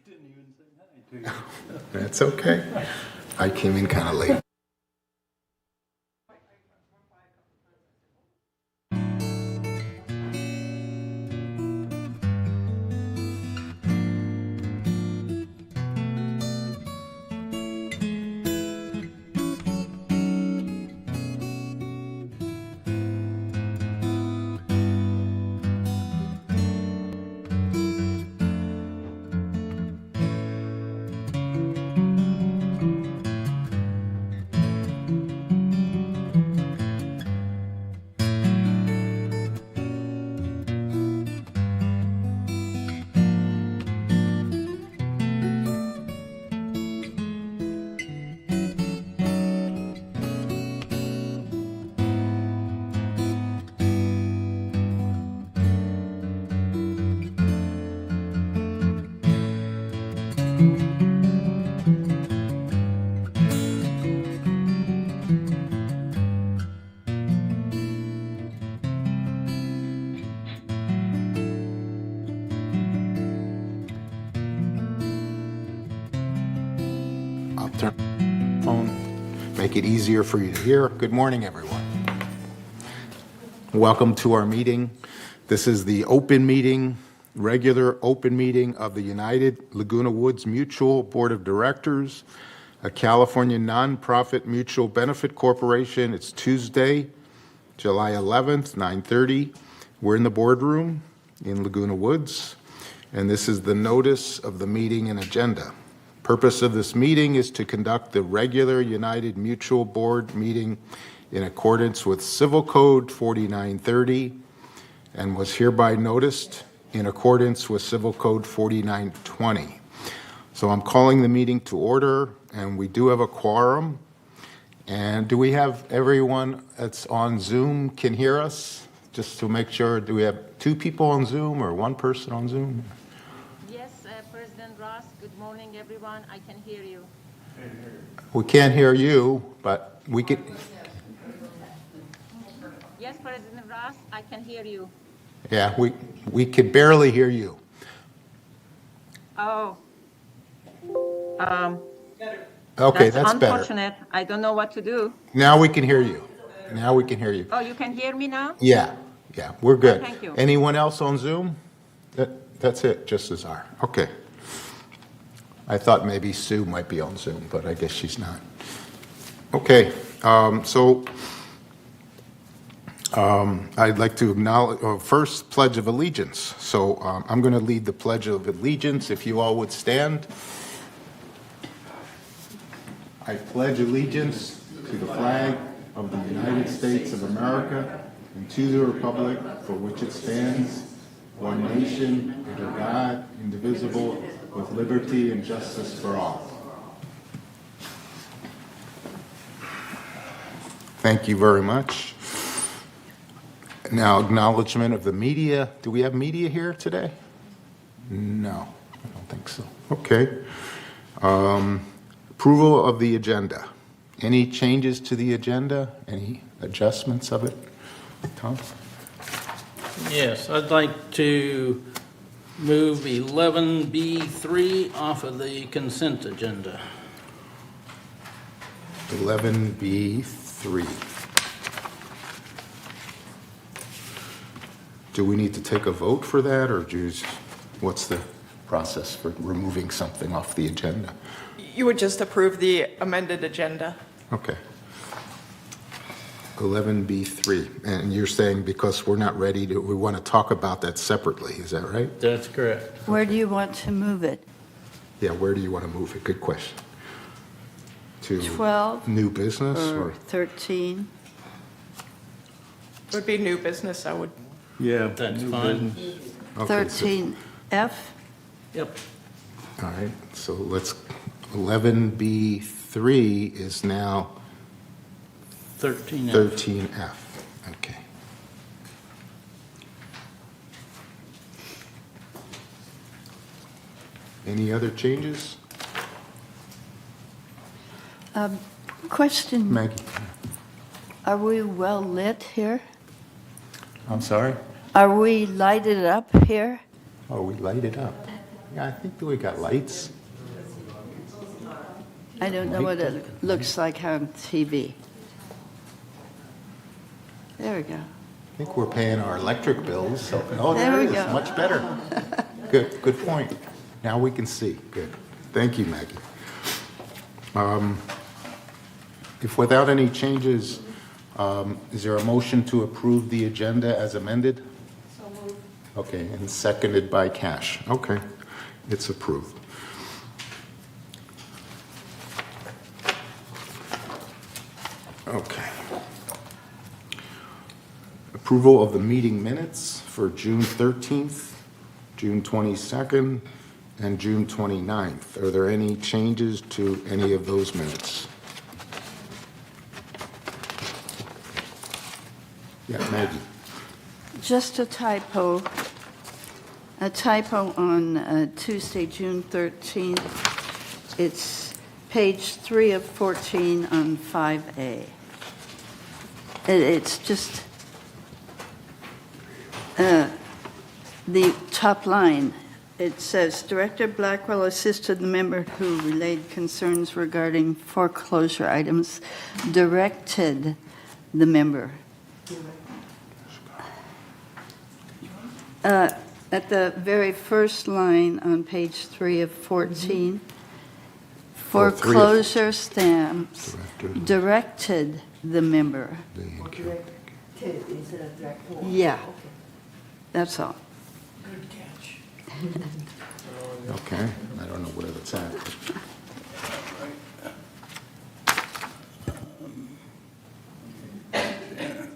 Didn't even say hi to you. That's okay. I came in kind of late. I'll turn the phone, make it easier for you to hear. Good morning, everyone. Welcome to our meeting. This is the open meeting, regular open meeting of the United Laguna Woods Mutual Board of Directors, a California nonprofit mutual benefit corporation. It's Tuesday, July 11th, 9:30. We're in the boardroom in Laguna Woods, and this is the notice of the meeting and agenda. Purpose of this meeting is to conduct the regular United Mutual Board meeting in accordance with Civil Code 4930 and was hereby noticed in accordance with Civil Code 4920. So I'm calling the meeting to order, and we do have a quorum. And do we have everyone that's on Zoom can hear us? Just to make sure, do we have two people on Zoom or one person on Zoom? Yes, President Ross, good morning, everyone. I can hear you. We can't hear you, but we can. Yes, President Ross, I can hear you. Yeah, we could barely hear you. Oh. Okay, that's better. Unfortunate. I don't know what to do. Now we can hear you. Now we can hear you. Oh, you can hear me now? Yeah, we're good. Thank you. Anyone else on Zoom? That's it, just Azar. Okay. I thought maybe Sue might be on Zoom, but I guess she's not. Okay, I'd like to acknowledge, first, Pledge of Allegiance. So I'm going to lead the Pledge of Allegiance, if you all would stand. I pledge allegiance to the flag of the United States of America and to the republic for which it stands, one nation, under God, indivisible, with liberty and justice for all. Thank you very much. Now, acknowledgement of the media. Do we have media here today? No, I don't think so. Okay. Approval of the agenda. Any changes to the agenda? Any adjustments of it? Tom? Yes, I'd like to move 11B3 off of the consent agenda. 11B3. Do we need to take a vote for that, or what's the process for removing something off the agenda? You would just approve the amended agenda. Okay. 11B3. And you're saying because we're not ready to, we want to talk about that separately, is that right? That's correct. Where do you want to move it? Yeah, where do you want to move it? Good question. To 12 new business or or? 13? It would be new business, I would. Yeah. That's fine. Okay, so- 13F? Yep. All right, so let's, 11B3 is now 13F. 13F. Okay. Any other changes? Question, Maggie? are we well lit here? I'm sorry? Are we lighted up here? Oh, we light it up. Yeah, I think we got lights. I don't know what it looks like on TV. There we go. I think we're paying our electric bills, so, oh, There there we it is, go. much better. Good point. Now we can see, good. Thank you, Maggie. If without any changes, is there a motion to approve the agenda as amended? So moved. Okay, and seconded by Cash. Okay, it's approved. Okay. Approval of the meeting minutes for June 13th, June 22nd, and June 29th. Are there any changes to any of those minutes? Yeah, Maggie. Just a typo on Tuesday, June 13th. It's page 3 of 14 on 5A. It's just the top line. It says, Director Blackwell assisted the member who relayed concerns regarding foreclosure items, directed the member. At the very first line on page 3 of 14, foreclosure stamps directed the member. Yeah, that's all. Okay, I don't know where that's at.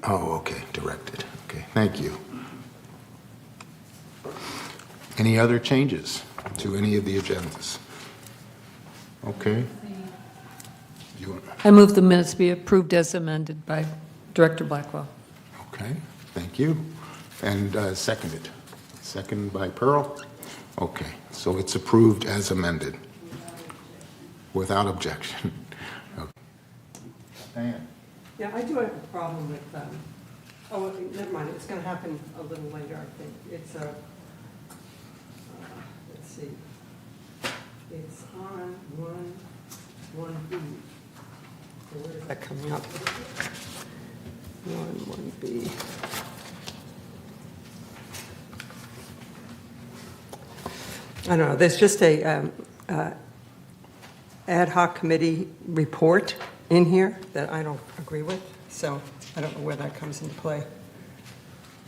Oh, okay, directed. Okay, thank you. Any other changes to any of the agendas? Okay. I move the minutes be approved as amended by Director Blackwell. Okay, thank you. And seconded. Seconded by Pearl? Okay, so it's approved as amended. Without objection. Okay. Diane? Yeah, I do have a problem with, oh, never mind, it's going to happen a little later, I think. It's let's see, it's on 1B. So where is that coming up? 1B. I don't know, there's just a ad hoc committee report in here that I don't agree with, so I don't know where that comes into play.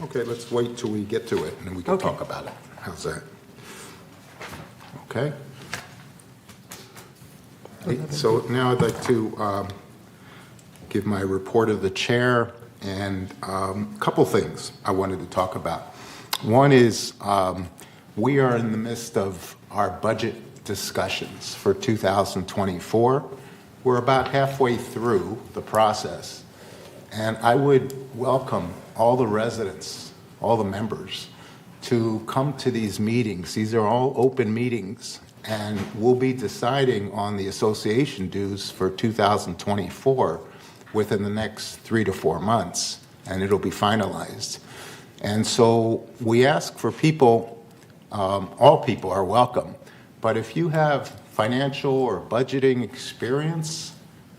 Okay, let's wait till we get to it, and then we can Okay. talk about it. How's that? Okay. So now I'd like to give my report of the chair, and a couple things I wanted to talk about. One is we are in the midst of our budget discussions for 2024. We're about halfway through the process, and I would welcome all the residents, all the members, to come to these meetings. These are all open meetings, and we'll be deciding on the association dues for 2024 within the next 3 to 4 months, and it'll be finalized. And so we ask for people, all people are welcome, but if you have financial or budgeting experience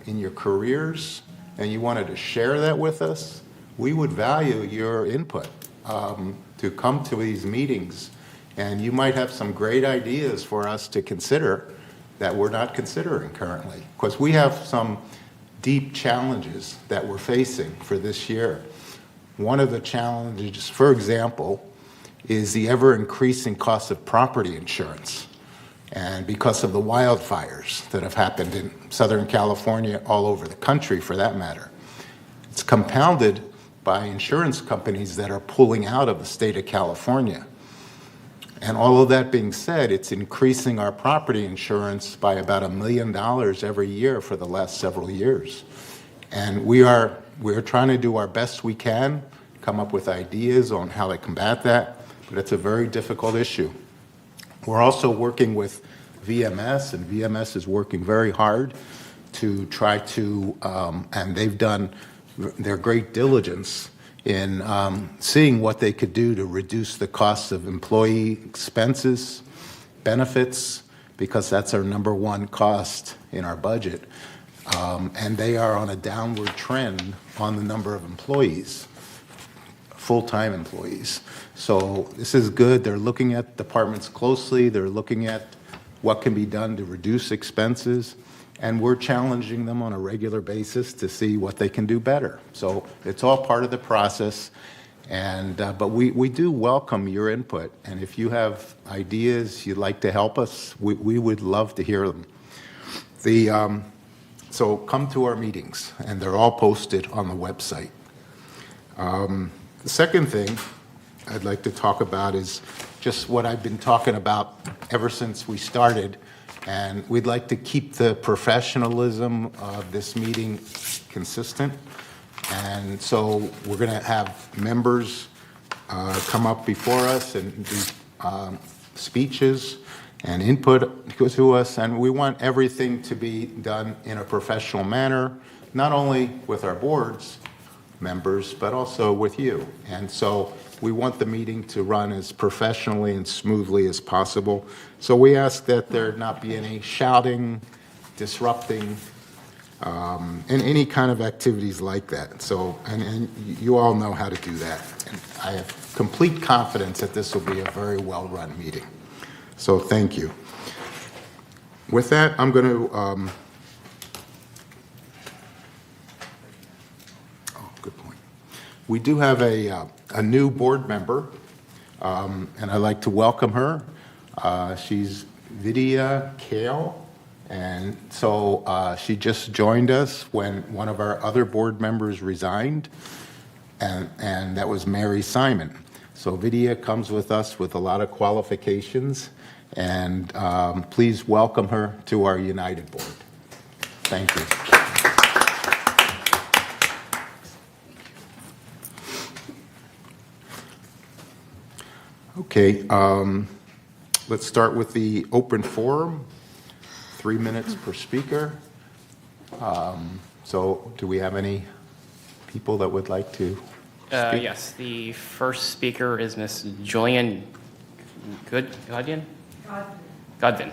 in your careers and you wanted to share that with us, we would value your input to come to these meetings. And you might have some great ideas for us to consider that we're not considering currently. Because we have some deep challenges that we're facing for this year. One of the challenges, for example, is the ever-increasing cost of property insurance. And because of the wildfires that have happened in Southern California, all over the country for that matter, it's compounded by insurance companies that are pulling out of the state of California. And all of that being said, it's increasing our property insurance by about $1 million every year for the last several years. And we're trying to do our best we can, come up with ideas on how to combat that, but it's a very difficult issue. We're also working with VMS, and VMS is working very hard to try to, and they've done their great diligence in seeing what they could do to reduce the costs of employee expenses benefits, because that's our number one cost in our budget. And they are on a downward trend on the number of employees, full-time employees. So this is good. They're looking at departments closely. They're looking at what can be done to reduce expenses. And we're challenging them on a regular basis to see what they can do better. So it's all part of the process. And but we do welcome your input. And if you have ideas you'd like to help us, we would love to hear them. So come to our meetings, and they're all posted on the website. The second thing I'd like to talk about is just what I've been talking about ever since we started, and we'd like to keep the professionalism of this meeting consistent. And so we're going to have members come up before us and do speeches and input to us, and we want everything to be done in a professional manner, not only with our board's members, but also with you. And so we want the meeting to run as professionally and smoothly as possible. So we ask that there not be any shouting, disrupting, and any kind of activities like that. So, and you all know how to do that. And I have complete confidence that this will be a very well-run meeting. So thank you. With that, I'm going to, good point. We do have a new board member, and I'd like to welcome her. She's Vidya Kale, and so she just joined us when one of our other board members resigned, and that was Mary Simon. So Vidya comes with us with a lot of qualifications, and please welcome her to our United Board. Thank you. Okay, let's start with the open forum, 3 minutes per speaker. So do we have any people that would like to speak? Yes, the first speaker is Ms. Julian Godwin. Okay.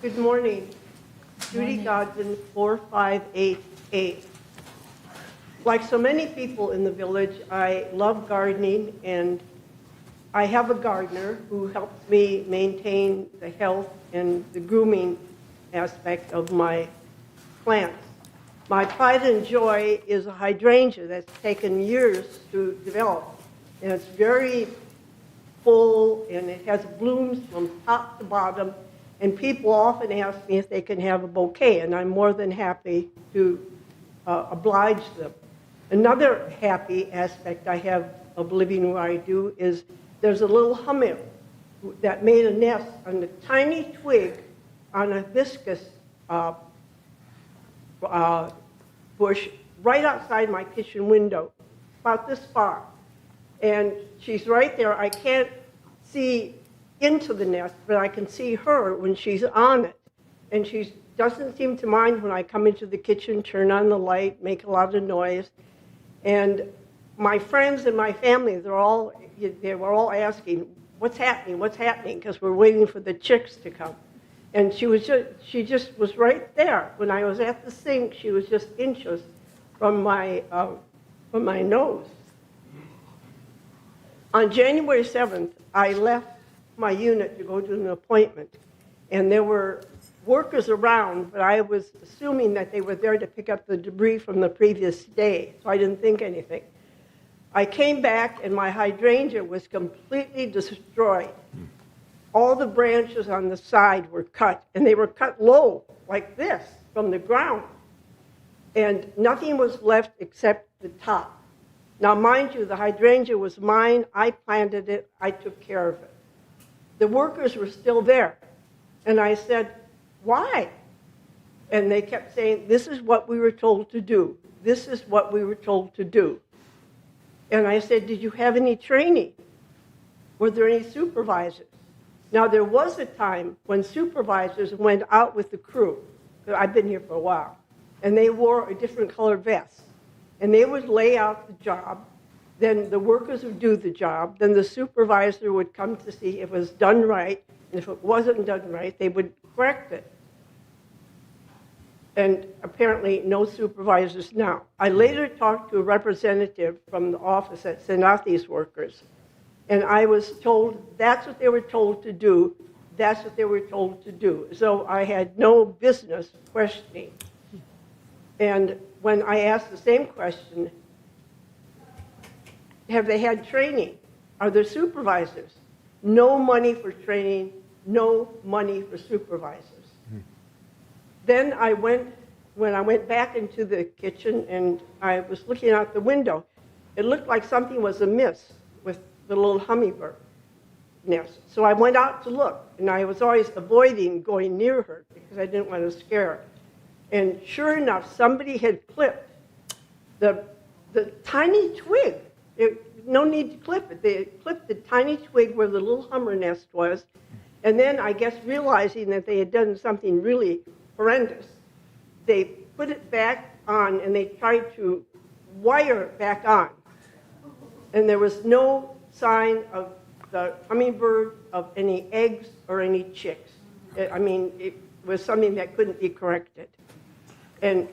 Good morning. Judy Godwin, 4588. Like so many people in the village, I love gardening, and I have a gardener who helps me maintain the health and the grooming aspect of my plants. My pride and joy is a hydrangea that's taken years to develop, and it's very full, and it has blooms from top to bottom, and people often ask me if they can have a bouquet, and I'm more than happy to oblige them. Another happy aspect I have of living where I do is there's a little humming that made a nest on a tiny twig on a hibiscus bush right outside my kitchen window, about this far. And she's right there. I can't see into the nest, but I can see her when she's on it. And she doesn't seem to mind when I come into the kitchen, turn on the light, make a lot of noise. And my friends and my family, they were all asking, what's happening, because we're waiting for the chicks to come. And she just was right there. When I was at the sink, she was just inches from my nose. On January 7th, I left my unit to go to an appointment, and there were workers around, but I was assuming that they were there to pick up the debris from the previous day, so I didn't think anything. I came back, and my hydrangea was completely destroyed. All the branches on the side were cut, and they were cut low, like this, from the ground. And nothing was left except the top. Now, mind you, the hydrangea was mine. I planted it. I took care of it. The workers were still there. And I said, why? And they kept saying, this is what we were told to do. This is what we were told to do. And I said, did you have any training? Were there any supervisors? Now, there was a time when supervisors went out with the crew. I've been here for a while. And they wore a different colored vest. And they would lay out the job. Then the workers would do the job. Then the supervisor would come to see if it was done right. And if it wasn't done right, they would correct it. And apparently no supervisors now. I later talked to a representative from the office that sent out these workers. And I was told that's what they were told to do. That's what they were told to do. So I had no business questioning. And when I asked the same question, have they had training? Are there supervisors? No money for training, no money for supervisors. Then when I went back into the kitchen and I was looking out the window, it looked like something was amiss with the little hummingbird nest. So I went out to look, and I was always avoiding going near her because I didn't want to scare her. And sure enough, somebody had clipped the tiny twig. No need to clip it. They clipped the tiny twig where the little hummer nest was, and then I guess realizing that they had done something really horrendous, they put it back on and they tried to wire it back on. And there was no sign of the hummingbird, of any eggs or any chicks. I mean, it was something that couldn't be corrected. And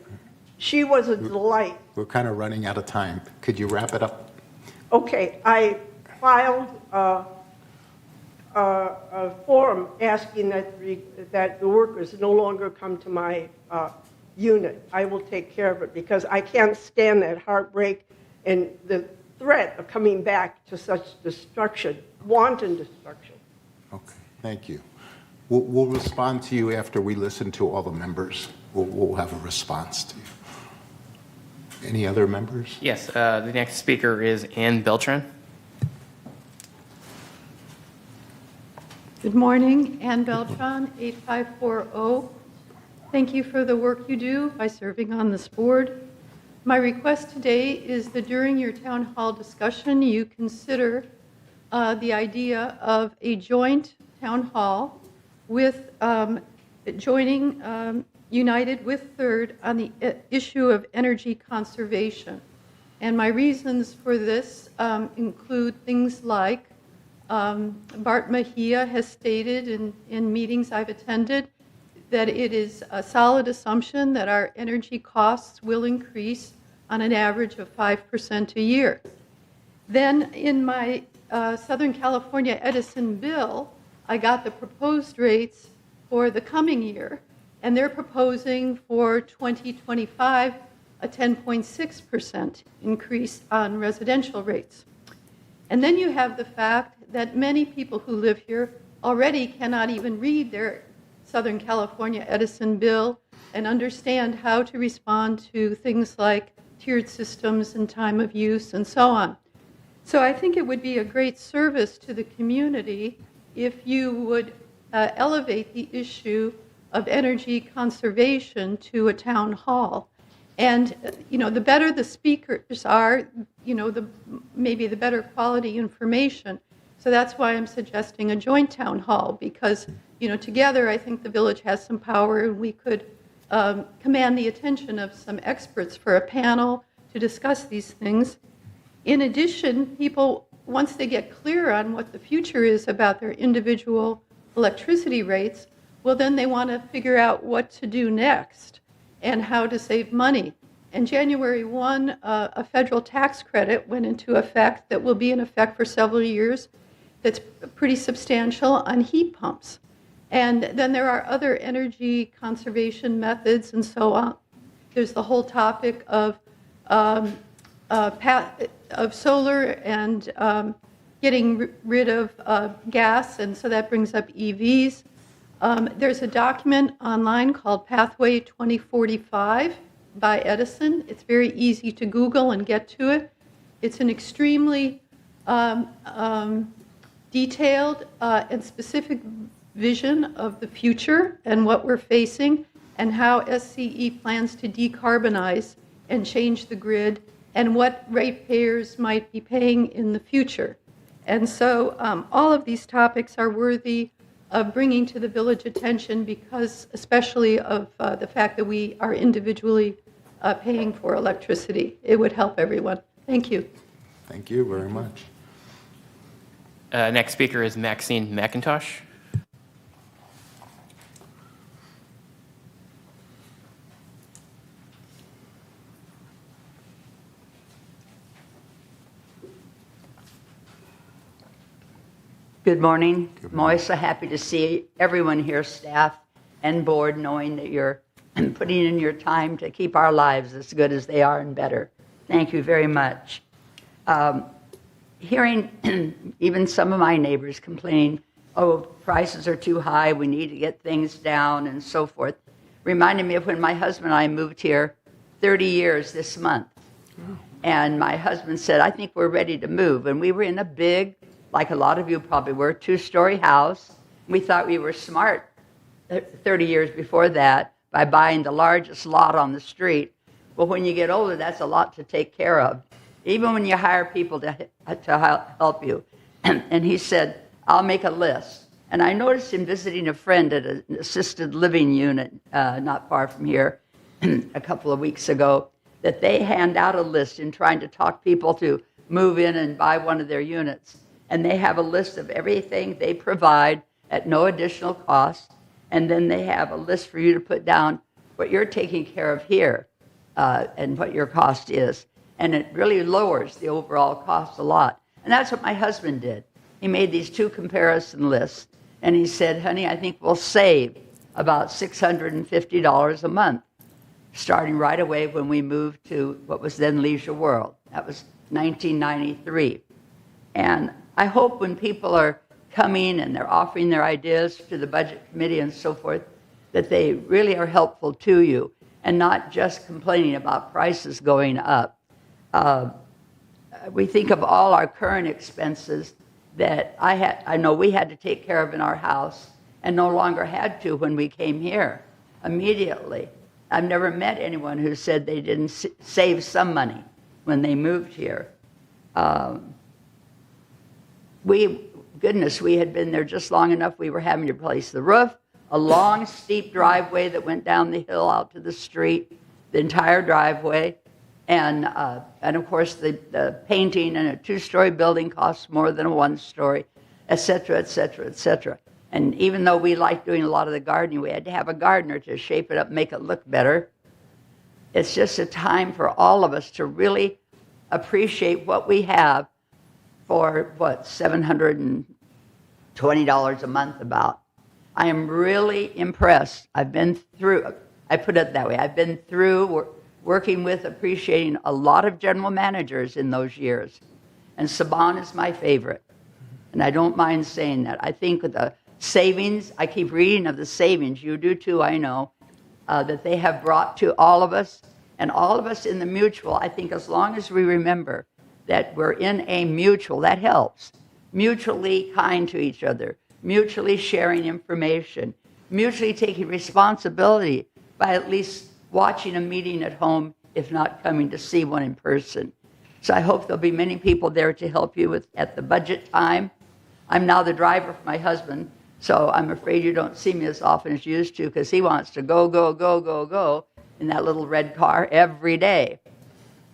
she was a delight. We're kind of running out of time. Could you wrap it up? Okay, I filed a form asking that the workers no longer come to my unit. I will take care of it because I can't stand that heartbreak and the threat of coming back to such destruction, wanton destruction. Okay, thank you. We'll respond to you after we listen to all the members. We'll have a response to you. Any other members? Yes, the next speaker is Ann Beltran. Good morning, Ann Beltran, 8540. Thank you for the work you do by serving on this board. My request today is that during your town hall discussion, you consider the idea of a joint town hall with joining United with Third on the issue of energy conservation. And my reasons for this include things like Bart Mejia has stated in meetings I've attended that it is a solid assumption that our energy costs will increase on an average of 5% a year. Then in my Southern California Edison bill, I got the proposed rates for the coming year, and they're proposing for 2025 a 10.6% increase on residential rates. And then you have the fact that many people who live here already cannot even read their Southern California Edison bill and understand how to respond to things like tiered systems and time of use and so on. So I think it would be a great service to the community if you would elevate the issue of energy conservation to a town hall. And, the better the speakers are, maybe the better quality information. So that's why I'm suggesting a joint town hall, because, together I think the village has some power and we could command the attention of some experts for a panel to discuss these things. In addition, people, once they get clear on what the future is about their individual electricity rates, well, then they want to figure out what to do next and how to save money. And January 1, a federal tax credit went into effect that will be in effect for several years that's pretty substantial on heat pumps. And then there are other energy conservation methods and so on. There's the whole topic of solar and getting rid of gas, and so that brings up EVs. There's a document online called Pathway 2045 by Edison. It's very easy to Google and get to it. It's an extremely detailed and specific vision of the future and what we're facing and how SCE plans to decarbonize and change the grid and what ratepayers might be paying in the future. And so all of these topics are worthy bringing to the village attention because especially of the fact that we are individually paying for electricity. It would help everyone. Thank you. Thank you very much. Next speaker is Maxine McIntosh. Good morning. I'm always so happy to see everyone here, staff and board, knowing that you're putting in your time to keep our lives as good as they are and better. Thank you very much. Hearing even some of my neighbors complaining, oh, prices are too high, we need to get things down and so forth, reminded me of when my husband and I moved here 30 years this month. And my husband said, I think we're ready to move. And we were in a big, like a lot of you probably were, 2-story house. We thought we were smart 30 years before that by buying the largest lot on the street. Well, when you get older, that's a lot to take care of, even when you hire people to help you. And he said, I'll make a list. And I noticed him visiting a friend at an assisted living unit not far from here a couple of weeks ago, that they hand out a list in trying to talk people to move in and buy one of their units. And they have a list of everything they provide at no additional cost. And then they have a list for you to put down what you're taking care of here and what your cost is. And it really lowers the overall cost a lot. And that's what my husband did. He made these 2 comparison lists. And he said, honey, I think we'll save about $650 a month, starting right away when we moved to what was then Leisure World. That was 1993. And I hope when people are coming and they're offering their ideas to the budget committee and so forth, that they really are helpful to you and not just complaining about prices going up. We think of all our current expenses that I know we had to take care of in our house and no longer had to when we came here immediately. I've never met anyone who said they didn't save some money when they moved here. We had been there just long enough. We were having to replace the roof, a long, steep driveway that went down the hill out to the street, the entire driveway. And of course, the painting in a 2-story building costs more than a 1-story, et cetera, et cetera, et cetera. And even though we liked doing a lot of the gardening, we had to have a gardener to shape it up, make it look better. It's just a time for all of us to really appreciate what we have for, $720 a month about. I am really impressed. I put it that way, I've been through working with, appreciating a lot of general managers in those years. And Saban is my favorite. And I don't mind saying that. I think with the savings, I keep reading of the savings, you do too, I know, that they have brought to all of us. And all of us in the mutual, I think as long as we remember that we're in a mutual, that helps. Mutually kind to each other, mutually sharing information, mutually taking responsibility by at least watching a meeting at home, if not coming to see one in person. So I hope there'll be many people there to help you at the budget time. I'm now the driver for my husband, so I'm afraid you don't see me as often as you used to because he wants to go, go, go, go, go in that little red car every day.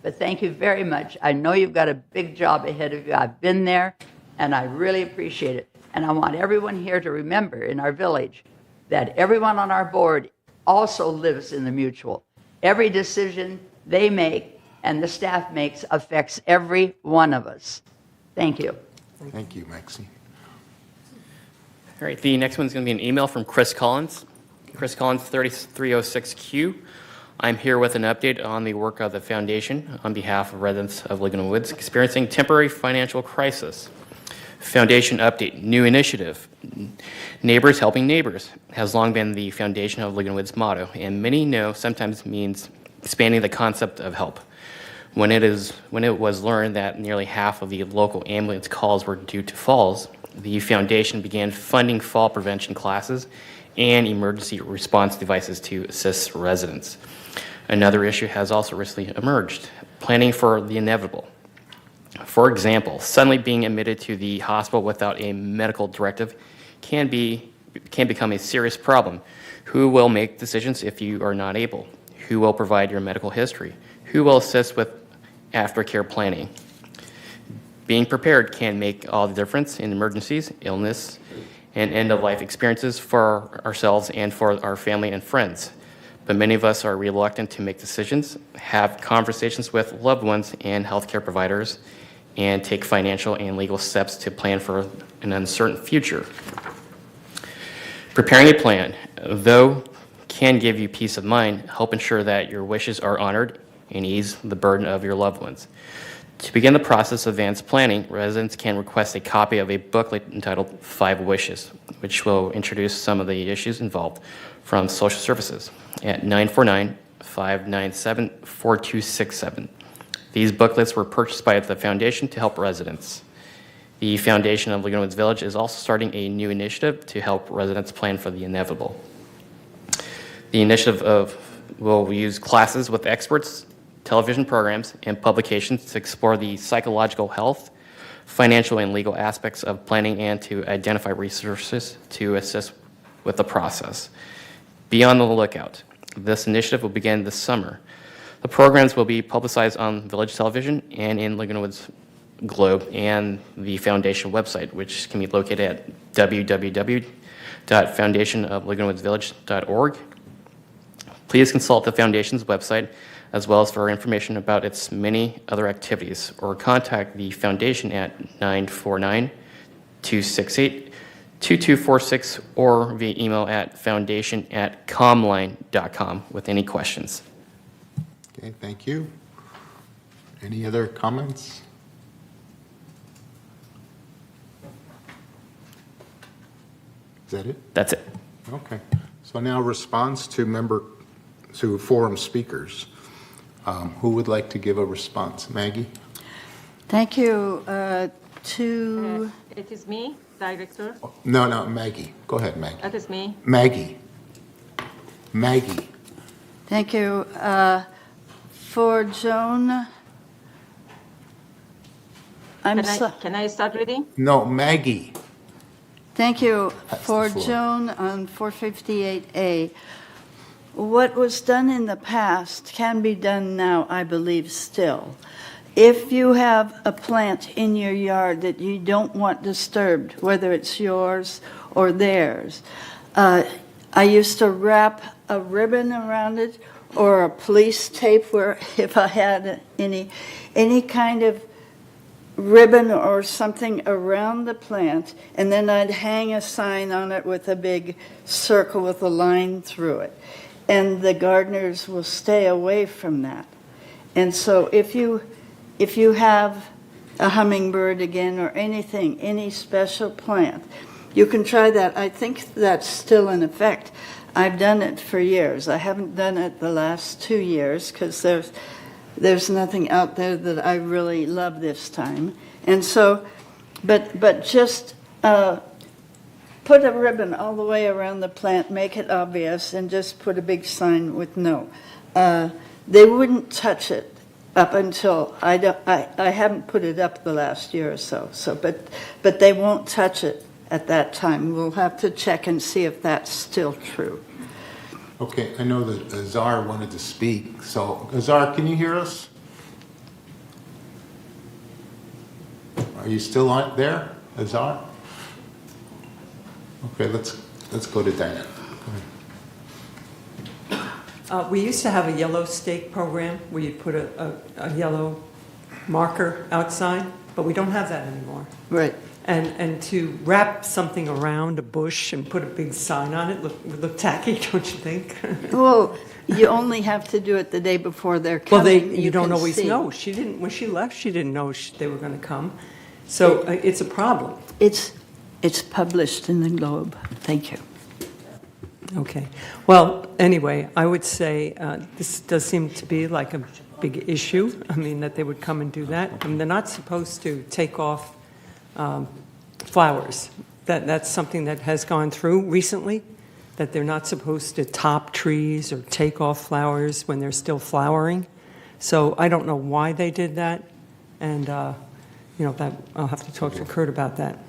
But thank you very much. I know you've got a big job ahead of you. I've been there, and I really appreciate it. And I want everyone here to remember in our village that everyone on our board also lives in the mutual. Every decision they make and the staff makes affects every one of us. Thank you. Thank you, Maxine. All right, the next one's going to be an email from Chris Collins. Chris Collins, 3306Q. I'm here with an update on the work of the foundation on behalf of residents of Laguna Woods experiencing temporary financial crisis. Foundation update, new initiative. Neighbors helping neighbors has long been the foundation of Laguna Woods' motto, and many know sometimes means expanding the concept of help. When it was learned that nearly half of the local ambulance calls were due to falls, the foundation began funding fall prevention classes and emergency response devices to assist residents. Another issue has also recently emerged, planning for the inevitable. For example, suddenly being admitted to the hospital without a medical directive can be can become a serious problem. Who will make decisions if you are not able? Who will provide your medical history? Who will assist with aftercare planning? Being prepared can make all the difference in emergencies, illness, and end-of-life experiences for ourselves and for our family and friends. But many of us are reluctant to make decisions, have conversations with loved ones and healthcare providers, and take financial and legal steps to plan for an uncertain future. Preparing a plan, though, can give you peace of mind, help ensure that your wishes are honored, and ease the burden of your loved ones. To begin the process of advanced planning, residents can request a copy of a booklet entitled 5 Wishes, which will introduce some of the issues involved from social services at 949-597-4267. These booklets were purchased by the Foundation to help residents. The Foundation of Laguna Woods Village is also starting a new initiative to help residents plan for the inevitable. The initiative will use classes with experts, television programs, and publications to explore the psychological health, financial, and legal aspects of planning and to identify resources to assist with the process. Be on the lookout. This initiative will begin this summer. The programs will be publicized on Village Television and in Laguna Woods Globe and the Foundation website, which can be located at www.foundationoflagunawoodsvillage.org. Please consult the Foundation's website as well as for information about its many other activities, or contact the Foundation at 949-268-2246 or via email at foundation@comline.com with any questions. Okay, thank you. Any other comments? Is that it? That's it. Okay. So now response to forum speakers. Who would like to give a response? Maggie? Thank you. It is me, Director. No, Maggie. Go ahead, Maggie. That is me. Maggie. Thank you. For Joan, Can I start reading? No, Maggie. Thank you. That's For the floor. Joan on 458A, what was done in the past can be done now, I believe, still. If you have a plant in your yard that you don't want disturbed, whether it's yours or theirs, I used to wrap a ribbon around it or a police tape where if I had any kind of ribbon or something around the plant, and then I'd hang a sign on it with a big circle with a line through it. And the gardeners will stay away from that. And so if you have a hummingbird again or anything, any special plant, you can try that. I think that's still in effect. I've done it for years. I haven't done it the last 2 years because there's nothing out there that I really love this time. And so, but just put a ribbon all the way around the plant, make it obvious, and just put a big sign with no. They wouldn't touch it up until, I haven't put it up the last year or so, but they won't touch it at that time. We'll have to check and see if that's still true. Okay, I know that Azar wanted to speak. So, Azar, can you hear us? Are you still on there, Azar? Okay, let's go to Diana. We used to have a yellow stake program where you put a yellow marker outside, but we don't have that anymore. Right. And to wrap something around a bush and put a big sign on it would look tacky, don't you think? Well, you only have to do it the day before they're Well, coming. you don't can always see. know. She didn't, when she left, she didn't know they were going to come. So it's a problem. It's published in the Globe. Thank you. Okay. Well, anyway, I would say this does seem to be like a big issue. I mean, that they would come and do that. I mean, they're not supposed to take off flowers. That's something that has gone through recently, that they're not supposed to top trees or take off flowers when they're still flowering. So I don't know why they did that. And, that I'll have to talk to Kurt about that.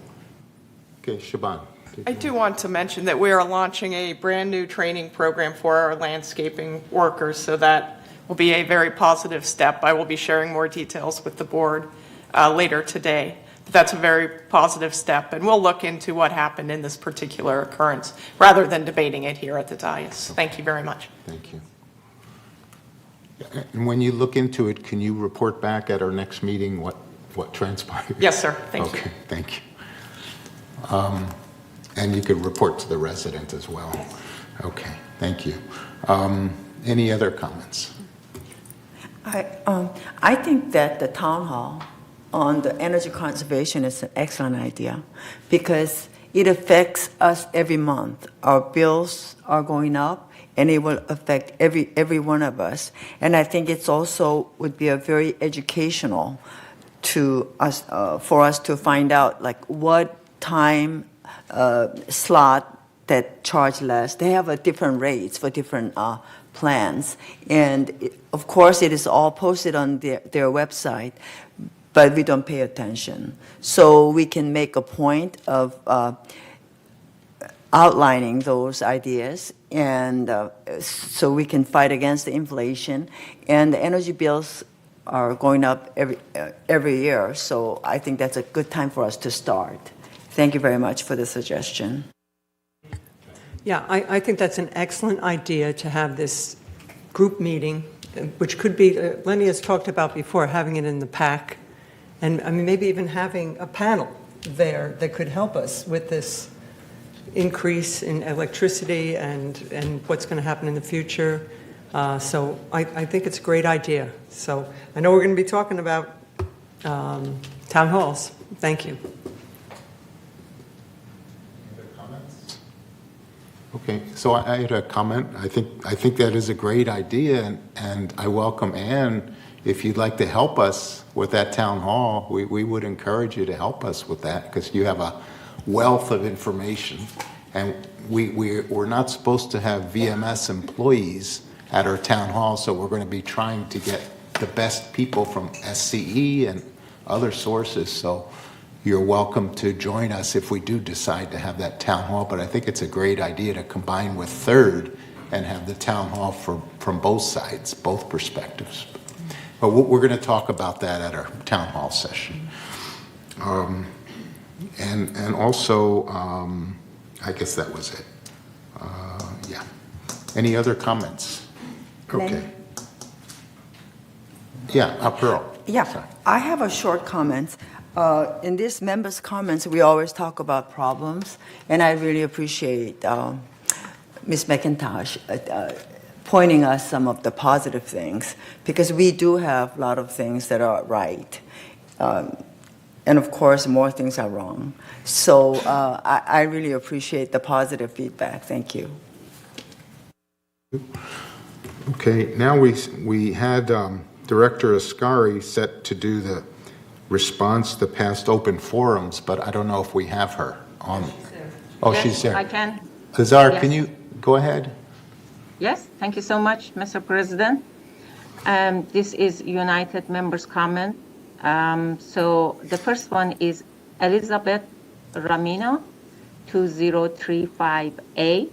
Okay, Shaban. I do want to mention that we are launching a brand-new training program for our landscaping workers, so that will be a very positive step. I will be sharing more details with the board later today. But that's a very positive step, and we'll look into what happened in this particular occurrence, rather than debating it here at the dais. Thank you very much. Thank you. And when you look into it, can you report back at our next meeting what transpired? Yes, sir. Thank you. Okay, thank you. And you could report to the resident as well. Okay, thank you. Any other comments? I think that the town hall on the energy conservation is an excellent idea because it affects us every month. Our bills are going up, and it will affect every one of us. And I think it's also would be a very educational to us for us to find out like what time slot that charge less. They have a different rates for different plans, and of course it is all posted on their website, but we don't pay attention. So we can make a point of outlining those ideas, and so we can fight against the inflation. And the energy bills are going up every year, so I think that's a good time for us to start. Thank you very much for the suggestion. Yeah, I think that's an excellent idea to have this group meeting, which could be, Lenny has talked about before, having it in the PAC, and I mean, maybe even having a panel there that could help us with this increase in electricity and what's going to happen in the future. So I think it's a great idea. So I know we're going to be talking about town halls. Thank you. Okay, so I had a comment. I think that is a great idea, and I welcome Ann. If you'd like to help us with that town hall, we would encourage you to help us with that because you have a wealth of information, and we're not supposed to have VMS employees at our town hall, so we're going to be trying to get the best people from SCE and other sources. So you're welcome to join us if we do decide to have that town hall, but I think it's a great idea to combine with Third and have the town hall from both sides, both perspectives. But we're going to talk about that at our town hall session. And also, I guess that was it. Yeah. Any other comments? Okay. Yeah, Pearl. Yeah, Sorry. I have a short comment. In this members' comments, we always talk about problems, and I really appreciate Ms. McIntosh pointing us some of the positive things, because we do have a lot of things that are right. And of course, more things are wrong. So I really appreciate the positive feedback. Thank you. Okay, now we had Director Ascari set to do the response to past open forums, but I don't know if we have her on. Oh, Yes, she's there. I can. Azar, Yes. can you go ahead? Yes, thank you so much, Mr. President. This is United Members' comment. So the first one is Elizabeth Ramino, 2035A.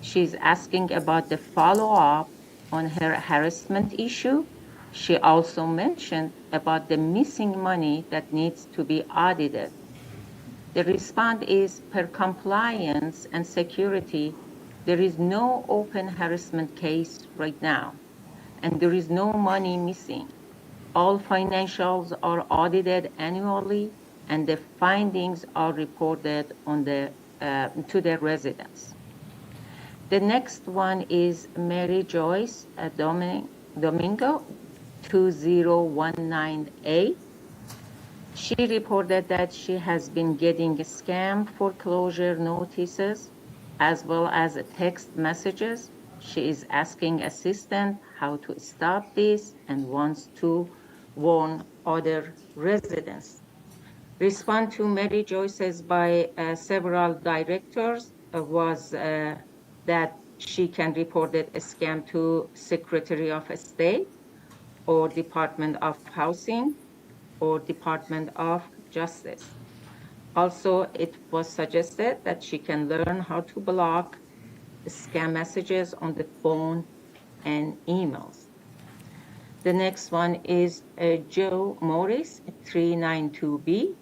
She's asking about the follow-up on her harassment issue. She also mentioned about the missing money that needs to be audited. The response is, per compliance and security, there is no open harassment case right now, and there is no money missing. All financials are audited annually, and the findings are reported on to the residents. The next one is Mary Joyce Domingo, 2019A. She reported that she has been getting scam foreclosure notices as well as text messages. She is asking assistance how to stop this and wants to warn other residents. Response to Mary Joyce's by several directors was that she can report a scam to Secretary of State or Department of Housing or Department of Justice. Also, it was suggested that she can learn how to block scam messages on the phone and emails. The next one is Joe Morris, 392B.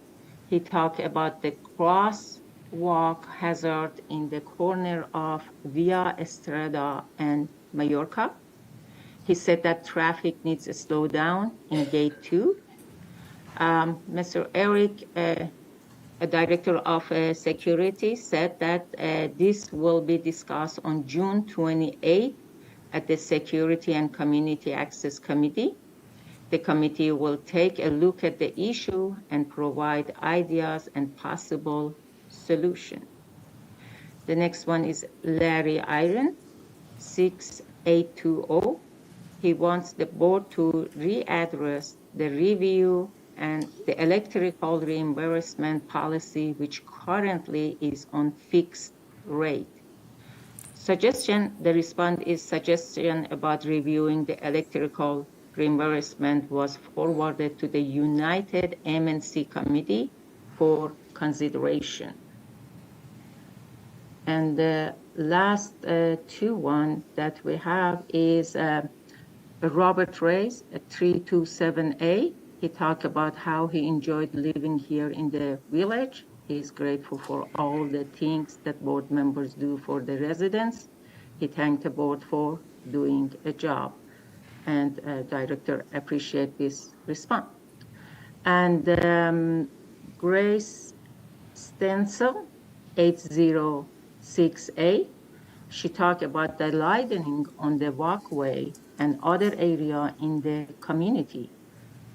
He talked about the crosswalk hazard in the corner of Via Estrada and Mallorca. He said that traffic needs to slow down in Gate 2. Mr. Eric, a director of security, said that this will be discussed on June 28th at the Security and Community Access Committee. The committee will take a look at the issue and provide ideas and possible solutions. The next one is Larry Iron, 6820. He wants the board to readdress the review and the electrical reimbursement policy, which currently is on fixed rate. The response is suggestion about reviewing the electrical reimbursement was forwarded to the United MNC Committee for consideration. And the last one that we have is Robert Reyes, 327A. He talked about how he enjoyed living here in the village. He's grateful for all the things that board members do for the residents. He thanked the board for doing a job. And director appreciate this response. And Grace Stencil, 806A, she talked about the lightening on the walkway and other area in the community.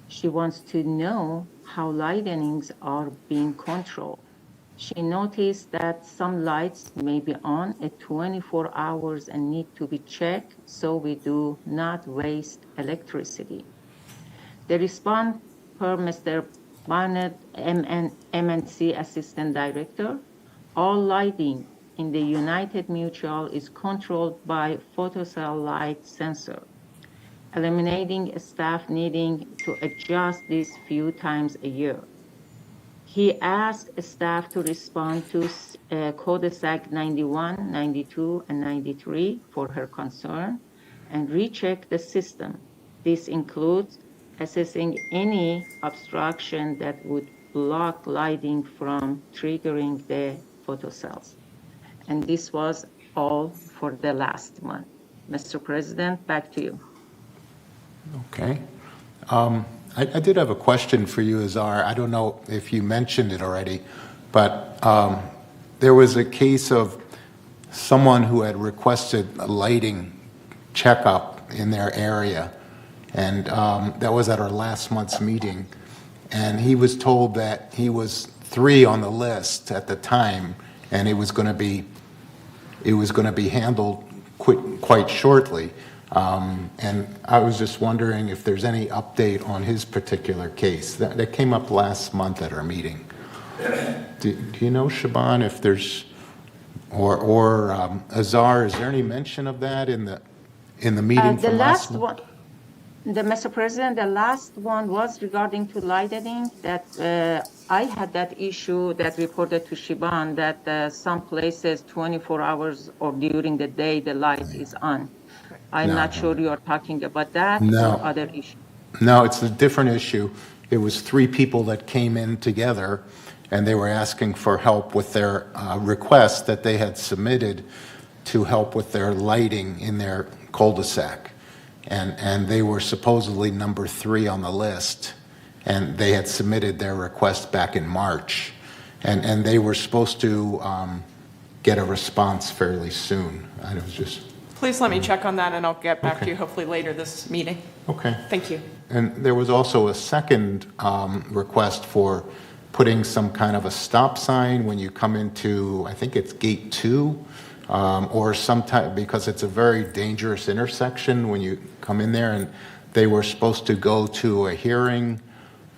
She wants to know how lightnings are being controlled. She noticed that some lights may be on at 24 hours and need to be checked so we do not waste electricity. The response per Mr. Barnett, MNC Assistant Director, all lighting in the United Mutual is controlled by photocell light sensor, eliminating staff needing to adjust this few times a year. He asked staff to respond to Code SAG 91, 92, and 93 for her concern and recheck the system. This includes assessing any obstruction that would block lighting from triggering the photocells. And this was all for the last month. Mr. President, back to you. Okay. I did have a question for you, Azar. I don't know if you mentioned it already, but there was a case of someone who had requested a lighting checkup in their area, and that was at our last month's meeting, and he was told that he was 3 on the list at the time, and it was going to be handled quite shortly. And I was just wondering if there's any update on his particular case. That came up last month at our meeting. Do you know, Shaban, if there's, or Azar, is there any mention of that in the meeting from last month? Mr. President, the last one was regarding to lighting, that I had that issue that reported to Shaban that some places 24 hours or during the day the light is on. I'm not sure you are talking about that or other issue. No, it's a different issue. It was 3 people that came in together, and they were asking for help with their request that they had submitted to help with their lighting in their cul-de-sac. And they were supposedly number 3 on the list, and they had submitted their request back in March. And they were supposed to get a response fairly soon. I was just... Please let me check on that, and I'll get back to you hopefully later this meeting. Okay. Thank you. And there was also a second request for putting some kind of a stop sign when you come into, I think it's gate 2, or sometime, because it's a very dangerous intersection when you come in there, and they were supposed to go to a hearing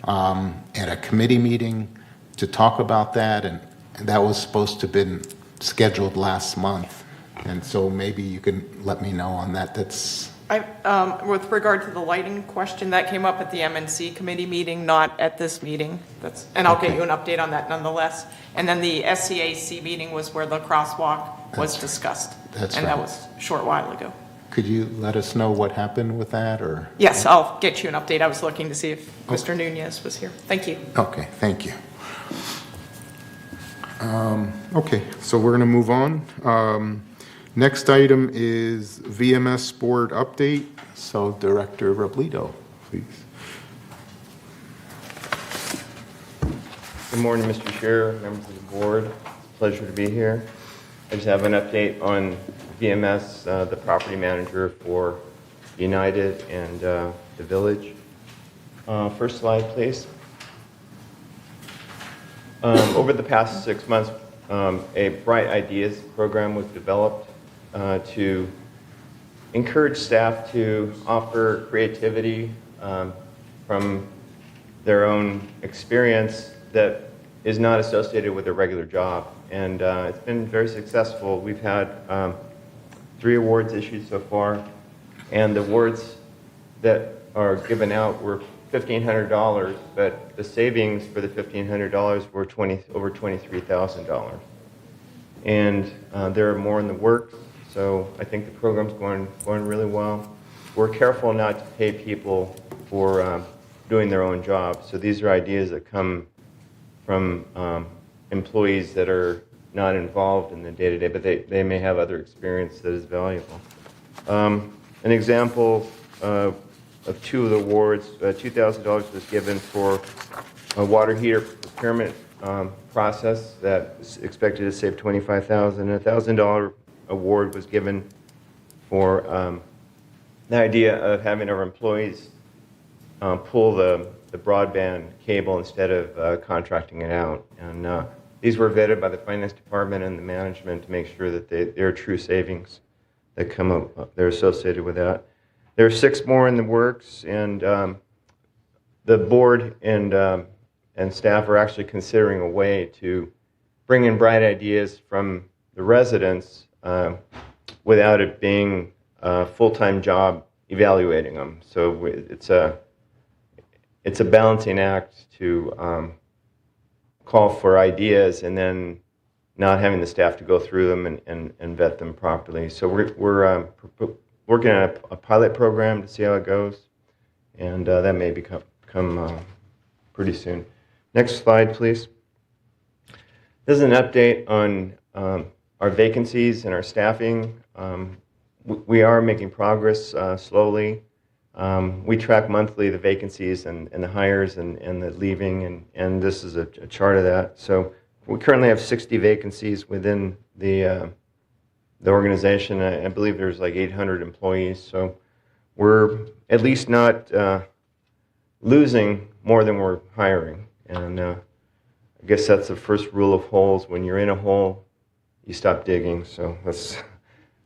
at a committee meeting to talk about that, and that was supposed to have been scheduled last month. And so maybe you can let me know on that. With regard to the lighting question, that came up at the MNC committee meeting, not at this meeting. And I'll get you an update on that nonetheless. And then the SCAC meeting was where the crosswalk was discussed. That's and right. that was a short while ago. Could you let us know what happened with that, or? Yes, I'll get you an update. I was looking to see if Mr. Nunez was here. Thank you. Okay, thank you. Okay, so we're going to move on. Next item is VMS Board update. So Director Robledo, please. Good morning, Mr. Chair, members of the board. Pleasure to be here. I just have an update on VMS, the property manager for United and the Village. First slide, please. Over the past 6 months, a Bright Ideas program was developed to encourage staff to offer creativity from their own experience that is not associated with a regular job. And it's been very successful. We've had 3 awards issued so far, and the awards that are given out were $1,500, but the savings for the $1,500 were over $23,000. And there are more in the works, so I think the program's going really well. We're careful not to pay people for doing their own job, so these are ideas that come from employees that are not involved in the day-to-day, but they may have other experience that is valuable. An example of 2 of the awards, $2,000 was given for a water heater procurement process that is expected to save $25,000. A $1,000 award was given for the idea of having our employees pull the broadband cable instead of contracting it out. And these were vetted by the finance department and the management to make sure that there are true savings that come up, they're associated with that. There are 6 more in the works, and the board and staff are actually considering a way to bring in bright ideas from the residents without it being a full-time job evaluating them. So it's a balancing act to call for ideas and then not having the staff to go through them and vet them properly. So we're working on a pilot program to see how it goes, and that may become pretty soon. Next slide, please. This is an update on our vacancies and our staffing. We are making progress slowly. We track monthly the vacancies and the hires and the leaving, and this is a chart of that. So we currently have 60 vacancies within the organization. I believe there's like 800 employees, so we're at least not losing more than we're hiring. And I guess that's the first rule of holes. When you're in a hole, you stop digging. So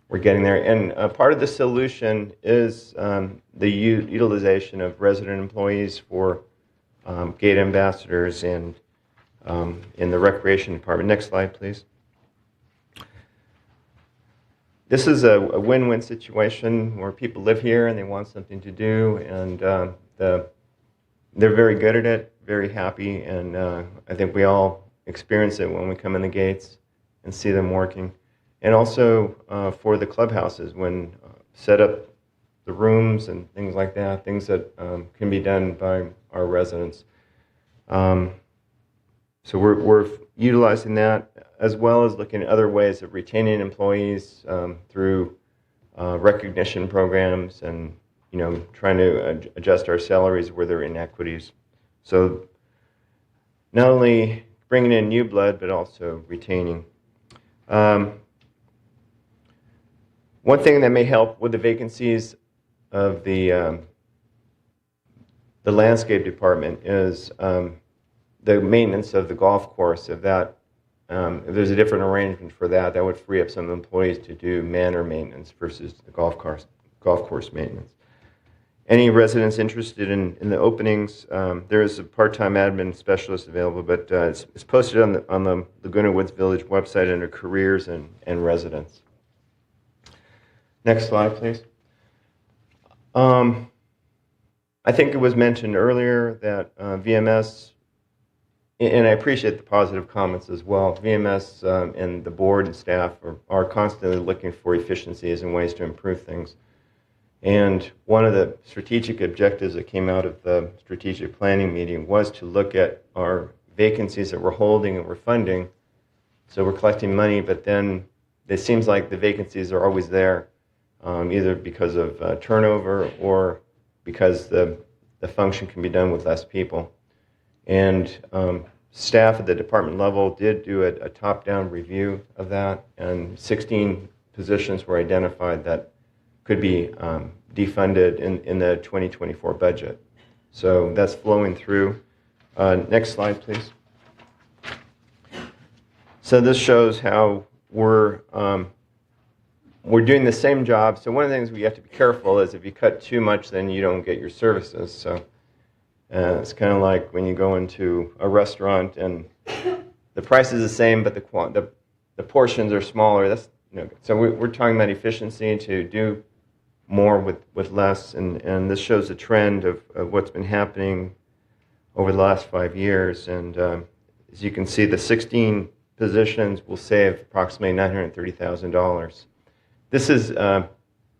we're getting there. And part of the solution is the utilization of resident employees for gate ambassadors and in the recreation department. Next slide, please. This is a win-win situation where people live here and they want something to do, and they're very good at it, very happy, and I think we all experience it when we come in the gates and see them working. And also for the clubhouses, when set up the rooms and things like that, things that can be done by our residents. So we're utilizing that, as well as looking at other ways of retaining employees through recognition programs and trying to adjust our salaries where there are inequities. So not only bringing in new blood, but also retaining. One thing that may help with the vacancies of the landscape department is the maintenance of the golf course. If there's a different arrangement for that, that would free up some employees to do manor maintenance versus the golf course maintenance. Any residents interested in the openings, there is a part-time admin specialist available, but it's posted on the Laguna Woods Village website under careers and residents. Next slide, please. I think it was mentioned earlier that VMS, and I appreciate the positive comments as well, VMS and the board and staff are constantly looking for efficiencies and ways to improve things. And one of the strategic objectives that came out of the strategic planning meeting was to look at our vacancies that we're holding and we're funding. So we're collecting money, but then it seems like the vacancies are always there, either because of turnover or because the function can be done with less people. And staff at the department level did do a top-down review of that, and 16 positions were identified that could be defunded in the 2024 budget. So that's flowing through. Next slide, please. So this shows how we're doing the same job. So one of the things we have to be careful is if you cut too much, then you don't get your services. So it's kind of like when you go into a restaurant and the price is the same, but the portions are smaller. That's so we're talking about efficiency to do more with less, and this shows a trend of what's been happening over the last 5 years. And as you can see, the 16 positions will save approximately $930,000. This is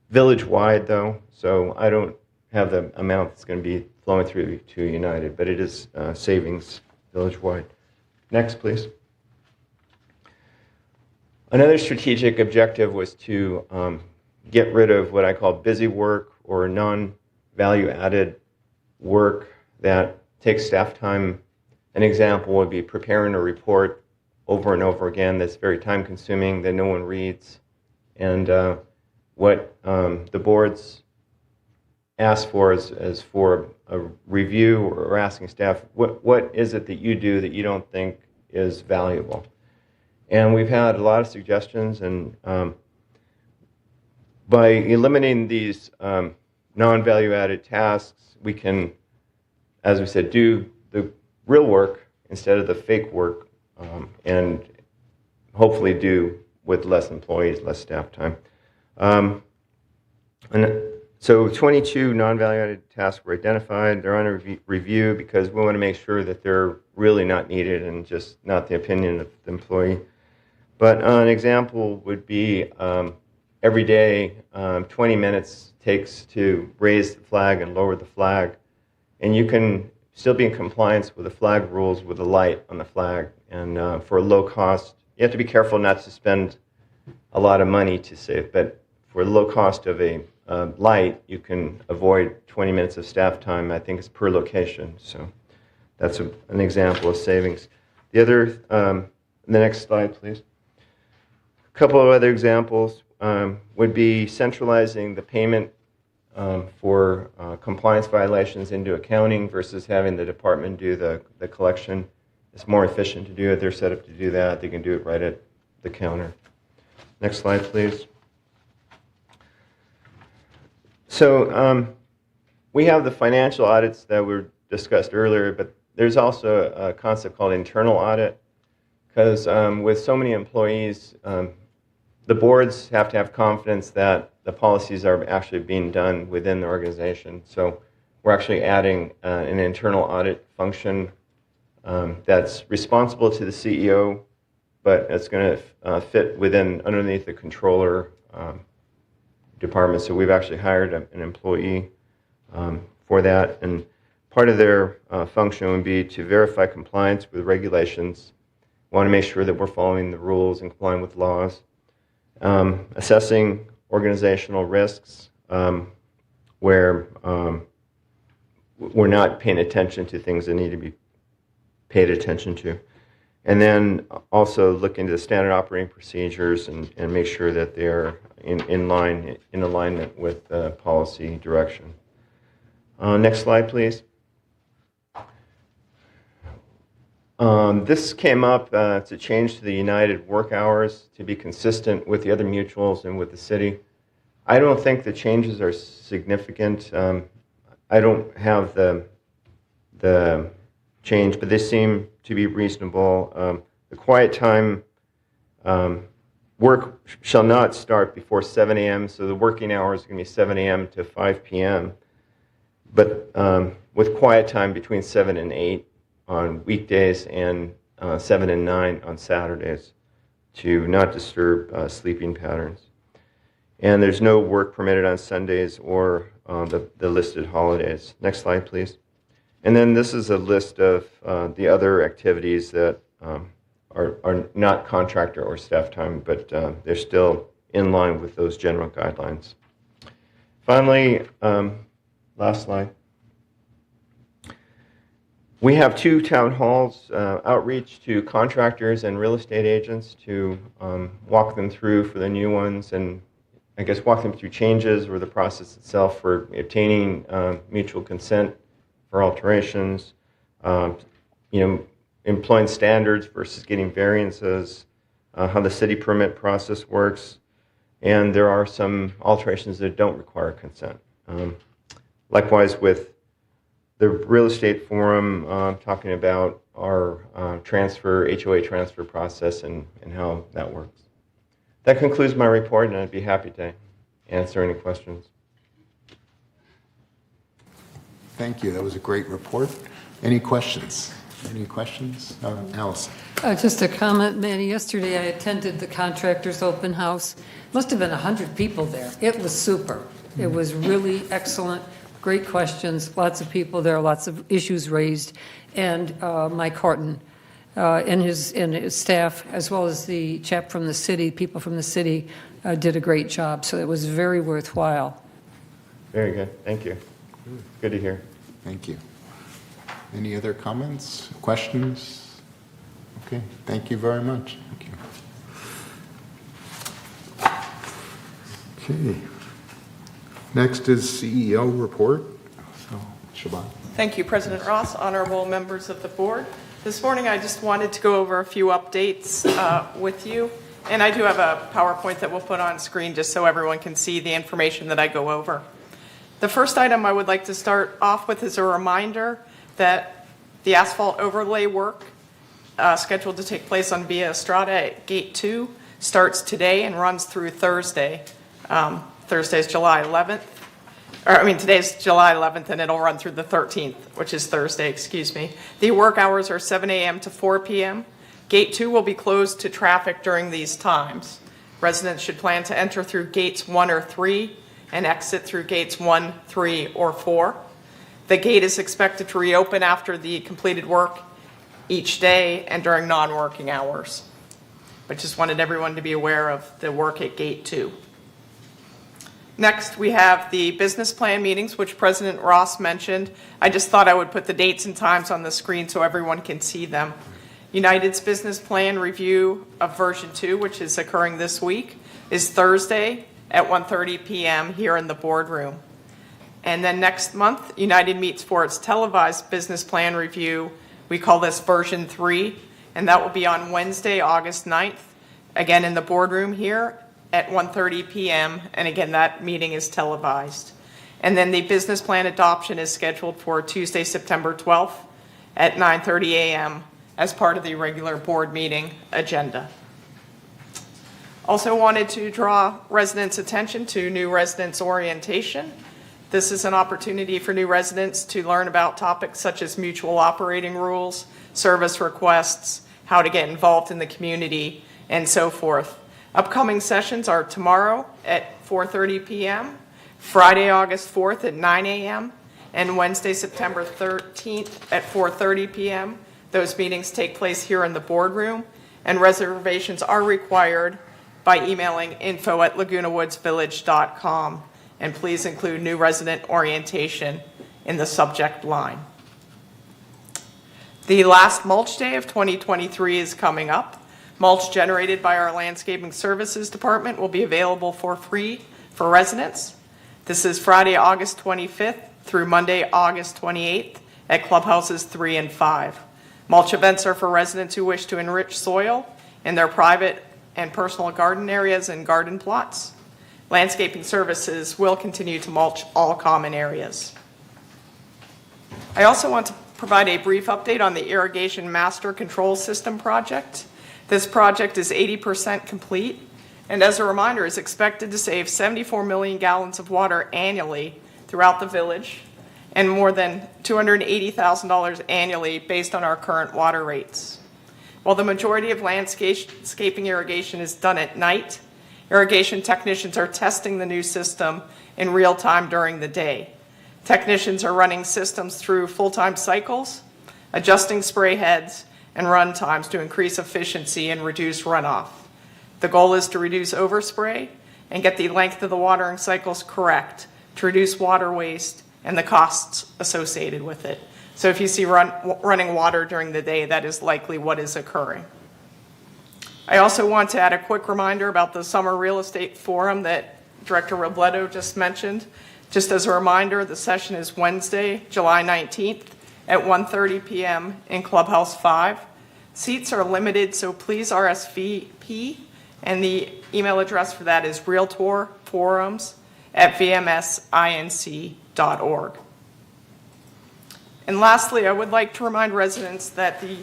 village-wide, though, so I don't have the amount that's going to be flowing through to United, but it is savings village-wide. Next, please. Another strategic objective was to get rid of what I call busy work or non-value-added work that takes staff time. An example would be preparing a report over and over again that's very time-consuming, that no one reads. And what the boards ask for is for a review or asking staff, what is it that you do that you don't think is valuable? And we've had a lot of suggestions, and by eliminating these non-value-added tasks, we can, as we said, do the real work instead of the fake work, and hopefully do with less employees, less staff time. And so 22 non-value-added tasks were identified. They're on a review because we want to make sure that they're really not needed and just not the opinion of the employee. But an example would be every day, 20 minutes takes to raise the flag and lower the flag. And you can still be in compliance with the flag rules with a light on the flag. And for a low cost, you have to be careful not to spend a lot of money to save. But for the low cost of a light, you can avoid 20 minutes of staff time. I think it's per location. So that's an example of savings. The other, the next slide, please. A couple of other examples would be centralizing the payment for compliance violations into accounting versus having the department do the collection. It's more efficient to do it. They're set up to do that. They can do it right at the counter. Next slide, please. So we have the financial audits that were discussed earlier, but there's also a concept called internal audit, because with so many employees, the boards have to have confidence that the policies are actually being done within the organization. So we're actually adding an internal audit function that's responsible to the CEO, but it's going to fit underneath the controller department. So we've actually hired an employee for that. And part of their function would be to verify compliance with regulations. We want to make sure that we're following the rules and complying with laws. Assessing organizational risks where we're not paying attention to things that need to be paid attention to. And then also look into the standard operating procedures and make sure that they're in alignment with policy direction. Next slide, please. This came up to change to the United work hours to be consistent with the other mutuals and with the city. I don't think the changes are significant. I don't have the change, but they seem to be reasonable. The quiet time work shall not start before 7 a.m., so the working hours are going to be 7 a.m. to 5 p.m., but with quiet time between 7 and 8 on weekdays and 7 and 9 on Saturdays to not disturb sleeping patterns. And there's no work permitted on Sundays or the listed holidays. Next slide, please. And then this is a list of the other activities that are not contractor or staff time, but they're still in line with those general guidelines. Finally, last slide. We have 2 town halls, outreach to contractors and real estate agents to walk them through for the new ones and I guess walk them through changes or the process itself for obtaining mutual consent for alterations, employing standards versus getting variances, how the city permit process works, and there are some alterations that don't require consent. Likewise with the real estate forum, talking about our HOA transfer process and how that works. That concludes my report, and I'd be happy to answer any questions. Thank you. That was a great report. Any questions? Any questions? Allison? Just a comment, Manny. Yesterday I attended the contractors open house. Must have been 100 people there. It was super. It was really excellent. Great questions. Lots of people there. Lots of issues raised. And Mike Horton and his staff, as well as the chap from the city, people from the city, did a great job. So it was very worthwhile. Very good. Thank you. Good to hear. Thank you. Any other comments, questions? Okay, thank you very much. Thank you. Okay. Next is CEO report. So, Siobhan. Thank you, President Ross, honorable members of the board. This morning I just wanted to go over a few updates with you. And I do have a PowerPoint that we'll put on screen just so everyone can see the information that I go over. The first item I would like to start off with is a reminder that the asphalt overlay work scheduled to take place on Via Estrada at Gate 2 starts today and runs through Thursday. Thursday's July 11th. Today's July 11th and it'll run through the 13th, which is Thursday, excuse me. The work hours are 7 a.m. to 4 p.m. Gate 2 will be closed to traffic during these times. Residents should plan to enter through gates 1 or 3 and exit through gates 1, 3, or 4. The gate is expected to reopen after the completed work each day and during non-working hours. But just wanted everyone to be aware of the work at Gate 2. Next, we have the business plan meetings, which President Ross mentioned. I just thought I would put the dates and times on the screen so everyone can see them. United's business plan review of version 2, which is occurring this week, is Thursday at 1:30 p.m. here in the boardroom. And then next month, United meets for its televised business plan review. We call this version 3, and that will be on Wednesday, August 9th, again in the boardroom here at 1:30 p.m. And again, that meeting is televised. And then the business plan adoption is scheduled for Tuesday, September 12th at 9:30 a.m. as part of the regular board meeting agenda. Also wanted to draw residents' attention to new residents orientation. This is an opportunity for new residents to learn about topics such as mutual operating rules, service requests, how to get involved in the community, and so forth. Upcoming sessions are tomorrow at 4:30 p.m., Friday, August 4th at 9 a.m., and Wednesday, September 13th at 4:30 p.m. Those meetings take place here in the boardroom, and reservations are required by emailing info@lagunawoodsvillage.com. And please include new resident orientation in the subject line. The last mulch day of 2023 is coming up. Mulch generated by our landscaping services department will be available for free for residents. This is Friday, August 25th through Monday, August 28th at clubhouses 3 and 5. Mulch events are for residents who wish to enrich soil in their private and personal garden areas and garden plots. Landscaping services will continue to mulch all common areas. I also want to provide a brief update on the Irrigation Master Control System project. This project is 80% complete. and as a reminder, is expected to save 74 million gallons of water annually throughout the village and more than $280,000 annually based on our current water rates. While the majority of landscaping irrigation is done at night, irrigation technicians are testing the new system in real time during the day. Technicians are running systems through full-time cycles, adjusting spray heads and run times to increase efficiency and reduce runoff. The goal is to reduce overspray and get the length of the watering cycles correct to reduce water waste and the costs associated with it. So if you see running water during the day, that is likely what is occurring. I also want to add a quick reminder about the Summer Real Estate Forum that Director Robledo just mentioned. Just as a reminder, the session is Wednesday, July 19th at 1:30 p.m. in Clubhouse 5. Seats are limited, so please RSVP, and the email address for that is realtorforums@vmsinc.org. And lastly, I would like to remind residents that the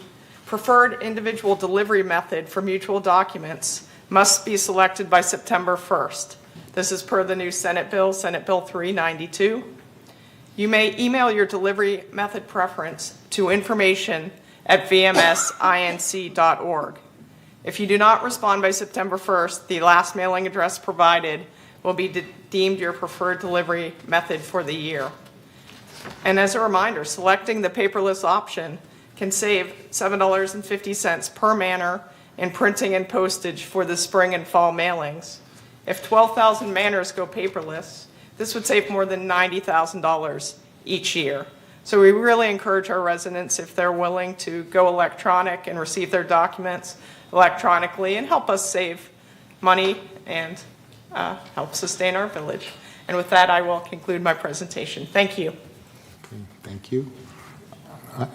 preferred individual delivery method for mutual documents must be selected by September 1st. This is per the new Senate Bill 392. You may email your delivery method preference to information@vmsinc.org. If you do not respond by September 1st, the last mailing address provided will be deemed your preferred delivery method for the year. And as a reminder, selecting the paperless option can save $7.50 per manner in printing and postage for the spring and fall mailings. If 12,000 manners go paperless, this would save more than $90,000 each year. So we really encourage our residents, if they're willing, to go electronic and receive their documents electronically and help us save money and help sustain our village. And with that, I will conclude my presentation. Thank you. Okay, thank you.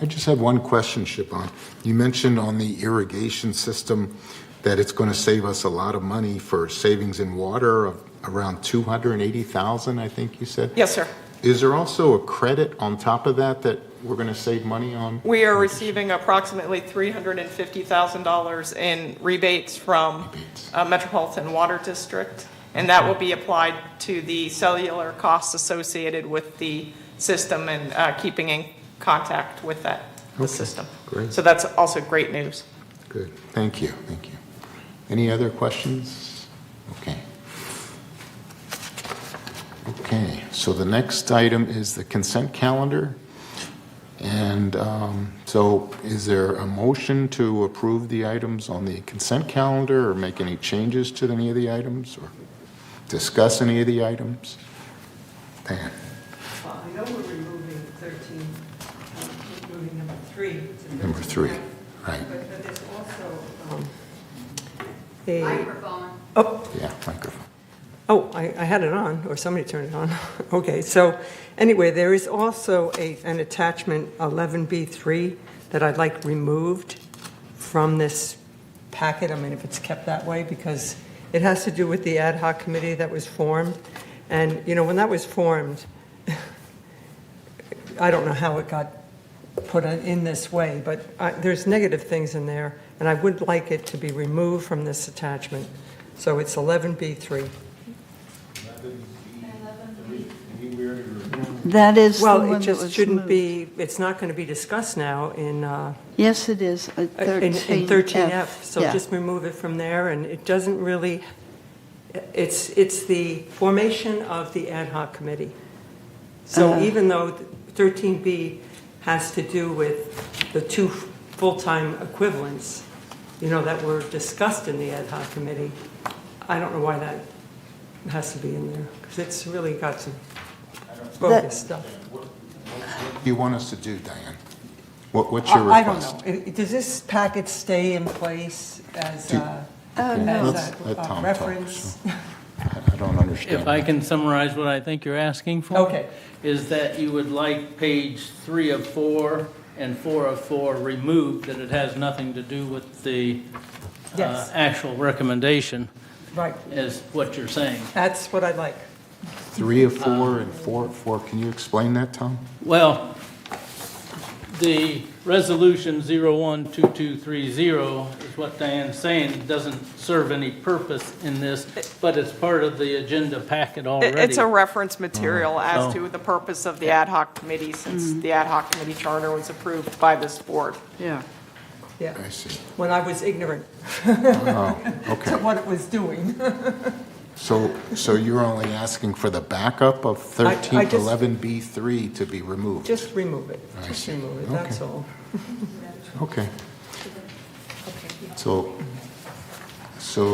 I just have one question, Siobhan. You mentioned on the irrigation system that it's going to save us a lot of money for savings in water of around 280,000, I think you said? Yes, sir. Is there also a credit on top of that that we're going to save money on? We are receiving approximately $350,000 in rebates from Metropolitan Water District, and that will be applied to the cellular costs associated with the system and keeping in contact with the system. Great. So that's also great news. Good. Thank you. Thank you. Any other questions? Okay. Okay, so the next item is the consent calendar. And so is there a motion to approve the items on the consent calendar or make any changes to any of the items or discuss any of the items? Dan? Well, I know we're removing 13, removing number 3. Number 3, right. But there's also a... Microphone. Oh, Yeah, microphone. Oh, I had it on, or somebody turned it on. Okay, so anyway, there is also an attachment 11B3 that I'd like removed from this packet. I mean, if it's kept that way, because it has to do with the ad hoc committee that was formed. And, you know, when that was formed, I don't know how it got put in this way, but there's negative things in there, and I would like it to be removed from this attachment. So it's 11B3. That is the Well, one it that just was shouldn't moved. be, it's not going to be discussed now in Yes, it is, in 13F. 13F. So Yeah. just remove it from there, and it doesn't really, it's the formation of the ad hoc committee. So even though 13B has to do with the 2 full-time equivalents, you know, that were discussed in the ad hoc committee, I don't know why that has to be in there, because it's really got some bogus stuff. What do you want us to do, Diane? What's your I don't request? know. Does this packet stay in place as No. Let's let a Tom talk, reference? I don't understand. If I can summarize what I think you're asking for. Okay. Is that you would like page 3 of 4 and 4 of 4 removed, that it has nothing to do with the Yes. actual recommendation, Right. is what you're saying. That's what I'd like. 3 of 4 and 4 of 4. Can you explain that, Tom? Well, the resolution 012230 is what Diane's saying, doesn't serve any purpose in this, but it's part of the agenda packet already. It's a reference material as Oh. to the purpose of the ad hoc committee, since the ad hoc committee charter was approved by this board. Yeah. Yeah, I see. when I was ignorant Oh, to okay. what it was doing. So you're only asking for the backup of I just- 1311B3 to be removed? Just remove it, I just see. remove it, that's Okay. all. Okay. So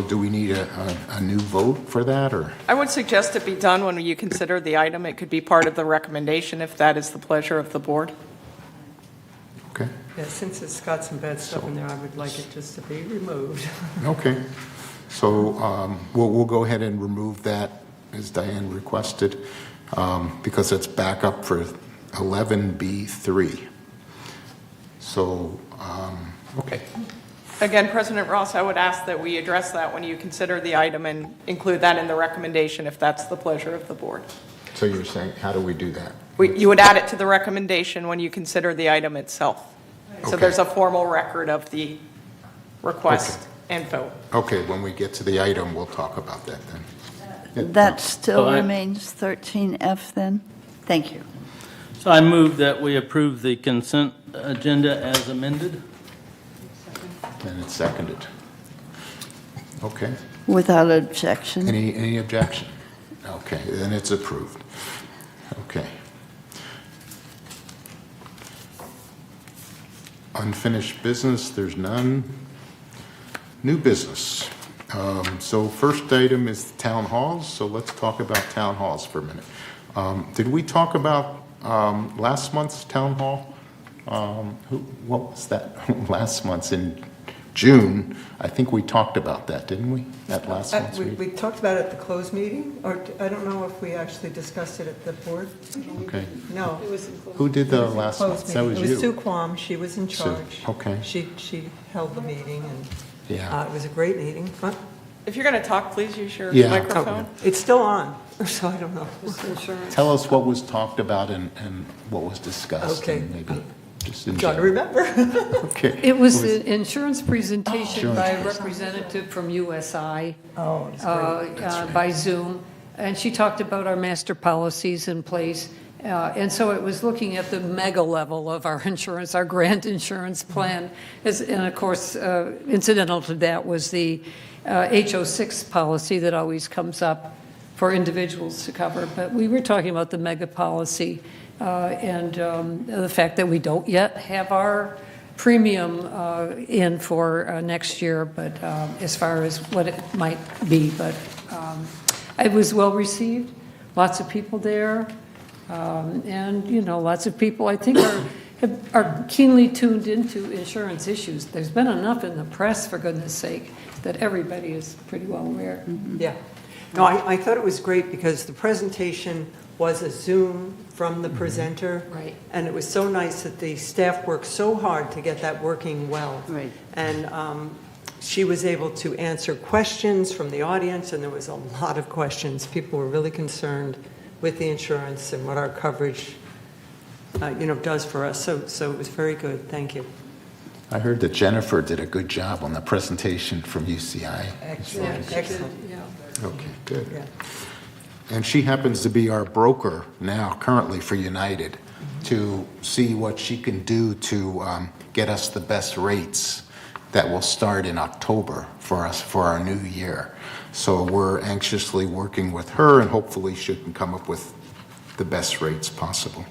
do we need a new vote for that, or? I would suggest it be done when you consider the item. It could be part of the recommendation if that is the pleasure of the board. Okay, Yeah, since it's got some bad stuff in there, I would like it just to be removed. okay. So we'll go ahead and remove that, as Diane requested, because it's backup for 11B3. So, okay. Again, President Ross, I would ask that we address that when you consider the item and include that in the recommendation if that's the pleasure of the board. So you're saying, how do we do that? You would add it to the recommendation when you consider the item itself. So Okay. there's a formal record of the request and vote. Okay, when we get to the item, we'll talk about that then. That still Oh, I- remains 13F then? Thank you. So I move that we approve the consent agenda as amended. And it's seconded. Okay. Without objection? Any objection? Okay, then it's approved. Okay. Unfinished business, there's none. New business. So first item is town halls, so let's talk about town halls for a minute. Did we talk about last month's town hall? What was that? Last month's in June. I think we talked about that, didn't we, at last month's We meeting? talked about it at the closed meeting, or I don't know if we actually discussed it at the board. Okay. No. Who did the last Closed month? That meeting. was It was Sue you. Quam, she was in Sue, charge. okay. She held the meeting, and Yeah. it was a great meeting. Huh? If you're going to talk, please use your Yeah. microphone. It's still on, so I don't know. Tell us what was talked about and what was discussed. Okay. And maybe just in Trying to general. remember. Okay. It was an insurance presentation by a Insurance. representative from USI. Oh, it's great. By Zoom, and she talked about our master policies in place. And so it was looking at the mega level of our insurance, our grand insurance plan. And of course, incidental to that was the HO6 policy that always comes up for individuals to cover. But we were talking about the mega policy and the fact that we don't yet have our premium in for next year, but as far as what it might be. But it was well received, lots of people there. And, you know, lots of people, I think, are keenly tuned into insurance issues. There's been enough in the press, for goodness sake, that everybody is pretty well aware. Yeah. No, I thought it was great because the presentation was a Zoom from the presenter. Right. And it was so nice that the staff worked so hard to get that working well. Right. And she was able to answer questions from the audience, and there was a lot of questions. People were really concerned with the insurance and what our coverage, does for us. So it was very good. Thank you. I heard that Jennifer did a good job on the presentation from UCI. Excellent. Excellent. Yeah. Okay, good. Yeah. And she happens to be our broker now, currently for United, to see what she can do to get us the best rates that will start in October for us for our new year. So we're anxiously working with her, and hopefully she can come up with the best rates possible.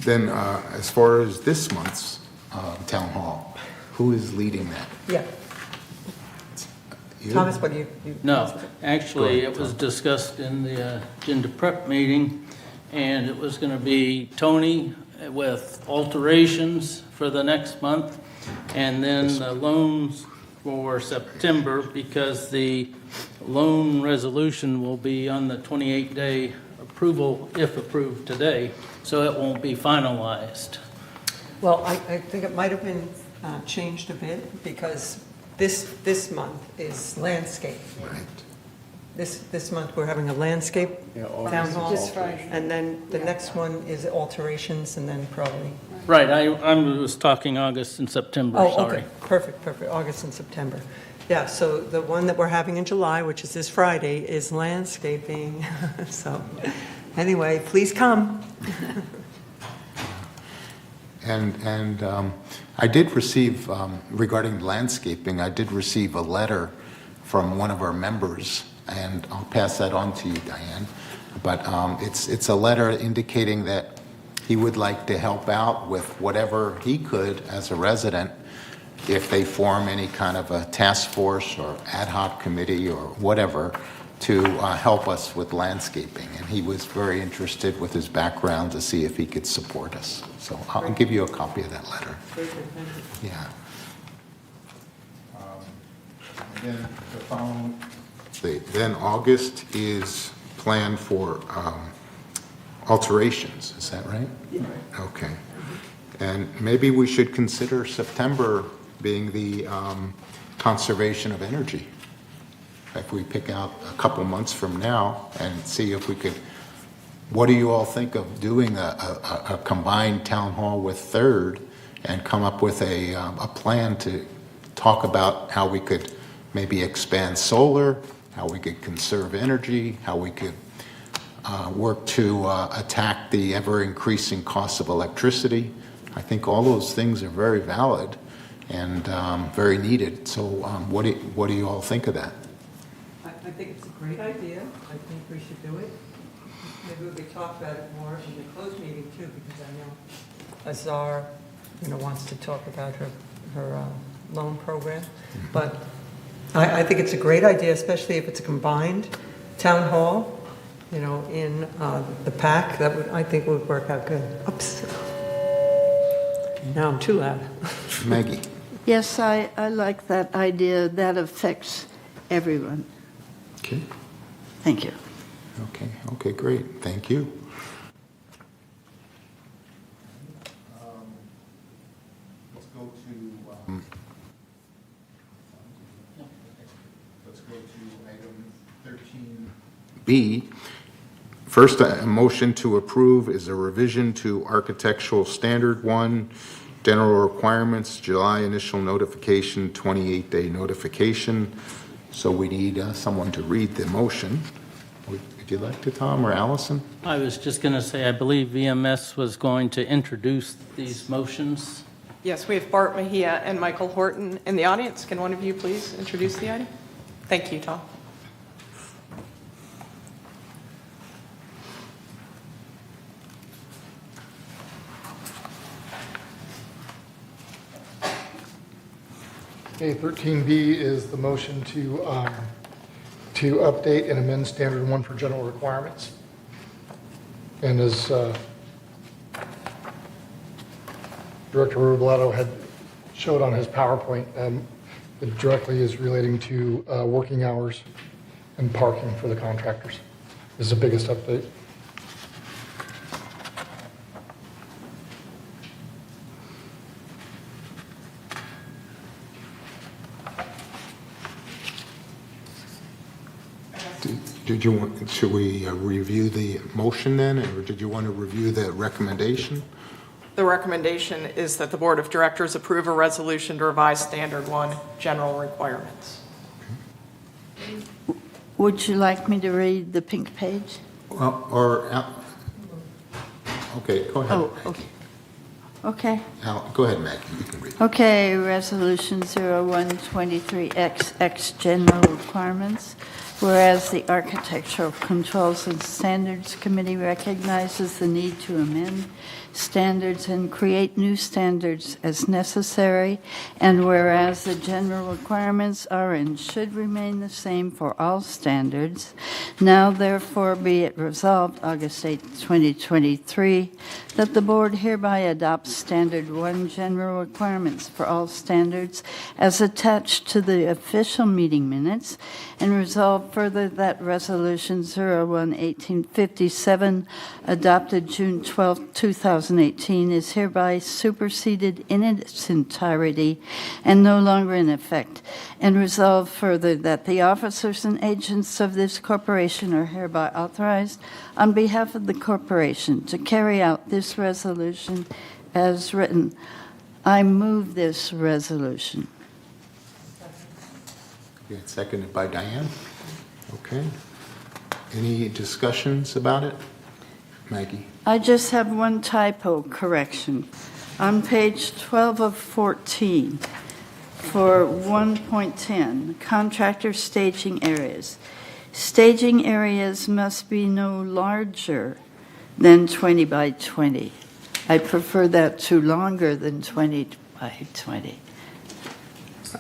Then as far as this month's town hall, who is leading that? Yeah. You? Thomas, what do you? No, actually, Go ahead, it was discussed in the agenda prep meeting, and it was going to be Tony with alterations for the next month, and then the loans for September, because the loan resolution will be on the 28-day approval, if approved today, so it won't be finalized. Well, I think it might have been changed a bit because this month is landscape. Right. This month, we're having a landscape town hall. Just Friday. And then the next one is alterations, and then probably. Right, I was talking August and September, Oh, sorry. okay, perfect, August and September. Yeah, so the one that we're having in July, which is this Friday, is landscaping. So, anyway, please come. And I did receive, regarding landscaping, I did receive a letter from one of our members, and I'll pass that on to you, Diane. But it's a letter indicating that he would like to help out with whatever he could as a resident if they form any kind of a task force or ad hoc committee or whatever to help us with landscaping. And he was very interested with his background to see if he could support us. So I'll give you a copy of that letter. Yeah. And then the following, then August is planned for alterations, is that right? Yeah. Okay. And maybe we should consider September being the conservation of energy. If we pick out a couple months from now and see if we could, what do you all think of doing a combined town hall with Third and come up with a plan to talk about how we could maybe expand solar, how we could conserve energy, how we could work to attack the ever-increasing cost of electricity. I think all those things are very valid and very needed. So what do you all think of that? I think it's a great idea. I think we should do it. Maybe we could talk about it more in the closed meeting too, because I know Azar, wants to talk about her loan program. But I think it's a great idea, especially if it's a combined town hall, in the PAC. I think would work out good. Oops. Now I'm too loud. Maggie. Yes, I like that idea. That affects everyone. Okay. Thank you. Okay, great. Thank you. Let's go to item 13B. First, a motion to approve is a revision to Architectural Standard 1, General Requirements, July initial notification, 28-day notification. So we need someone to read the motion. Would you like to, Tom or Allison? I was just going to say, I believe VMS was going to introduce these motions. Yes, we have Bart Mejia and Michael Horton in the audience. Can one of you please introduce the item? Thank you, Tom. Okay, 13B is the motion to update and amend Standard 1 for general requirements. And as Director Rubilato had showed on his PowerPoint, it directly is relating to working hours and parking for the contractors. This is the biggest update. Did you want, should we review the motion then, or did you want to review the recommendation? The recommendation is that the Board of Directors approve a resolution to revise Standard 1 general requirements. Would you like me to read the pink page? Well, okay, go ahead. Oh, okay. Okay. Go ahead, Maggie, you can read. Okay, Resolution 0123XX General Requirements. Whereas the Architectural Controls and Standards Committee recognizes the need to amend standards and create new standards as necessary, and whereas the general requirements are and should remain the same for all standards, Now therefore be it resolved, August 8, 2023, that the board hereby adopts Standard 1 general requirements for all standards as attached to the official meeting minutes, and resolve further that Resolution 01-1857, adopted June 12, 2018, is hereby superseded in its entirety and no longer in effect, and resolve further that the officers and agents of this corporation are hereby authorized on behalf of the corporation to carry out this resolution as written. I move this resolution. Okay, seconded by Diane. Okay. Any discussions about it? Maggie? I just have one typo correction. On page 12 of 14, for 1.10, contractor staging areas. Staging areas must be no larger than 20 by 20. I prefer that to longer than 20 by 20.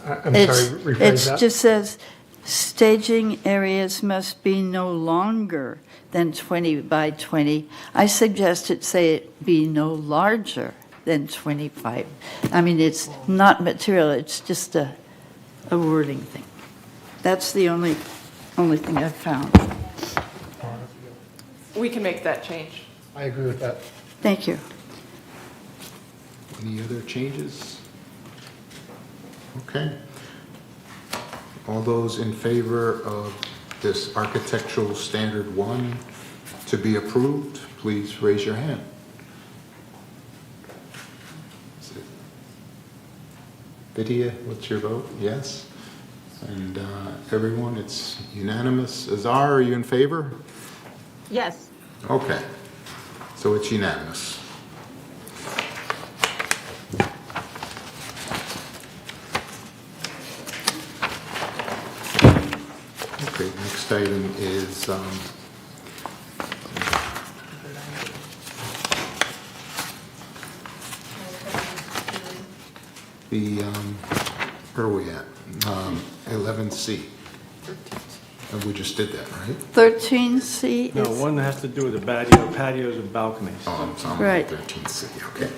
I'm sorry, rephrase It that. just says, staging areas must be no longer than 20 by 20. I suggest it say it be no larger than 25. I mean, it's not material, it's just a wording thing. That's the only thing I found. We can make that change. I agree with that. Thank you. Any other changes? Okay. All those in favor of this Architectural Standard 1 to be approved, please raise your hand. Vidya, what's your vote? Yes? And everyone, it's unanimous. Azar, are you in favor? Yes. Okay. So it's unanimous. Okay, next item is where are we at? 11C. And we just did that, right? 13C No, is, one has to do with the patios and balconies. Oh, I'm Right. 13C, okay.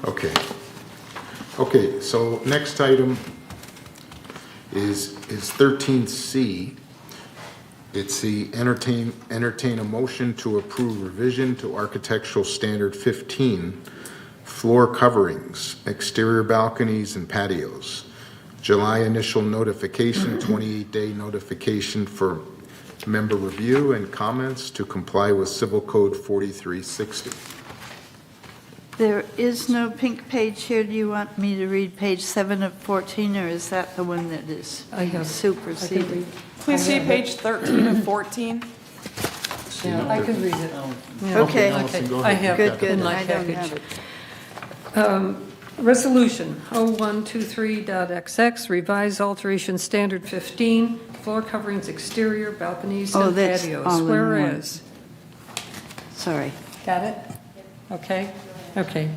Okay. Okay, so next item is 13C. It's the entertain a motion to approve revision to Architectural Standard 15, floor coverings, exterior balconies and patios. July initial notification, 28-day notification for member review and comments to comply with Civil Code 4360. there is no pink page here. Do you want me to read page 7 of 14, or is that the one that is I have- superseded? Please see page 13 of 14. Yeah, I can read it. Yeah. Okay. Allison, go I ahead. have Good, it good. in my I don't package. have it. Resolution 0123.XX, revised alteration standard 15, floor coverings, exterior, balconies, Oh, and that's patios. all in one. Whereas, Sorry. got it? Okay, okay.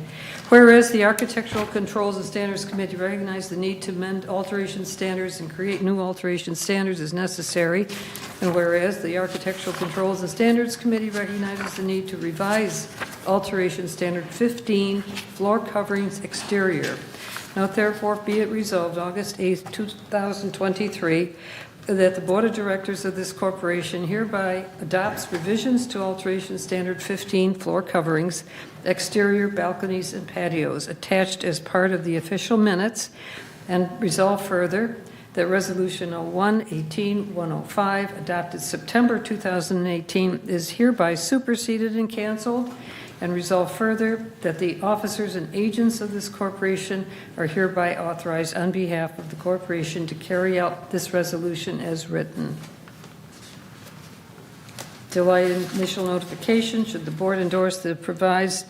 Whereas the Architectural Controls and Standards Committee recognized the need to amend alteration standards and create new alteration standards as necessary, and whereas the Architectural Controls and Standards Committee recognizes the need to revise alteration standard 15, floor coverings, exterior. Now therefore be it resolved, August 8th, 2023, that the Board of Directors of this corporation hereby adopts revisions to alteration standard 15, floor coverings, exterior balconies and patios, attached as part of the official minutes, and resolve further that Resolution 01-18-105, adopted September 2018, is hereby superseded and canceled, and resolve further that the officers and agents of this corporation are hereby authorized on behalf of the corporation to carry out this resolution as written. July initial notification, should the board endorse the proposed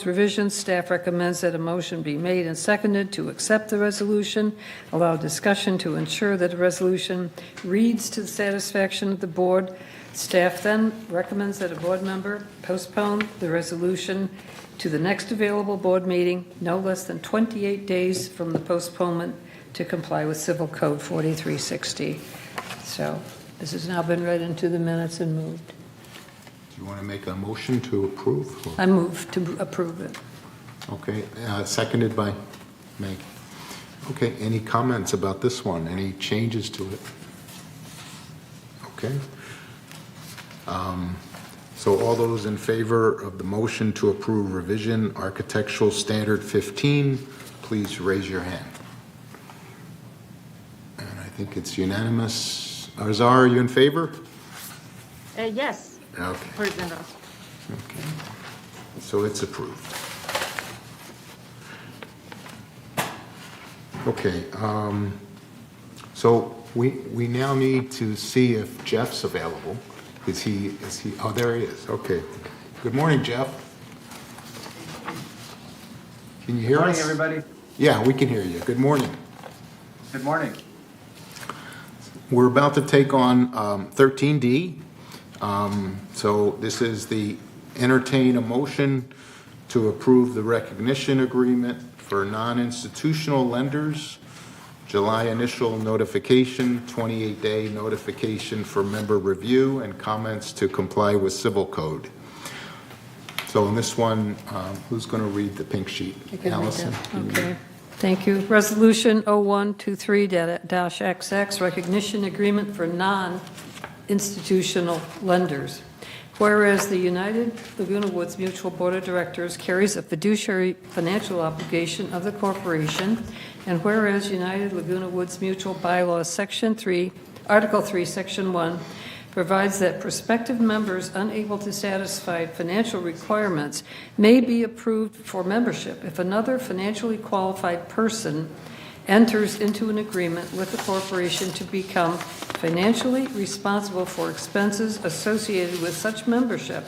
revisions, staff recommends that a motion be made and seconded to accept the resolution, allow discussion to ensure that a resolution reads to the satisfaction of the board. Staff then recommends that a board member postpone the resolution to the next available board meeting, no less than 28 days from the postponement, to comply with Civil Code 4360. So This has now been read into the minutes and moved. Do you want to make a motion to approve? I move to approve it. Okay, seconded by Meg. Okay, any comments about this one? Any changes to it? Okay. So all those in favor of the motion to approve revision architectural standard 15, please raise your hand. And I think it's unanimous. Azar, are you in favor? Yes, Okay. President Ross. Okay. So it's approved. Okay, so we now need to see if Jeff's available. Is he, oh, there he is, okay. Good morning, Jeff. Can you hear us? Morning, everybody. Yeah, we can hear you. Good morning. Good morning. We're about to take on 13D. So this is the entertain a motion to approve the recognition agreement for non-institutional lenders, July initial notification, 28-day notification for member review, and comments to comply with civil code. So in this one, who's going to read the pink sheet? I can read Allison? that. Okay, thank you. Resolution 0123-XX, recognition agreement for non-institutional lenders. Whereas the United Laguna Woods Mutual Board of Directors carries a fiduciary financial obligation of the corporation, and whereas United Laguna Woods Mutual Bylaws, Section 3, Article 3, Section 1, provides that prospective members unable to satisfy financial requirements may be approved for membership if another financially qualified person enters into an agreement with the corporation to become financially responsible for expenses associated with such membership,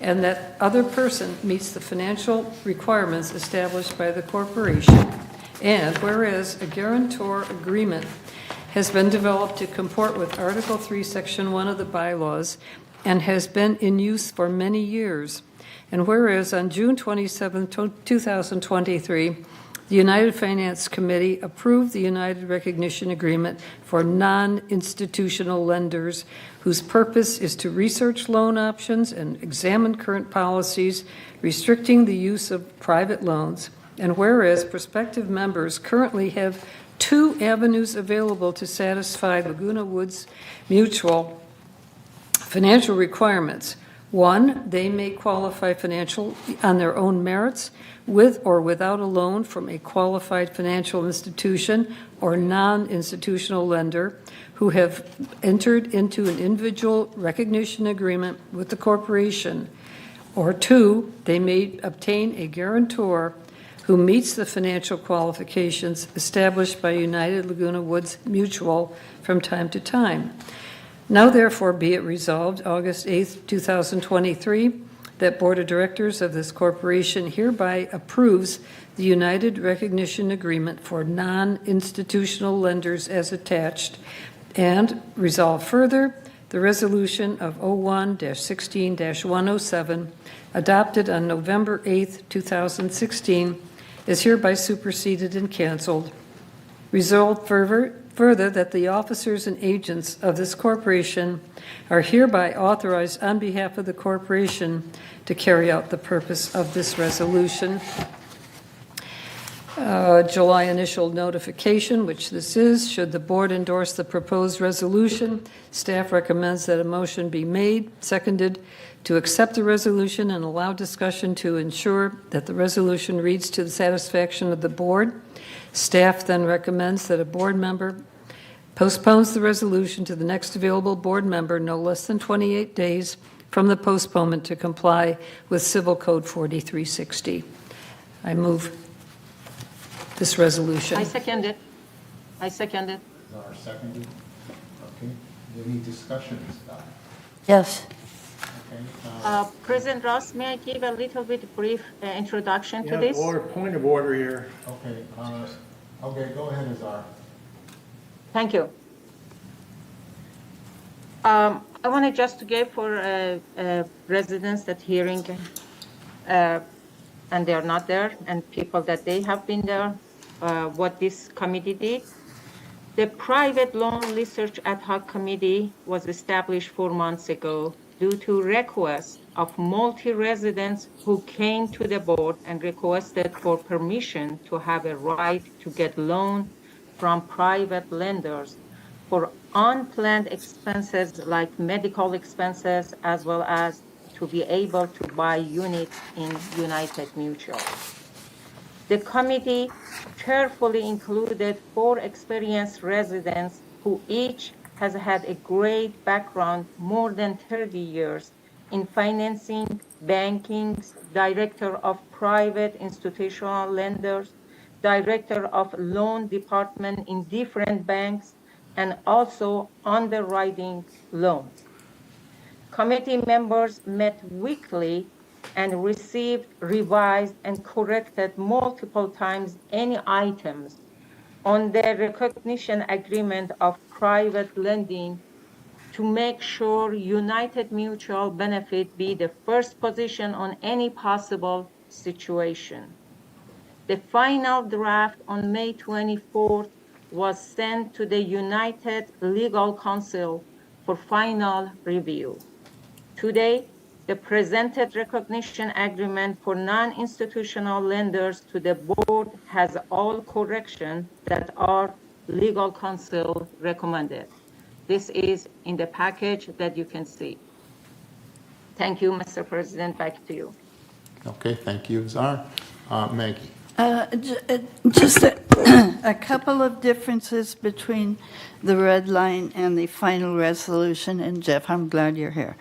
and that other person meets the financial requirements established by the corporation. And whereas a guarantor agreement has been developed to comport with Article 3, Section 1 of the bylaws and has been in use for many years. And whereas on June 27, 2023, the United Finance Committee approved the United Recognition Agreement for non-institutional lenders whose purpose is to research loan options and examine current policies restricting the use of private loans. And whereas prospective members currently have 2 avenues available to satisfy Laguna Woods Mutual financial requirements. 1, they may qualify financial on their own merits with or without a loan from a qualified financial institution or non-institutional lender who have entered into an individual recognition agreement with the corporation. Or 2, they may obtain a guarantor who meets the financial qualifications established by United Laguna Woods Mutual from time to time. Now therefore be it resolved, August 8th, 2023, that Board of Directors of this corporation hereby approves the United Recognition Agreement for non-institutional lenders as attached, and resolve further the resolution of 01-16-107 adopted on November 8th, 2016 is hereby superseded and canceled. Resolved further that the officers and agents of this corporation are hereby authorized on behalf of the corporation to carry out the purpose of this resolution. July initial notification, which this is, should the board endorse the proposed resolution, staff recommends that a motion be made, seconded, to accept the resolution and allow discussion to ensure that the resolution reads to the satisfaction of the board. Staff then recommends that a board member postpones the resolution to the next available board member no less than 28 days from the postponement to comply with Civil Code 4360. I move this resolution. I second it. I second it. Zara seconded. Okay. Any discussions about it? Yes. Okay. President Ross, may I give a little bit brief introduction to this? Point of order here. Okay. Okay, go ahead, Azar. Thank you. I wanted just to give for residents that hearing and they are not there, and people that they have been there, what this committee did. The Private Loan Research Ad Hoc Committee was established 4 months ago due to requests of multi-residents who came to the board and requested for permission to have a right to get loan from private lenders for unplanned expenses like medical expenses, as well as to be able to buy units in United Mutual. The committee carefully included 4 experienced residents who each has had a great background, more than 30 years, in financing, banking, director of private institutional lenders, director of loan department in different banks, and also underwriting loans. Committee members met weekly and received, revised, and corrected multiple times any items on the recognition agreement of private lending to make sure United Mutual Benefit be the first position on any possible situation. The final draft on May 24th was sent to the United Legal Counsel for final review. Today, the presented recognition agreement for non-institutional lenders to the board has all corrections that our legal counsel recommended. This is in the package that you can see. Thank you, Mr. President. Back to you. Okay, thank you, Zahar. Maggie? Just a couple of differences between the red line and the final resolution, and Jeff, I'm glad you're here.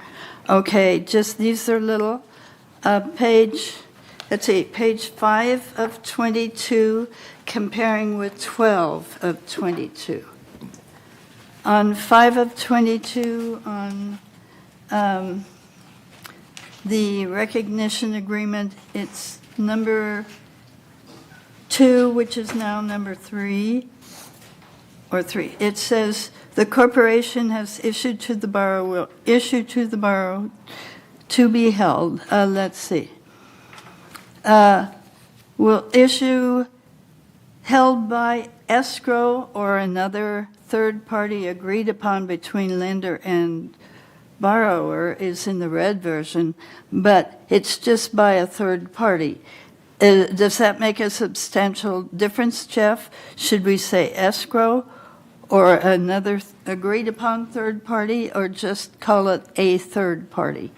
Okay, just these are little, page 5 of 22, comparing with 12 of 22. On 5 of 22, on the recognition agreement, it's number 2, which is now number 3, or 3. It says, the corporation has issued to the borrower, will issue to the borrower to be held. Let's see. Will issue held by escrow or another third party agreed upon between lender and borrower is in the red version, but it's just by a third party. Does that make a substantial difference, Jeff? Should we say escrow or another agreed upon third party, or just call it a third party?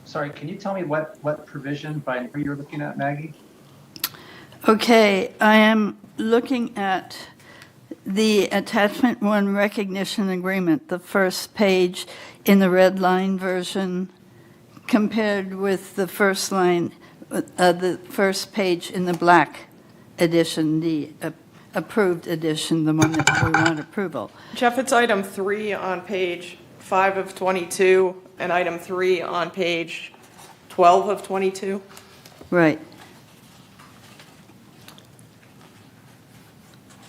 Sorry, can you tell me what provision by who you're looking at, Maggie? Okay, I am looking at the attachment 1 recognition agreement, the first page in the red line version, compared with the first line, the first page in the black edition, the approved edition, the one that we want approval. Jeff, it's item 3 on page 5 of 22 and item 3 on page 12 of 22. Right.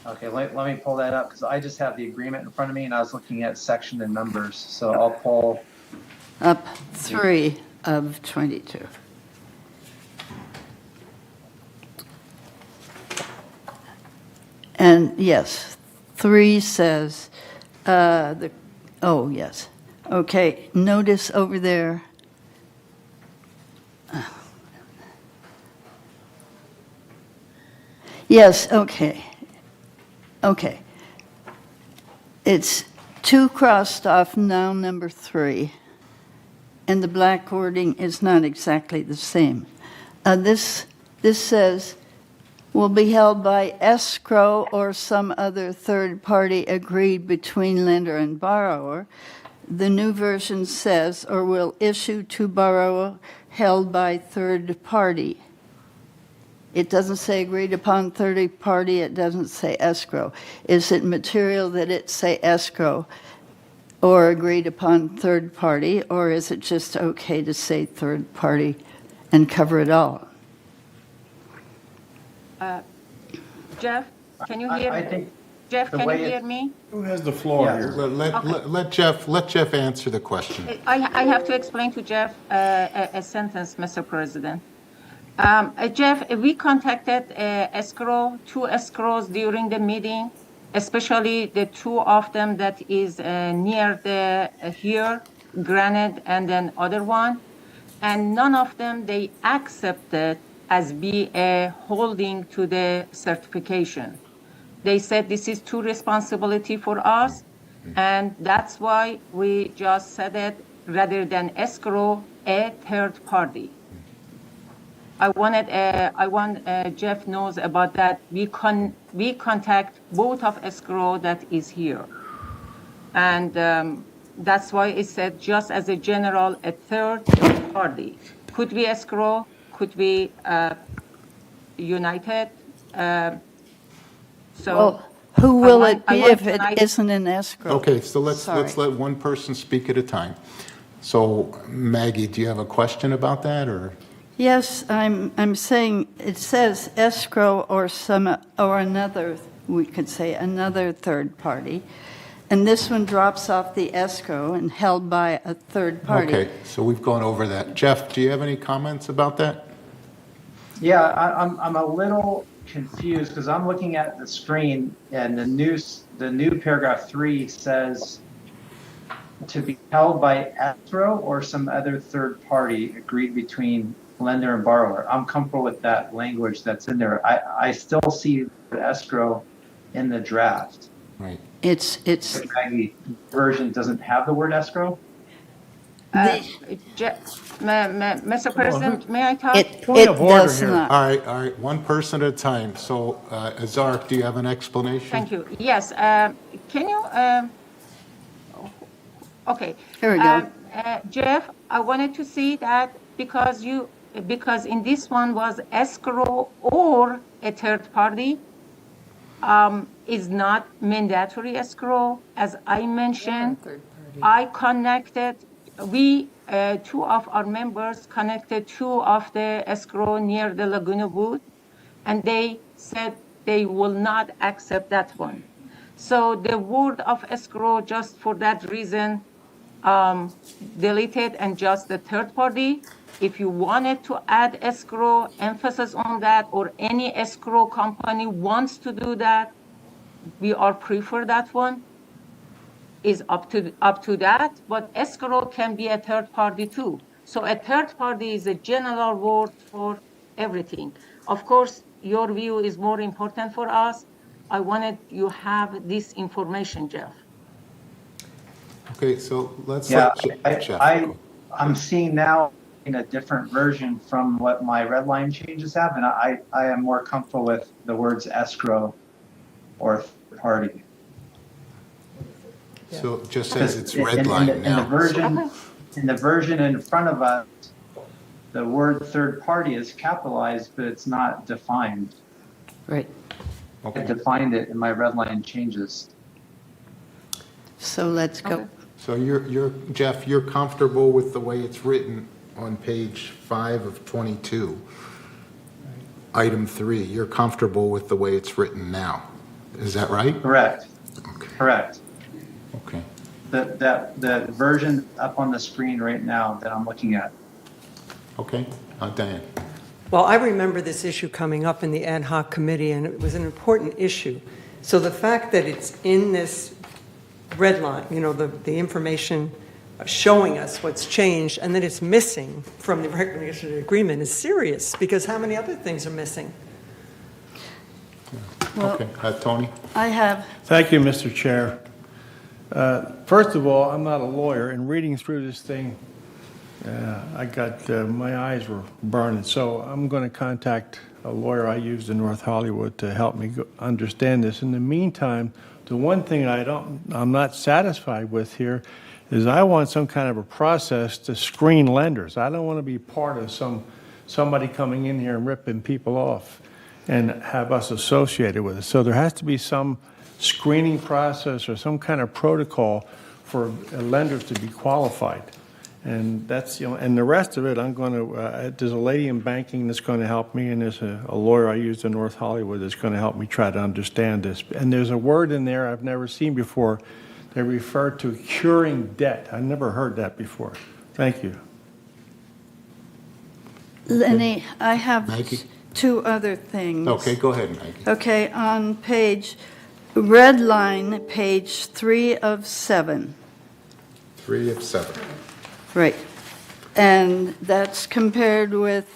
Okay, let me pull that up because I just have the agreement in front of me and I was looking at section and numbers. So I'll pull up 3 of 22. And yes, 3 says, oh, yes. Okay, notice over there. Yes, okay. Okay. It's 2 crossed off, now number 3. And the black wording is not exactly the same. This says, will be held by escrow or some other third party agreed between lender and borrower. The new version says, or will issue to borrower held by third party. It doesn't say agreed upon third party, it doesn't say escrow. Is it material that it say escrow or agreed upon third party, or is it just okay to say third party and cover it all? Jeff, can you hear I me? think Jeff, the can you way hear me? Who has the floor here? Let Jeff answer the question. I have to explain to Jeff a sentence, Mr. President. Jeff, we contacted escrow, two escrows during the meeting, especially the two of them that is near the here, Granite, and then other one. And none of them, they accepted as be a holding to the certification. They said this is too responsibility for us, and that's why we just said it rather than escrow, a third party. I want Jeff knows about that. We contact both of escrow that is here, and that's why it said just as a general, a third party could be escrow, could be United. So Well, who will I it be want if it tonight- isn't an escrow? Okay, so let's Sorry. let one person speak at a time. So Maggie, do you have a question about that, or? Yes, I'm saying, it says escrow or another, we could say another third party. And this one drops off the escrow and held by a third party. Okay, so we've gone over that. Jeff, do you have any comments about that? Yeah, I'm a little confused because I'm looking at the screen and the new paragraph 3 says to be held by escrow or some other third party agreed between lender and borrower. I'm comfortable with that language that's in there. I still see the escrow in the draft. Right. It's The Maggie version doesn't have the word escrow. Mr. President, may I talk? It Point of order does here. not. All right, one person at a time. So, Azark, do you have an explanation? Thank you. Yes, can you, okay. Here we go. Jeff, I wanted to see that because in this one was escrow or a third party, is not mandatory escrow. As I mentioned, I connected, two of our members connected two of the escrow near the Laguna Wood, and they said they will not accept that one. So the word of escrow, just for that reason, deleted and just the third party. If you wanted to add escrow, emphasis on that, or any escrow company wants to do that, we are prefer that one. Is up to that, but escrow can be a third party too. So a third party is a general word for everything. Of course, your view is more important for us. I wanted you have this information, Jeff. Okay, so let's Yeah, let Jeff. I'm seeing now in a different version from what my red line changes have, and I am more comfortable with the words escrow or third party. So it just says it's In redlined the now. version in front of us, the word third party is capitalized, but it's not defined. Right. I Okay, defined it in my red line changes. So let's go. Okay. so Jeff, you're comfortable with the way it's written on page 5 of 22? Item 3, you're comfortable with the way it's written now? Is that right? Correct. Okay. Correct. Okay. The version up on the screen right now that I'm looking at. Okay, Diane. Well, I remember this issue coming up in the ad hoc committee, and it was an important issue. So the fact that it's in this red line, the information showing us what's changed, and that it's missing from the recognition agreement is serious, because how many other things are missing? Well, Okay, Tony? I have, Thank you, Mr. Chair. First of all, I'm not a lawyer, and reading through this thing, I got, my eyes were burning. So I'm going to contact a lawyer I used in North Hollywood to help me understand this. In the meantime, the one thing I'm not satisfied with here is I want some kind of a process to screen lenders. I don't want to be part of somebody coming in here and ripping people off and have us associated with it. So there has to be some screening process or some kind of protocol for lenders to be qualified. And that's, and the rest of it, I'm going to, there's a lady in banking that's going to help me, and there's a lawyer I used in North Hollywood that's going to help me try to understand this. And there's a word in there I've never seen before. They refer to curing debt. I never heard that before. Thank you. Lenny, I have Maggie? two other things. Okay, go ahead, Maggie. Okay, on red line, page 3 of 7. 3 of 7. Right. And that's compared with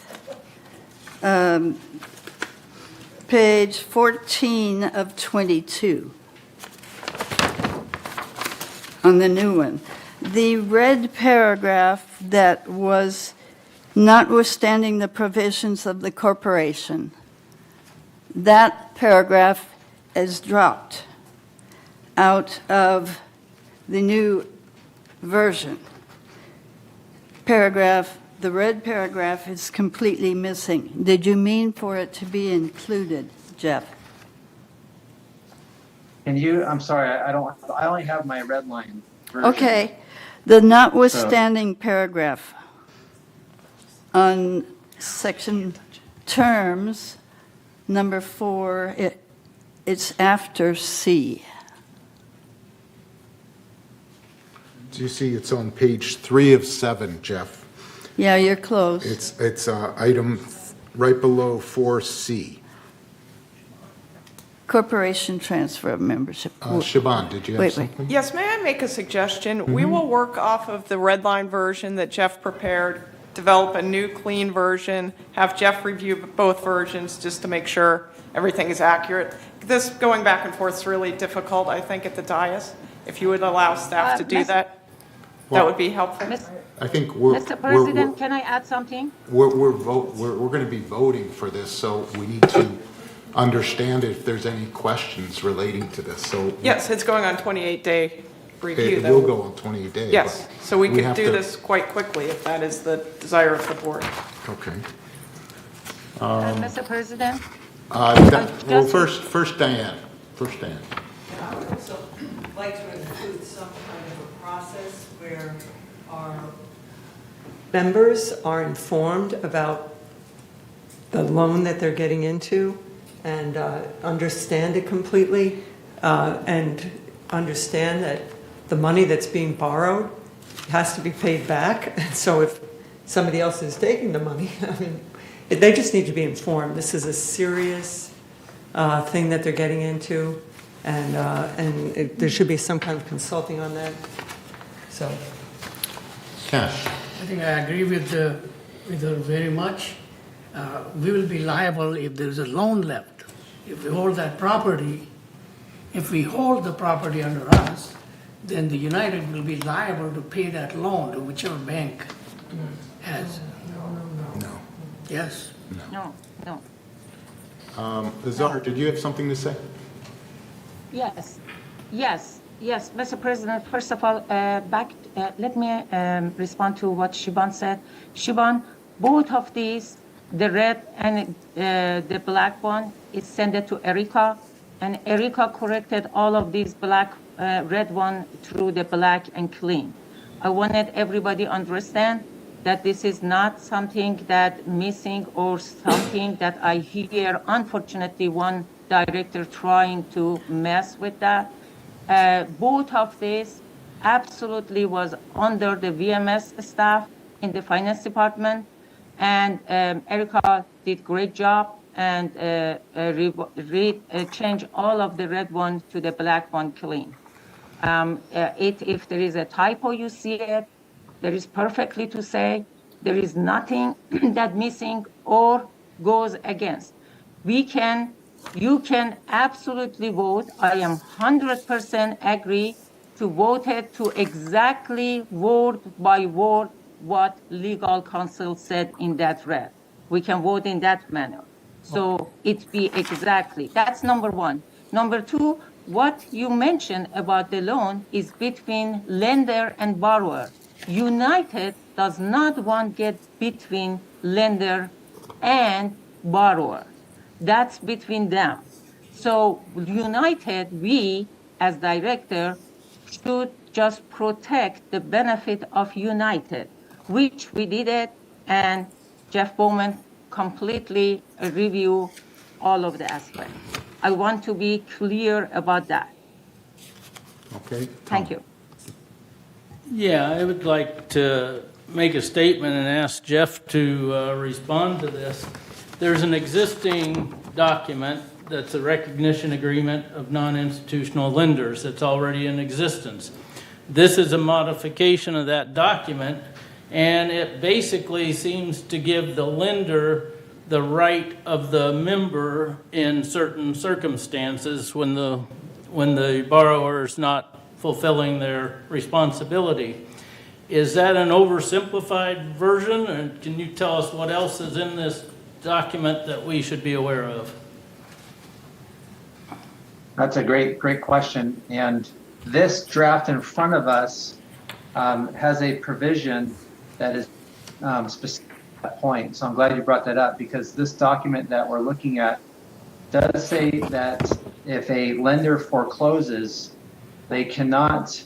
page 14 of 22 on the new one. The red paragraph that was notwithstanding the provisions of the corporation, that paragraph is dropped out of the new version. The red paragraph is completely missing. Did you mean for it to be included, Jeff? Can you, I'm sorry, I only have my red line version. Okay, the notwithstanding paragraph on section terms, number 4, it's after C. Do you see it's on page 3 of 7, Jeff? Yeah, you're close. It's item right below 4C. Corporation transfer of membership. Siobhan, did you have Wait. something? Yes, may I make a suggestion? We will work off of the red line version that Jeff prepared, develop a new clean version, have Jeff review both versions just to make sure everything is accurate. This going back and forth is really difficult, I think, at the dais. If you would allow staff to do that, that would be helpful. I think we're... Mr. President, can I add something? We're going to be voting for this, so we need to understand if there's any questions relating to this, so... Yes, it's going on 28-day review, It though. will go on 20 days. Yes, so we could have do to- this quite quickly if that is the desire of the board. Okay. Mr. President? Well, first Diane. First Diane. I would also like to include some kind of a process where our members are informed about the loan that they're getting into and understand it completely and understand that the money that's being borrowed has to be paid back. And so if somebody else is taking the money, I mean, they just need to be informed. This is a serious thing that they're getting into, and there should be some kind of consulting on that. So, Cash. I think I agree with her very much. We will be liable if there is a loan left. If we hold that property, if we hold the property under us, then the United will be liable to pay that loan to whichever bank has. No. Yes. No. Zahar, did you have something to say? Yes, Mr. President, first of all, let me respond to what Siobhan said. Siobhan, both of these, the red and the black one, is sent to Erica, and Erica corrected all of these red one through the black and clean. I wanted everybody to understand that this is not something that missing or something that I hear, unfortunately, one director trying to mess with that. Both of these absolutely was under the VMS staff in the finance department, and Erica did great job and change all of the red one to the black one clean. If there is a typo, you see it, there is perfectly to say there is nothing that missing or goes against. You can absolutely vote. I am 100% agree to vote it to exactly word by word what legal counsel said in that red. We can vote in that manner. So it be exactly, that's number one. Number two, what you mentioned about the loan is between lender and borrower. United does not want to get between lender and borrower. That's between them. So United, we as director should just protect the benefit of United, which we did it, and Jeff Bowman completely review all of the aspects. I want to be clear about that. Okay. Thank you. Yeah, I would like to make a statement and ask Jeff to respond to this. There's an existing document that's a recognition agreement of non-institutional lenders that's already in existence. This is a modification of that document, and it basically seems to give the lender the right of the member in certain circumstances when the borrower is not fulfilling their responsibility. Is that an oversimplified version, and can you tell us what else is in this document that we should be aware of? That's a great question. And this draft in front of us has a provision that is specific to that point. So I'm glad you brought that up, because this document that we're looking at does say that if a lender forecloses, they cannot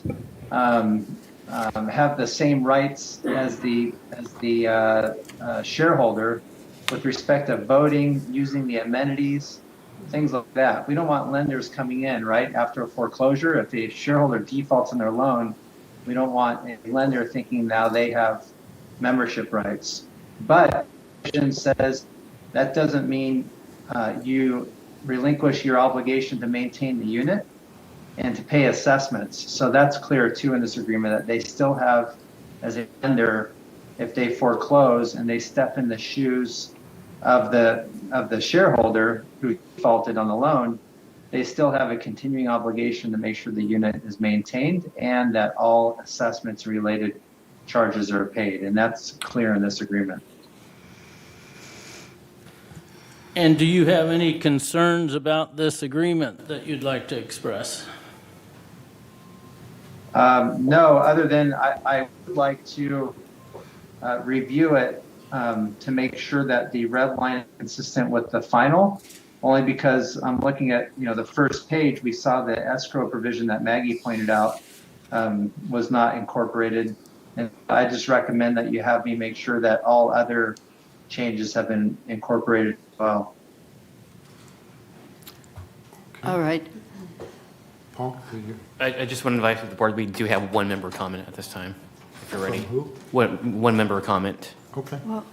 have the same rights as the shareholder with respect to voting, using the amenities, things like that. We don't want lenders coming in, right, after a foreclosure. If the shareholder defaults on their loan, we don't want a lender thinking now they have membership rights. But it says that doesn't mean you relinquish your obligation to maintain the unit and to pay assessments. So that's clear too in this agreement, that they still have, as a lender, if they foreclose and they step in the shoes of the shareholder who defaulted on the loan, they still have a continuing obligation to make sure the unit is maintained and that all assessments and related charges are paid. And that's clear in this agreement. And do you have any concerns about this agreement that you'd like to express? No, other than I would like to review it to make sure that the red line is consistent with the final, only because I'm looking at, the first page, we saw the escrow provision that Maggie pointed out was not incorporated. And I just recommend that you have me make sure that all other changes have been incorporated as well. All right. Paul, do you? I just want to invite the board, we do have one member comment at this time, if you're ready. From who? One member comment. Okay. Well,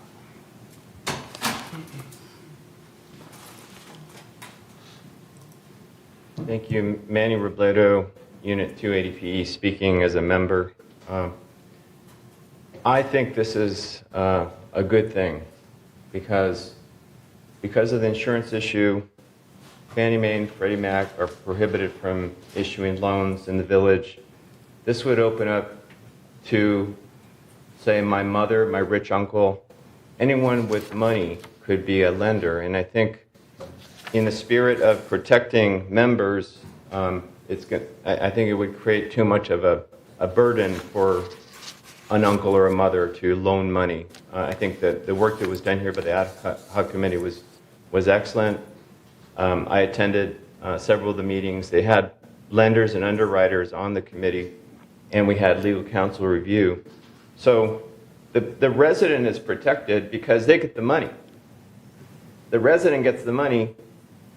Thank you. Manny Robledo, Unit 280PE, speaking as a member. I think this is a good thing because of the insurance issue, Fannie Mae and Freddie Mac are prohibited from issuing loans in the village. This would open up to, say, my mother, my rich uncle, anyone with money could be a lender. And I think in the spirit of protecting members, I think it would create too much of a burden for an uncle or a mother to loan money. I think that the work that was done here by the ad hoc committee was excellent. I attended several of the meetings. They had lenders and underwriters on the committee, and we had legal counsel review. So the resident is protected because they get the money. The resident gets the money.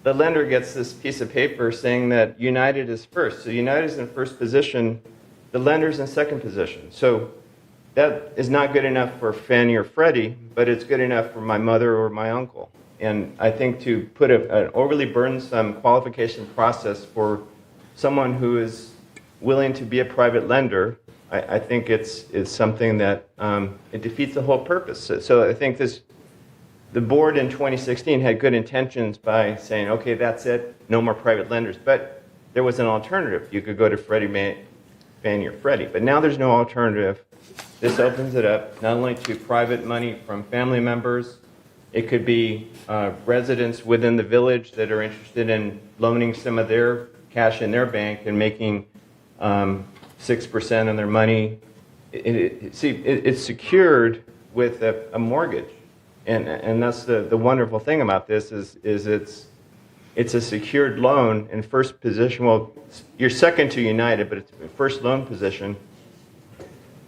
The lender gets this piece of paper saying that United is first. So United is in first position. The lender's in second position. So that is not good enough for Fannie or Freddie, but it's good enough for my mother or my uncle. And I think to put an overly burdensome qualification process for someone who is willing to be a private lender, I think it's something that it defeats the whole purpose. So I think the board in 2016 had good intentions by saying, okay, that's it, no more private lenders. But there was an alternative. You could go to Freddie Mae, Fannie or Freddie. But now there's no alternative. This opens it up not only to private money from family members, it could be residents within the village that are interested in loaning some of their cash in their bank and making 6% on their money. It's secured with a mortgage. And that's the wonderful thing about this is it's a secured loan in first position. Well, you're second to United, but it's first loan position.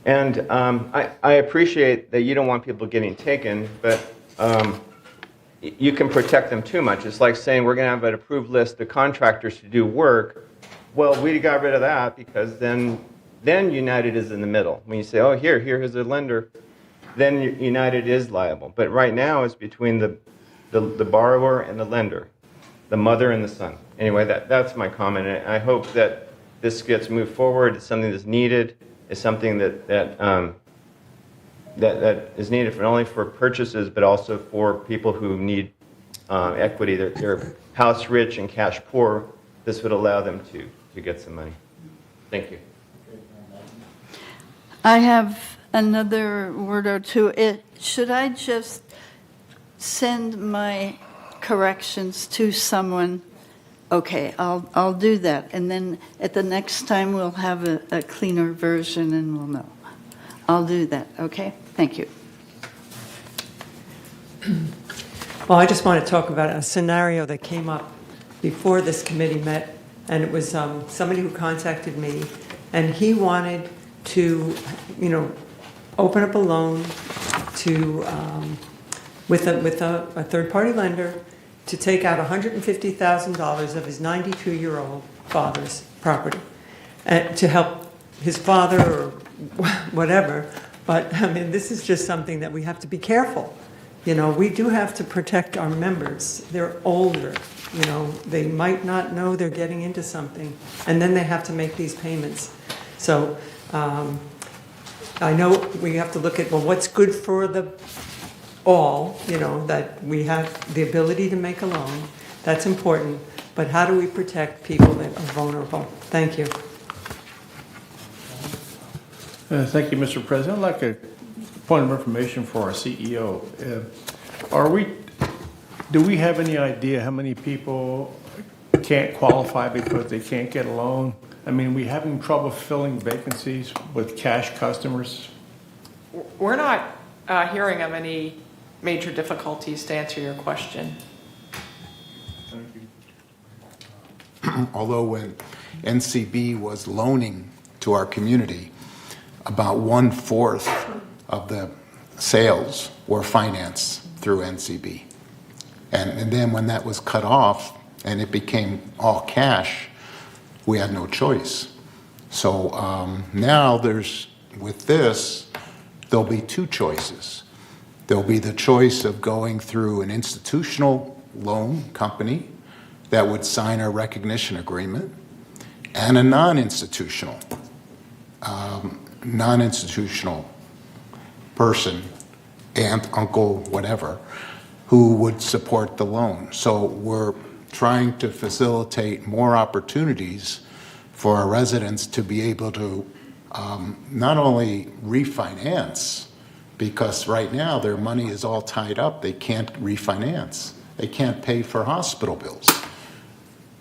And I appreciate that you don't want people getting taken, but you can protect them too much. It's like saying we're going to have an approved list of contractors to do work. Well, we got rid of that because then United is in the middle. When you say, oh, here's a lender, then United is liable. But right now, it's between the borrower and the lender, the mother and the son. Anyway, that's my comment. And I hope that this gets moved forward. It's something that's needed. It's something that is needed not only for purchases, but also for people who need equity. They're house rich and cash poor. This would allow them to get some money. Thank you. I have another word or two. Should I just send my corrections to someone? Okay, I'll do that. And then at the next time, we'll have a cleaner version and we'll know. I'll do that, okay? Thank you. Well, I just want to talk about a scenario that came up before this committee met, and it was somebody who contacted me, and he wanted to, open up a loan to with a third-party lender to take out $150,000 of his 92-year-old father's property, and to help his father or whatever. But I mean, this is just something that we have to be careful. We do have to protect our members. They're older. They might not know they're getting into something, and then they have to make these payments. So I know we have to look at, well, what's good for all, that we have the ability to make a loan. That's important. But how do we protect people that are vulnerable? Thank you. Thank you, Mr. President. I'd like a point of information for our CEO. Do we have any idea how many people can't qualify because they can't get a loan? I mean, are we having trouble filling vacancies with cash customers? We're not hearing of any major difficulties, to answer your question. Although when NCB was loaning to our community, about 1/4 of the sales were financed through NCB. And then when that was cut off and it became all cash, we had no choice. So now with this, there'll be two choices. There'll be the choice of going through an institutional loan company that would sign a recognition agreement, and a non-institutional person, aunt, uncle, whatever, who would support the loan. So we're trying to facilitate more opportunities for our residents to be able to not only refinance, because right now their money is all tied up, they can't refinance. They can't pay for hospital bills.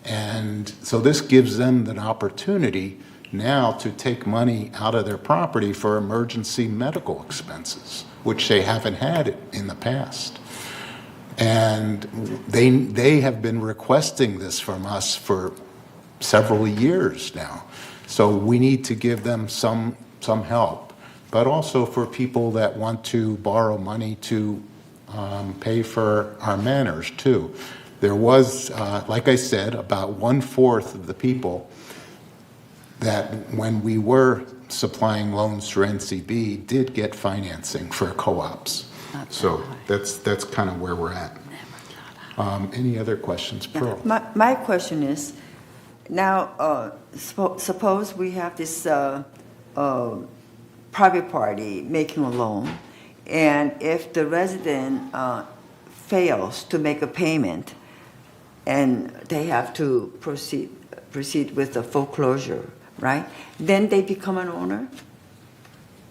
And so this gives them the opportunity now to take money out of their property for emergency medical expenses, which they haven't had in the past. And they have been requesting this from us for several years now. So we need to give them some help, but also for people that want to borrow money to pay for our manors too. There was, like I said, about 1/4 of the people that when we were supplying loans through NCB did get financing for co-ops. So that's kind of where we're at. Any other questions, Pearl? My question is, now suppose we have this private party making a loan, and if the resident fails to make a payment, and they have to proceed with the foreclosure, right? Then they become an owner.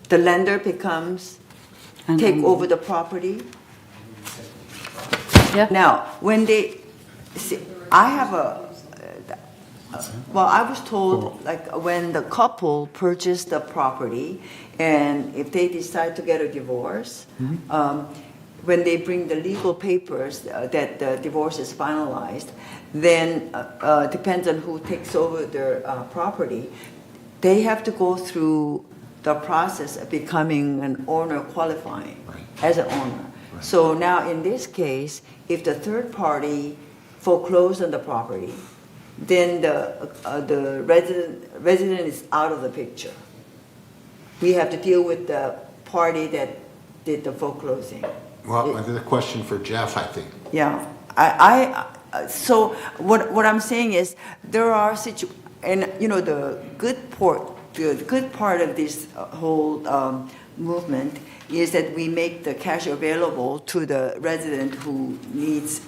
The lender take over the property. Yeah. Now, when they see, I was told, like, when the couple purchased the property, and if they decide to get a divorce, when they bring the legal papers that the divorce is finalized, then depends on who takes over their property, they have to go through the process of becoming an owner, qualifying as an owner. Right. So now in this case, if the third party foreclosed on the property, then the resident is out of the picture. We have to deal with the party that did the foreclosing. Well, that's a question for Jeff, I think. Yeah, so what I'm saying is, there are and you know, the good part of this whole movement is that we make the cash available to the resident who needs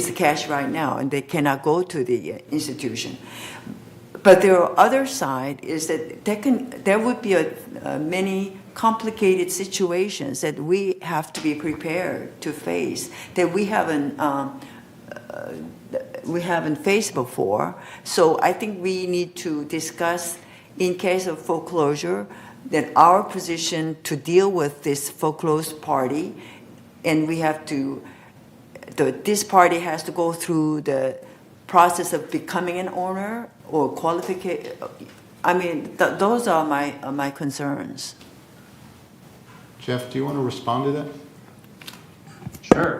the cash right now, and they cannot go to the institution. But the other side is that there would be many complicated situations that we have to be prepared to face, that we haven't faced before. So I think we need to discuss, in case of foreclosure, that our position to deal with this foreclosed party, and we have to, this party has to go through the process of becoming an owner or qualification. I mean, those are my concerns. Jeff, do you want to respond to that?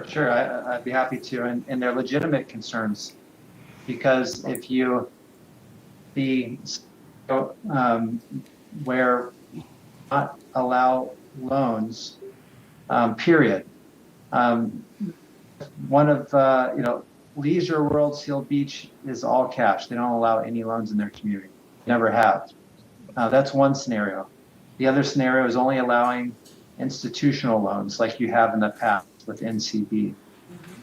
Sure. I'd be happy to. And they're legitimate concerns, because if you where not allow loans, period. One of Leisure World Seal Beach is all cash. They don't allow any loans in their community. Never have. That's one scenario. The other scenario is only allowing institutional loans like you have in the past with NCB.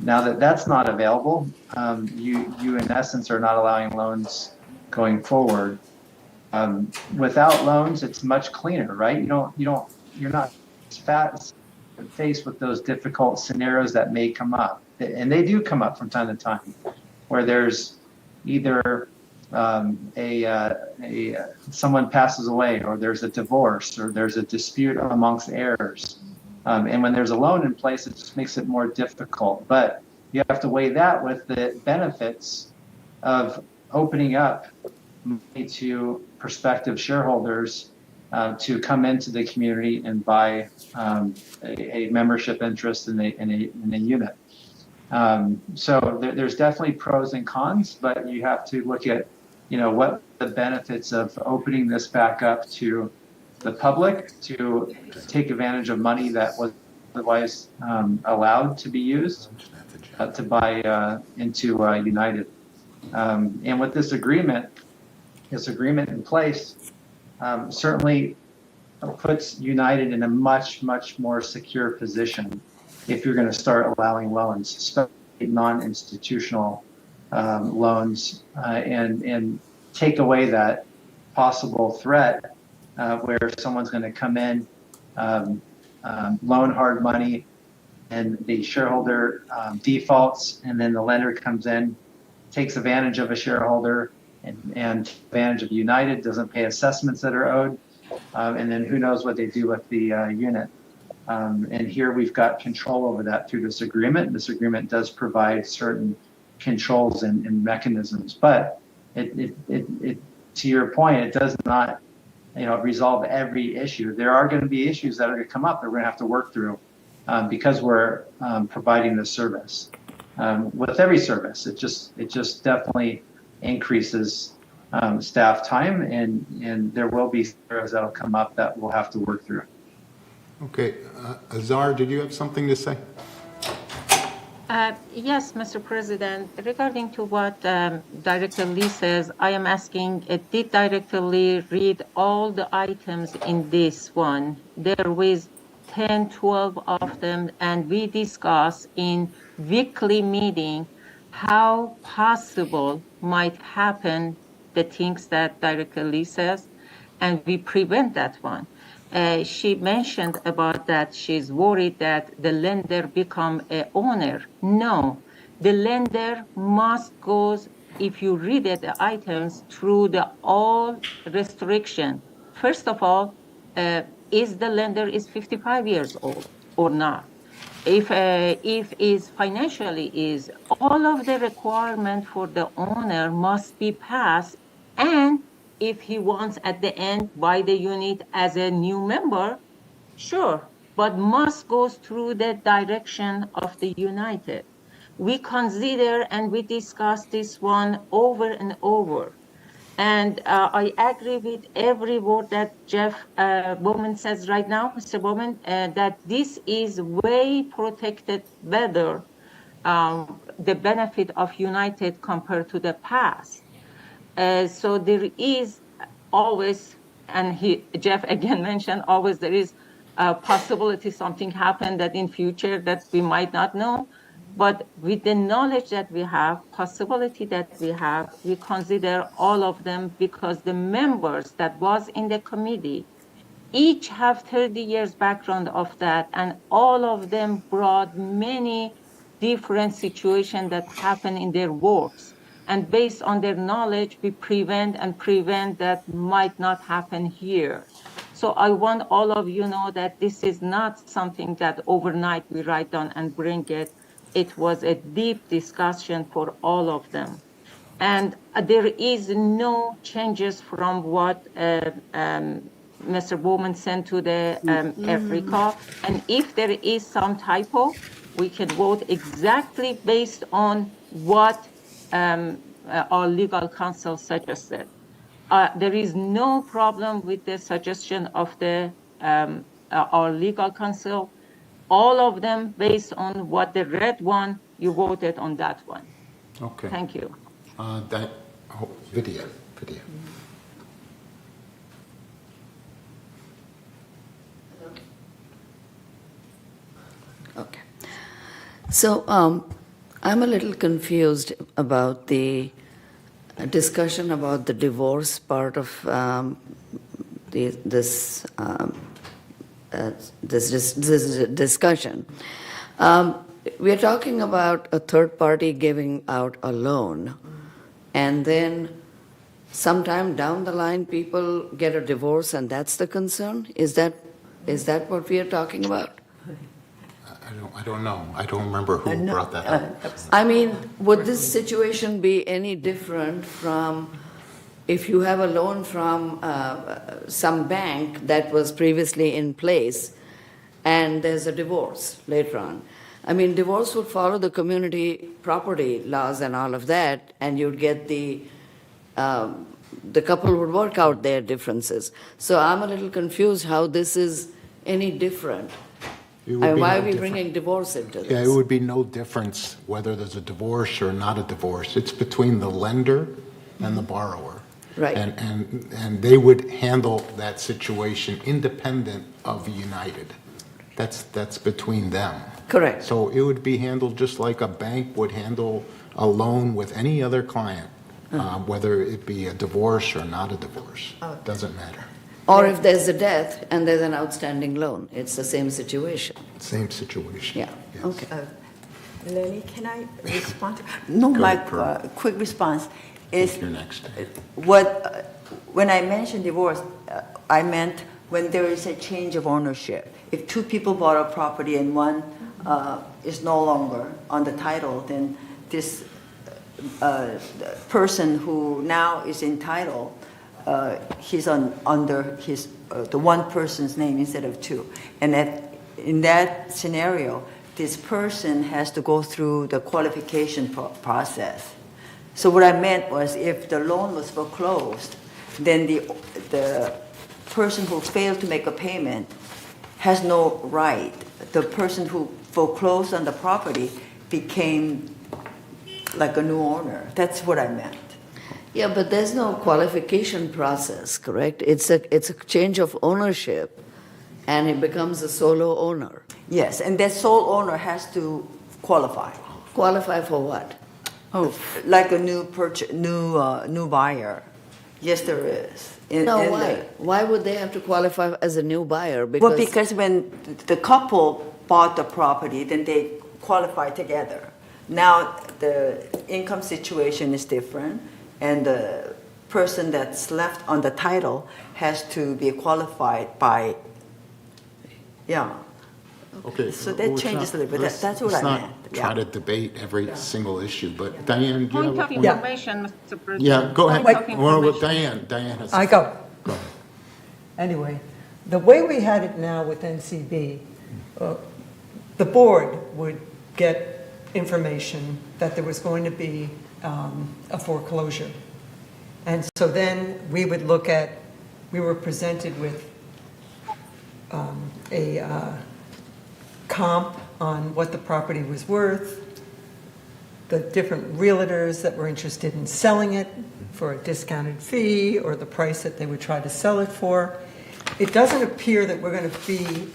Now that that's not available, you in essence are not allowing loans going forward. Without loans, it's much cleaner, right? You're not faced with those difficult scenarios that may come up, and they do come up from time to time, where there's either someone passes away, or there's a divorce, or there's a dispute amongst heirs. And when there's a loan in place, it just makes it more difficult. But you have to weigh that with the benefits of opening up money to prospective shareholders to come into the community and buy a membership interest in a unit. So there's definitely pros and cons, but you have to look at what the benefits of opening this back up to the public to take advantage of money that was otherwise allowed to be used to buy into United. And with this agreement in place, certainly puts United in a much, much more secure position if you're going to start allowing loans, especially non-institutional loans, and take away that possible threat where someone's going to come in, loan hard money, and the shareholder defaults, and then the lender comes in, takes advantage of a shareholder, and advantage of United, doesn't pay assessments that are owed, and then who knows what they do with the unit. And here we've got control over that through this agreement. This agreement does provide certain controls and mechanisms, but it to your point, it does not resolve every issue. There are going to be issues that are going to come up that we're going to have to work through because we're providing this service. With every service, it just definitely increases staff time, and there will be scenarios that'll come up that we'll have to work through. Okay, Azar, did you have something to say? Yes, Mr. President. Regarding to what Director Lee says, I am asking, did Director Lee read all the items in this one? There was 10, 12 of them, and we discuss in weekly meeting how possible might happen the things that Director Lee says, and we prevent that one. She mentioned about that she's worried that the lender become a owner. No, the lender must go, if you read it, the items through the all restriction. First of all, is the lender is 55 years old or not? If is financially is, all of the requirement for the owner must be passed, and if he wants at the end buy the unit as a new member, sure, but must go through the direction of the United. We consider and we discuss this one over and over. And I agree with every word that Jeff Bowman says right now, Mr. Bowman, that this is way protected better, the benefit of United compared to the past. So there is always, and Jeff again mentioned, always there is a possibility something happened that in future that we might not know. But with the knowledge that we have, possibility that we have, we consider all of them because the members that was in the committee each have 30 years background of that, and all of them brought many different situations that happen in their works. And based on their knowledge, we prevent that might not happen here. So I want all of you know that this is not something that overnight we write down and bring it. It was a deep discussion for all of them. And there is no changes from what Mr. Bowman sent to the Africa. And if there is some typo, we can vote exactly based on what our legal counsel suggested. There is no problem with the suggestion of the our legal counsel. All of them based on what the red one, you voted on that one. Okay. Thank you. Video. Okay. So I'm a little confused about the discussion about the divorce part of this discussion. We're talking about a third party giving out a loan, and then sometime down the line, people get a divorce, and that's the concern? Is that what we are talking about? I don't know. I don't remember who brought that up. I mean, would this situation be any different from if you have a loan from some bank that was previously in place and there's a divorce later on? I mean, divorce would follow the community property laws and all of that, and you'd get the couple would work out their differences. So I'm a little confused how this is any different. And why are we bringing divorce into this? Yeah, it would be no difference whether there's a divorce or not a divorce. It's between the lender and the borrower. Right. And they would handle that situation independent of United. That's between them. Correct. So it would be handled just like a bank would handle a loan with any other client, whether it be a divorce or not a divorce. Doesn't matter. Or if there's a death and there's an outstanding loan, it's the same situation. Same situation. Yeah. Yes. Okay. Lenny, can I respond? No, my quick response is You're next. when I mentioned divorce, I meant when there is a change of ownership. If two people bought a property and one is no longer on the title, then this person who now is entitled, he's under his the one person's name instead of two, and in that scenario, this person has to go through the qualification process. So what I meant was, if the loan was foreclosed, then the person who failed to make a payment has no right. The person who foreclosed on the property became like a new owner. That's what I meant. Yeah, but there's no qualification process, correct? It's a change of ownership, and it becomes a solo owner. Yes, and that sole owner has to qualify. Qualify for what? Oh, like a new buyer. Yes, there is. Why? Why would they have to qualify as a new buyer? Because when the couple bought the property, then they qualify together. Now the income situation is different, and the person that's left on the title has to be qualified by, Okay. So that changes a little bit. That's what I meant. Let's not try to debate every single issue, but Diane, do you have Point a of point? information, Mr. President. Yeah, go ahead. Point of Well, with information. Diane has. I go. Go ahead. Anyway, the way we had it now with NCB, the board would get information that there was going to be a foreclosure. And so then we would look at, we were presented with a comp on what the property was worth, the different realtors that were interested in selling it for a discounted fee or the price that they would try to sell it for. It doesn't appear that we're going to be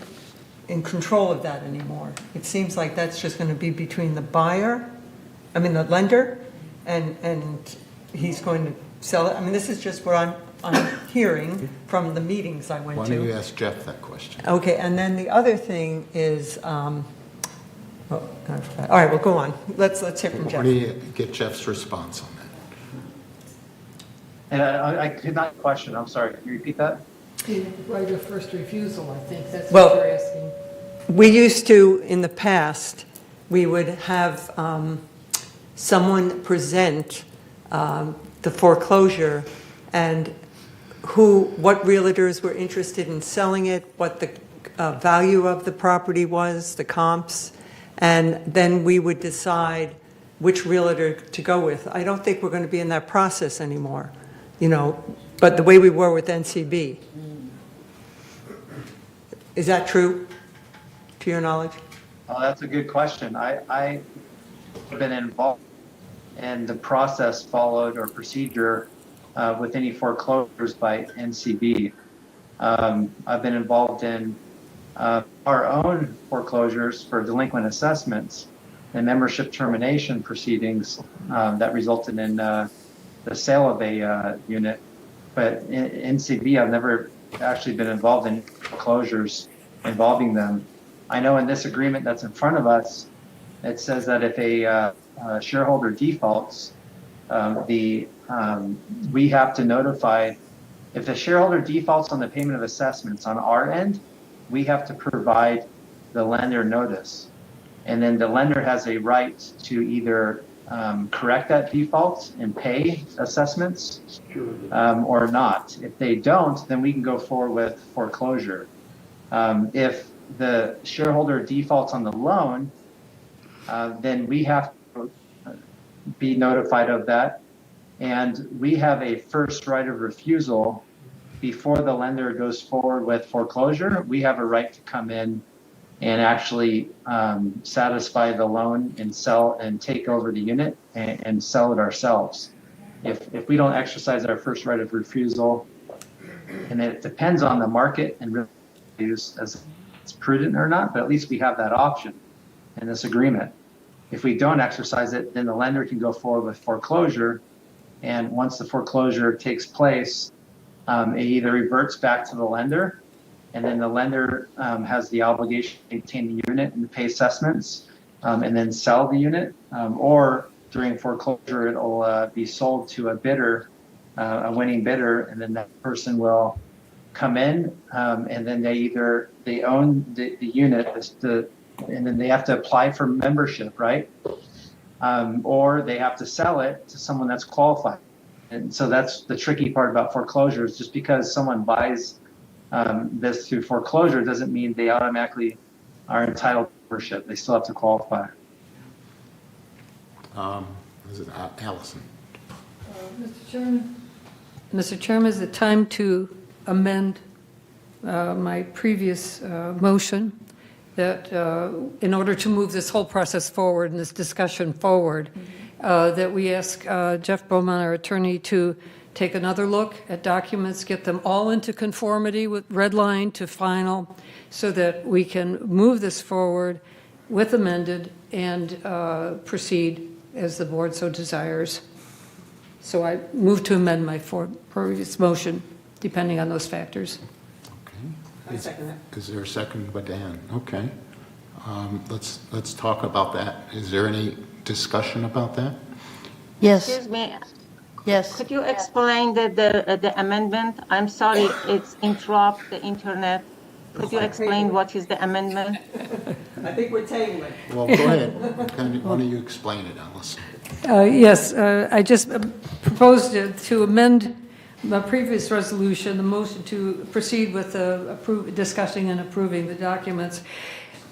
in control of that anymore. It seems like that's just going to be between the the lender, and he's going to sell it. I mean, this is just what I'm hearing from the meetings I went Why to. don't you ask Jeff that question? Okay, and then the other thing is, I forgot. All right, well, go on. Let's hear from Why Jeff. don't you get Jeff's response on that? And I did not question, I'm sorry, can you repeat that? The right of first refusal, I think, that's Well- what you're asking. We used to, in the past, we would have someone present the foreclosure and what realtors were interested in selling it, what the value of the property was, the comps, and then we would decide which realtor to go with. I don't think we're going to be in that process anymore, but the way we were with NCB. Is that true, to your knowledge? Oh, that's a good question. I've been involved in the process followed or procedure with any foreclosures by NCB. I've been involved in our own foreclosures for delinquent assessments and membership termination proceedings that resulted in the sale of a unit. But in NCB, I've never actually been involved in foreclosures involving them. I know in this agreement that's in front of us, it says that if a shareholder defaults, we have to notify. If the shareholder defaults on the payment of assessments on our end, we have to provide the lender notice. And then the lender has a right to either correct that default and pay assessments or not. If they don't, then we can go forward with foreclosure. If the shareholder defaults on the loan, then we have to be notified of that. And we have a first right of refusal before the lender goes forward with foreclosure. We have a right to come in and actually satisfy the loan and sell and take over the unit and sell it ourselves. If we don't exercise our first right of refusal, and it depends on the market and use as it's prudent or not, but at least we have that option in this agreement. If we don't exercise it, then the lender can go forward with foreclosure. And once the foreclosure takes place, it either reverts back to the lender, and then the lender has the obligation to maintain the unit and pay assessments, and then sell the unit. Or during foreclosure, it'll be sold to a bidder, a winning bidder, and then that person will come in, and then they own the unit, and then they have to apply for membership, right? Or they have to sell it to someone that's qualified. And so that's the tricky part about foreclosures. Just because someone buys this through foreclosure doesn't mean they automatically are entitled to membership. They still have to qualify. This is Allison. Mr. Chairman, is it time to amend my previous motion that in order to move this whole process forward and this discussion forward, that we ask Jeff Bowman, our attorney, to take another look at documents, get them all into conformity with red line to final, so that we can move this forward with amended and proceed as the board so desires. So I move to amend my previous motion, depending on those factors. Is there a second by Dan? Okay. Let's talk about that. Is there any discussion about that? Yes. Excuse me. Yes. Could you explain the amendment? I'm sorry, it's interrupt the internet. Could you explain what is the amendment? I think we're tabling. Well, go ahead. Why don't you explain it, Allison? Yes, I just proposed to amend my previous resolution, the motion to proceed with discussing and approving the documents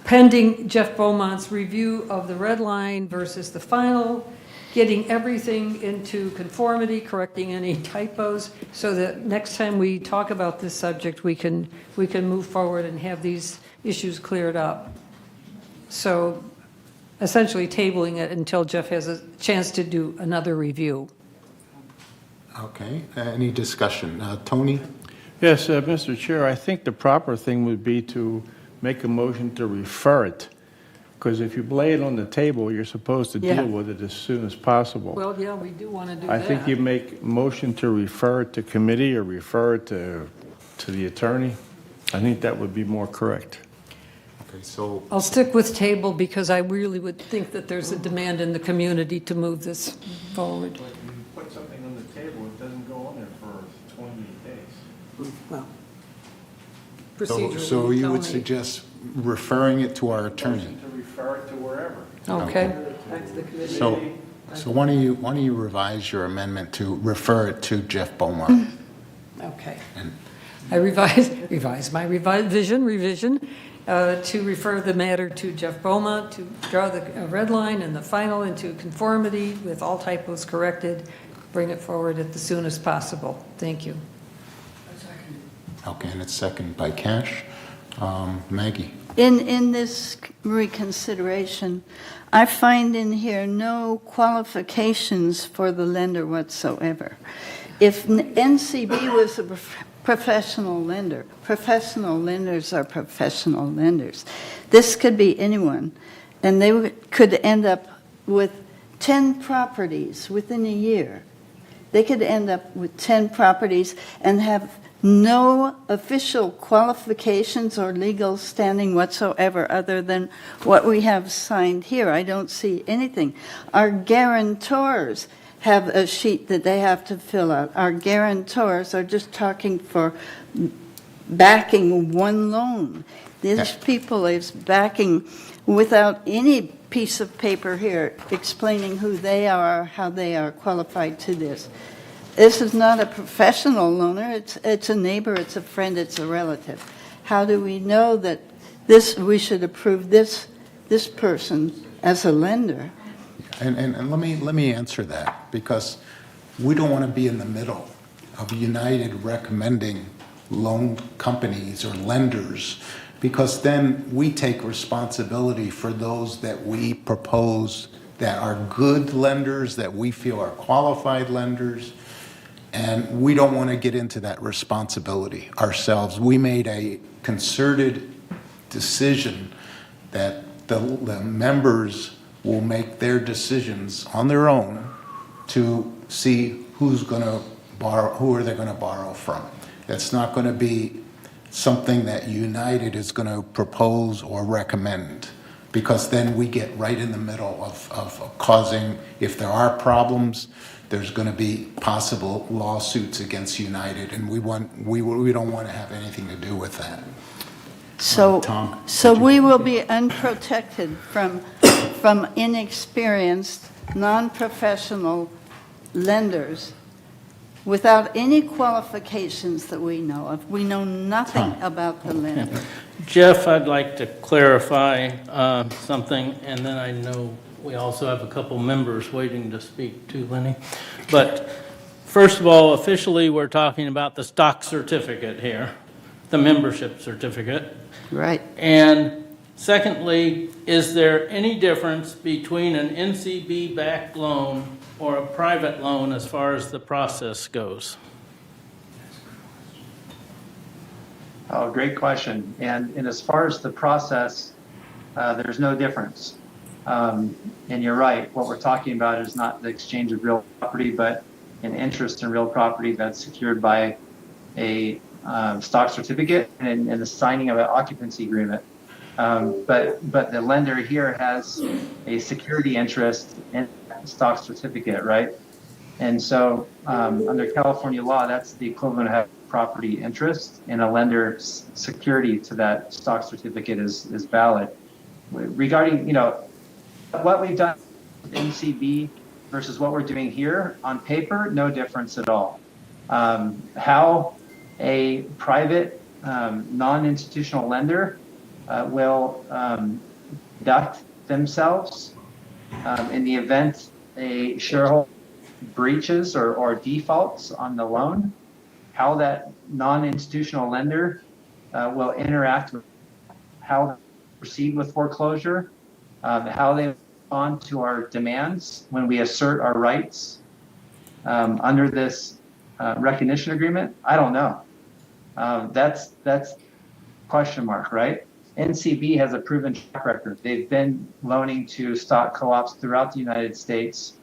pending Jeff Beaumont's review of the red line versus the final, getting everything into conformity, correcting any typos, so that next time we talk about this subject, we can move forward and have these issues cleared up. So essentially tabling it until Jeff has a chance to do another review. Okay, any discussion? Tony? Yes, Mr. Chair, I think the proper thing would be to make a motion to refer it, because if you lay it on the table, you're supposed to Yeah. deal with it as soon as possible. Well, yeah, we do want to do I that. think you make motion to refer it to committee or refer it to the attorney. I think that would be more correct. Okay, so I'll stick with table because I really would think that there's a demand in the community to move this forward. But you put something on the table, it doesn't go on there for 28 days. Well, So procedurally, you would Tony. suggest referring it to our attorney? Motion to refer it to wherever. Okay. Back to the committee. So why don't you revise your amendment to refer it to Jeff Beaumont? Okay. And- I revise my revision to refer the matter to Jeff Beaumont to draw the red line and the final into conformity with all typos corrected, bring it forward at the soonest possible. Thank you. Okay, and it's seconded by Cash. Maggie? In this reconsideration, I find in here no qualifications for the lender whatsoever. If NCB was a professional lender, professional lenders are professional lenders. This could be anyone, and they could end up with 10 properties within a year. They could end up with 10 properties and have no official qualifications or legal standing whatsoever other than what we have signed here. I don't see anything. Our guarantors have a sheet that they have to fill out. Our guarantors are just talking for backing one loan. These people is backing without any piece of paper here explaining who they are, how they are qualified to this. This is not a professional loaner. It's a neighbor, it's a friend, it's a relative. How do we know that we should approve this person as a lender? And let me answer that, because we don't want to be in the middle of United recommending loan companies or lenders, because then we take responsibility for those that we propose that are good lenders, that we feel are qualified lenders, and we don't want to get into that responsibility ourselves. We made a concerted decision that the members will make their decisions on their own to see who's going to borrow, who are they going to borrow from. That's not going to be something that United is going to propose or recommend, because then we get right in the middle of causing, if there are problems, there's going to be possible lawsuits against United, and we don't want to have anything to do with that. So, Tom? we will be unprotected from inexperienced, non-professional lenders without any qualifications that we know of. We know nothing about the lender. Jeff, I'd like to clarify something, and then I know we also have a couple members waiting to speak too, Lenny. But first of all, officially, we're talking about the stock certificate here, the membership certificate. Right. And secondly, is there any difference between an NCB-backed loan or a private loan as far as the process goes? Oh, great question. And as far as the process, there's no difference. And you're right, what we're talking about is not the exchange of real property, but an interest in real property that's secured by a stock certificate and the signing of an occupancy agreement. But the lender here has a security interest in that stock certificate, right? And so under California law, that's the equivalent of property interest, and a lender's security to that stock certificate is valid. Regarding, what we've done with NCB versus what we're doing here, on paper, no difference at all. How a private, non-institutional lender will conduct themselves in the event a shareholder breaches or defaults on the loan, how that non-institutional lender will interact with how they proceed with foreclosure, how they respond to our demands when we assert our rights under this recognition agreement. I don't know. That's question mark, right? NCB has a proven track record. They've been loaning to stock co-ops throughout the United States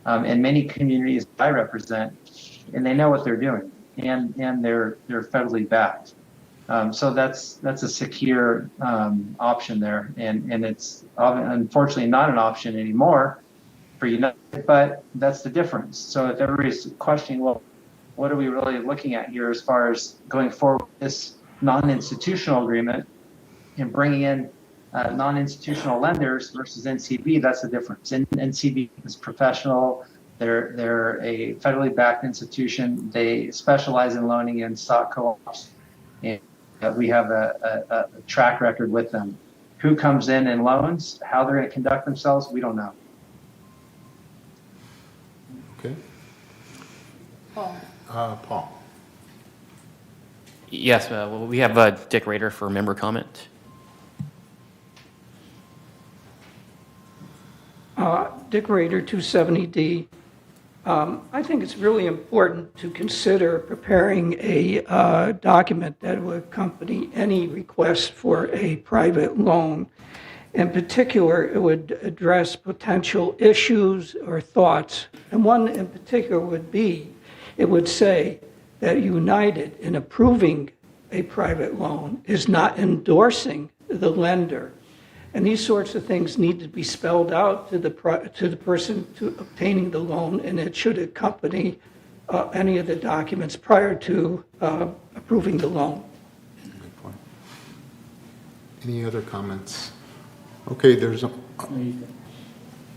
and many communities I represent, and they know what they're doing, and they're federally backed. So that's a secure option there, and it's unfortunately not an option anymore for United, but that's the difference. So if everybody's questioning, well, what are we really looking at here as far as going forward with this non-institutional agreement and bringing in non-institutional lenders versus NCB, that's the difference. NCB is professional. They're a federally backed institution. They specialize in loaning in stock co-ops, and we have a track record with them. Who comes in and loans, how they're going to conduct themselves, we don't know. Okay. Paul. Yes, we have Dick Rader for member comment. Dick Rader, 270D. I think it's really important to consider preparing a document that would accompany any request for a private loan. In particular, it would address potential issues or thoughts. And one in particular would be, it would say that United, in approving a private loan, is not endorsing the lender. And these sorts of things need to be spelled out to the person obtaining the loan, and it should accompany any of the documents prior to approving the loan. Good point. Any other comments? Okay, there's a...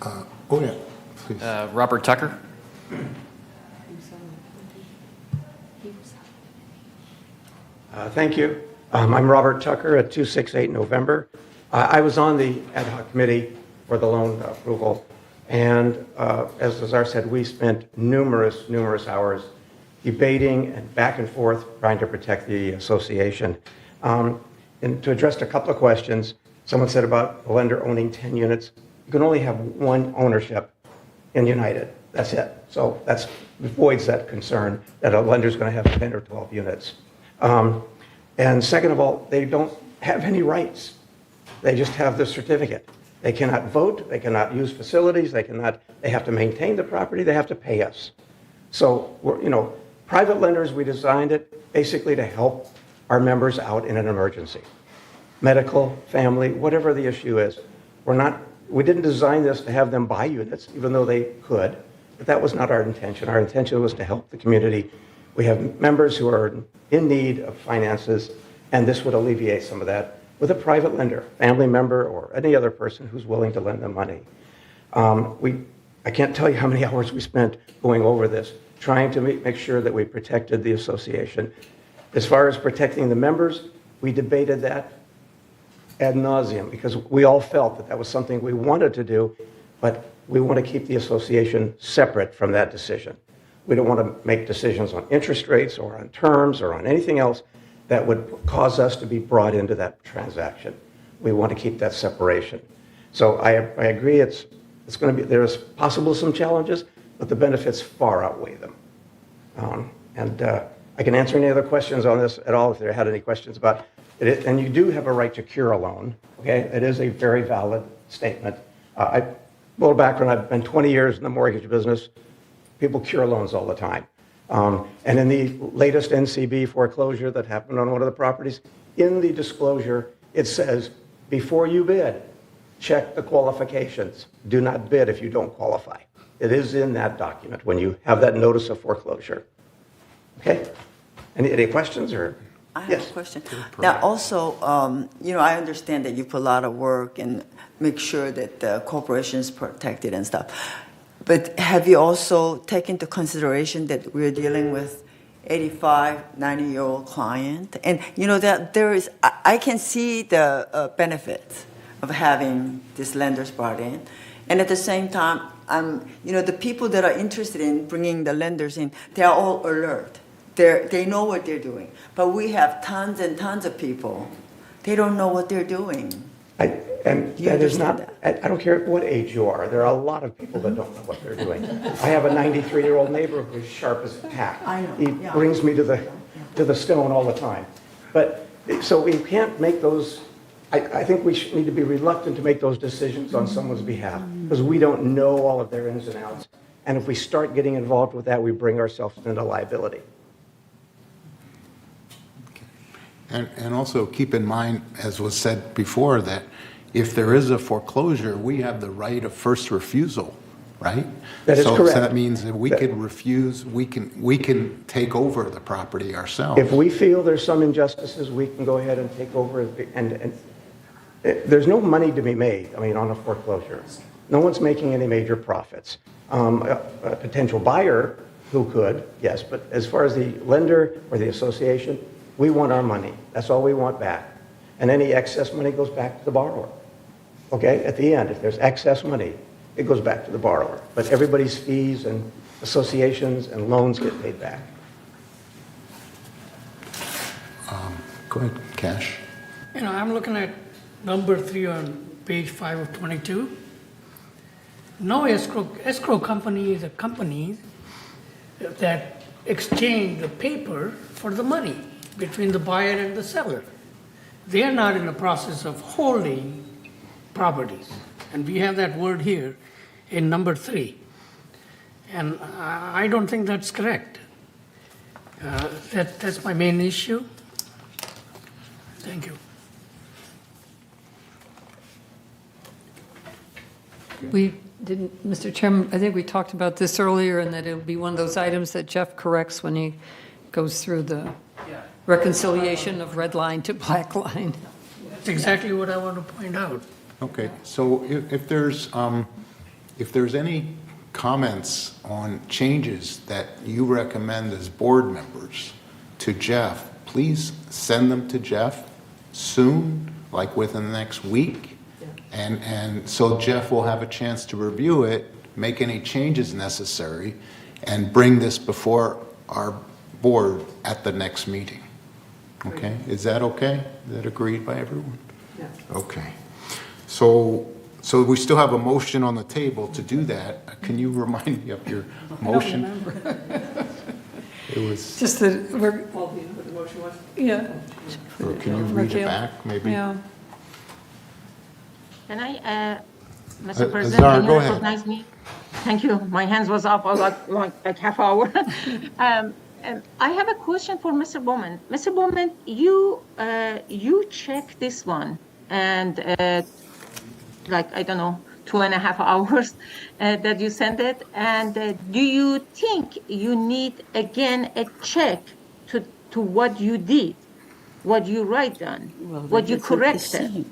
oh, yeah, please. Robert Tucker. Thank you. I'm Robert Tucker at 268 November. I was on the ad hoc committee for the loan approval, and as Lazar said, we spent numerous hours debating and back and forth trying to protect the association. And to address a couple of questions, someone said about the lender owning 10 units. You can only have one ownership in United. That's it. So that avoids that concern that a lender's going to have 10 or 12 units. And second of all, they don't have any rights. They just have the certificate. They cannot vote. They cannot use facilities. They have to maintain the property. They have to pay us. So, private lenders, we designed it basically to help our members out in an emergency. Medical, family, whatever the issue is. We didn't design this to have them buy units, even though they could, but that was not our intention. Our intention was to help the community. We have members who are in need of finances, and this would alleviate some of that with a private lender, family member, or any other person who's willing to lend them money. I can't tell you how many hours we spent going over this, trying to make sure that we protected the association. As far as protecting the members, we debated that ad nauseum because we all felt that that was something we wanted to do, but we want to keep the association separate from that decision. We don't want to make decisions on interest rates or on terms or on anything else that would cause us to be brought into that transaction. We want to keep that separation. So I agree it's going to be, there's possible some challenges, but the benefits far outweigh them. I can answer any other questions on this at all if there had any questions about it. And you do have a right to cure a loan, okay? It is a very valid statement. A little background, I've been 20 years in the mortgage business. People cure loans all the time. And in the latest NCB foreclosure that happened on one of the properties, in the disclosure, it says, before you bid, check the qualifications. Do not bid if you don't qualify. It is in that document when you have that notice of foreclosure. Okay? Any questions? Or I have a question. Now, also, I understand that you put a lot of work and make sure that the corporation is protected and stuff. But have you also taken into consideration that we're dealing with 85, 90-year-old client? And, that there is, I can see the benefits of having these lenders brought in. And at the same time, the people that are interested in bringing the lenders in, they are all alert. They know what they're doing. But we have tons and tons of people. They don't know what they're doing. And Do you that is understand not, I don't care what age you are, there are a lot of people that don't know what they're doing. I have a 93-year-old neighbor who's sharp as a tack. I know, He yeah. brings me to the stone all the time. But, so we can't make those, I think we need to be reluctant to make those decisions on someone's behalf, because we don't know all of their ins and outs. And if we start getting involved with that, we bring ourselves into liability. And also keep in mind, as was said before, that if there is a foreclosure, we have the right of first refusal, right? That is correct. So that means that we could refuse, we can take over the property ourselves. If we feel there's some injustices, we can go ahead and take over, and there's no money to be made, on a foreclosure. No one's making any major profits. A potential buyer who could, yes, but as far as the lender or the association, we want our money. That's all we want back. And any excess money goes back to the borrower. Okay, at the end, if there's excess money, it goes back to the borrower. But everybody's fees and associations and loans get paid back. Go ahead, Cash. I'm looking at number 3 on page 5 of 22. No escrow company is a company that exchange the paper for the money between the buyer and the seller. They are not in the process of holding properties. And we have that word here in number 3. And I don't think that's correct. That's my main issue. Thank you. We didn't, Mr. Chairman, I think we talked about this earlier, and that it'll be one of those items that Jeff corrects when he goes through the reconciliation of red line to black line. That's exactly what I want to point out. Okay, so if there's any comments on changes that you recommend as board members to Jeff, please send them to Jeff soon, like within the next week. And so Jeff will have a chance to review it, make any changes necessary, and bring this before our board at the next meeting. Okay, is that okay? Is that agreed by everyone? Yeah. Okay. So we still have a motion on the table to do that. Can you remind me of your motion? I don't remember. It was, Just that we're, What the motion was? yeah. or can you read it Raquel? back, maybe? Yeah. Can I, Mr. President, Zara, can you go ahead. recognize me? Thank you. My hands was up a lot, like half hour. I have a question for Mr. Bowman. Mr. Bowman, you check this one, and I don't know, 2.5 hours that you sent it, and do you think you need again a check to what you did, what you write down, what you corrected?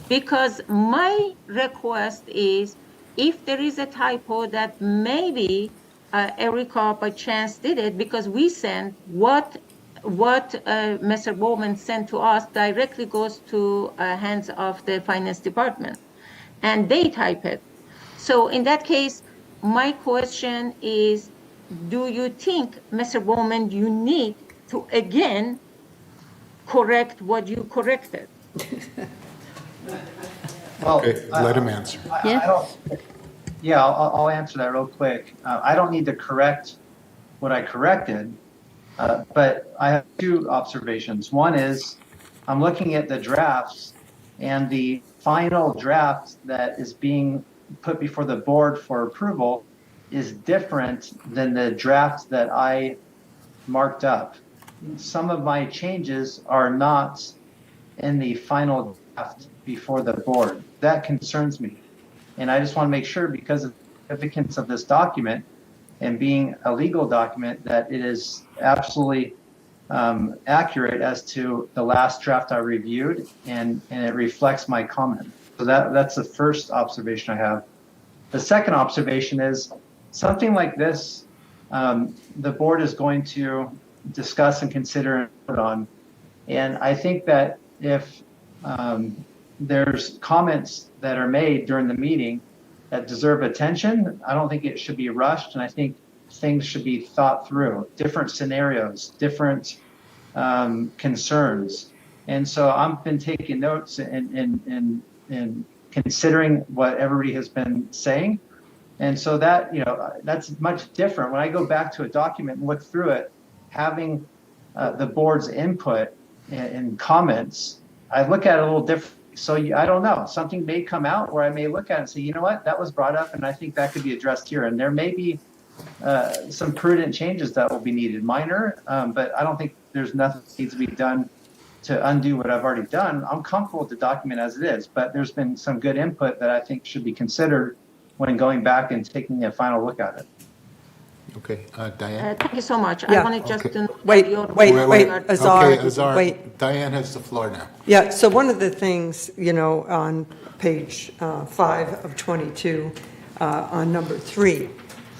Because my request is, if there is a typo that maybe Erica by chance did it, because we sent what Mr. Bowman sent to us directly goes to hands of the finance department, and they type it. So in that case, my question is, do you think, Mr. Bowman, you need to again correct what you corrected? Well, Okay, let him answer. I'll answer that real quick. I don't need to correct what I corrected, but I have 2 observations. One is I'm looking at the drafts, and the final draft that is being put before the board for approval is different than the draft that I marked up. Some of my changes are not in the final draft before the board. That concerns me. And I just want to make sure, because of the significance of this document and being a legal document, that it is absolutely accurate as to the last draft I reviewed, and it reflects my comment. So that's the first observation I have. The second observation is something like this, the board is going to discuss and consider and vote on. And I think that if there's comments that are made during the meeting that deserve attention. I don't think it should be rushed, and I think things should be thought through, different scenarios, different concerns. And so I've been taking notes and considering what everybody has been saying. And so that, that's much different. When I go back to a document and look through it, having the board's input and comments, I look at it a little different. So I don't know, something may come out where I may look at it and say, you know what, that was brought up and I think that could be addressed here. And there may be some prudent changes that will be needed, minor, but I don't think there's nothing that needs to be done to undo what I've already done. I'm comfortable with the document as it is, but there's been some good input that I think should be considered when going back and taking a final look at it. Okay, Diane? Thank you so much. Yeah. I wanted just to Wait, Okay, Azar, Azar, wait. Diane has the floor now. Yeah, so one of the things, on page 5 of 22, on number 3,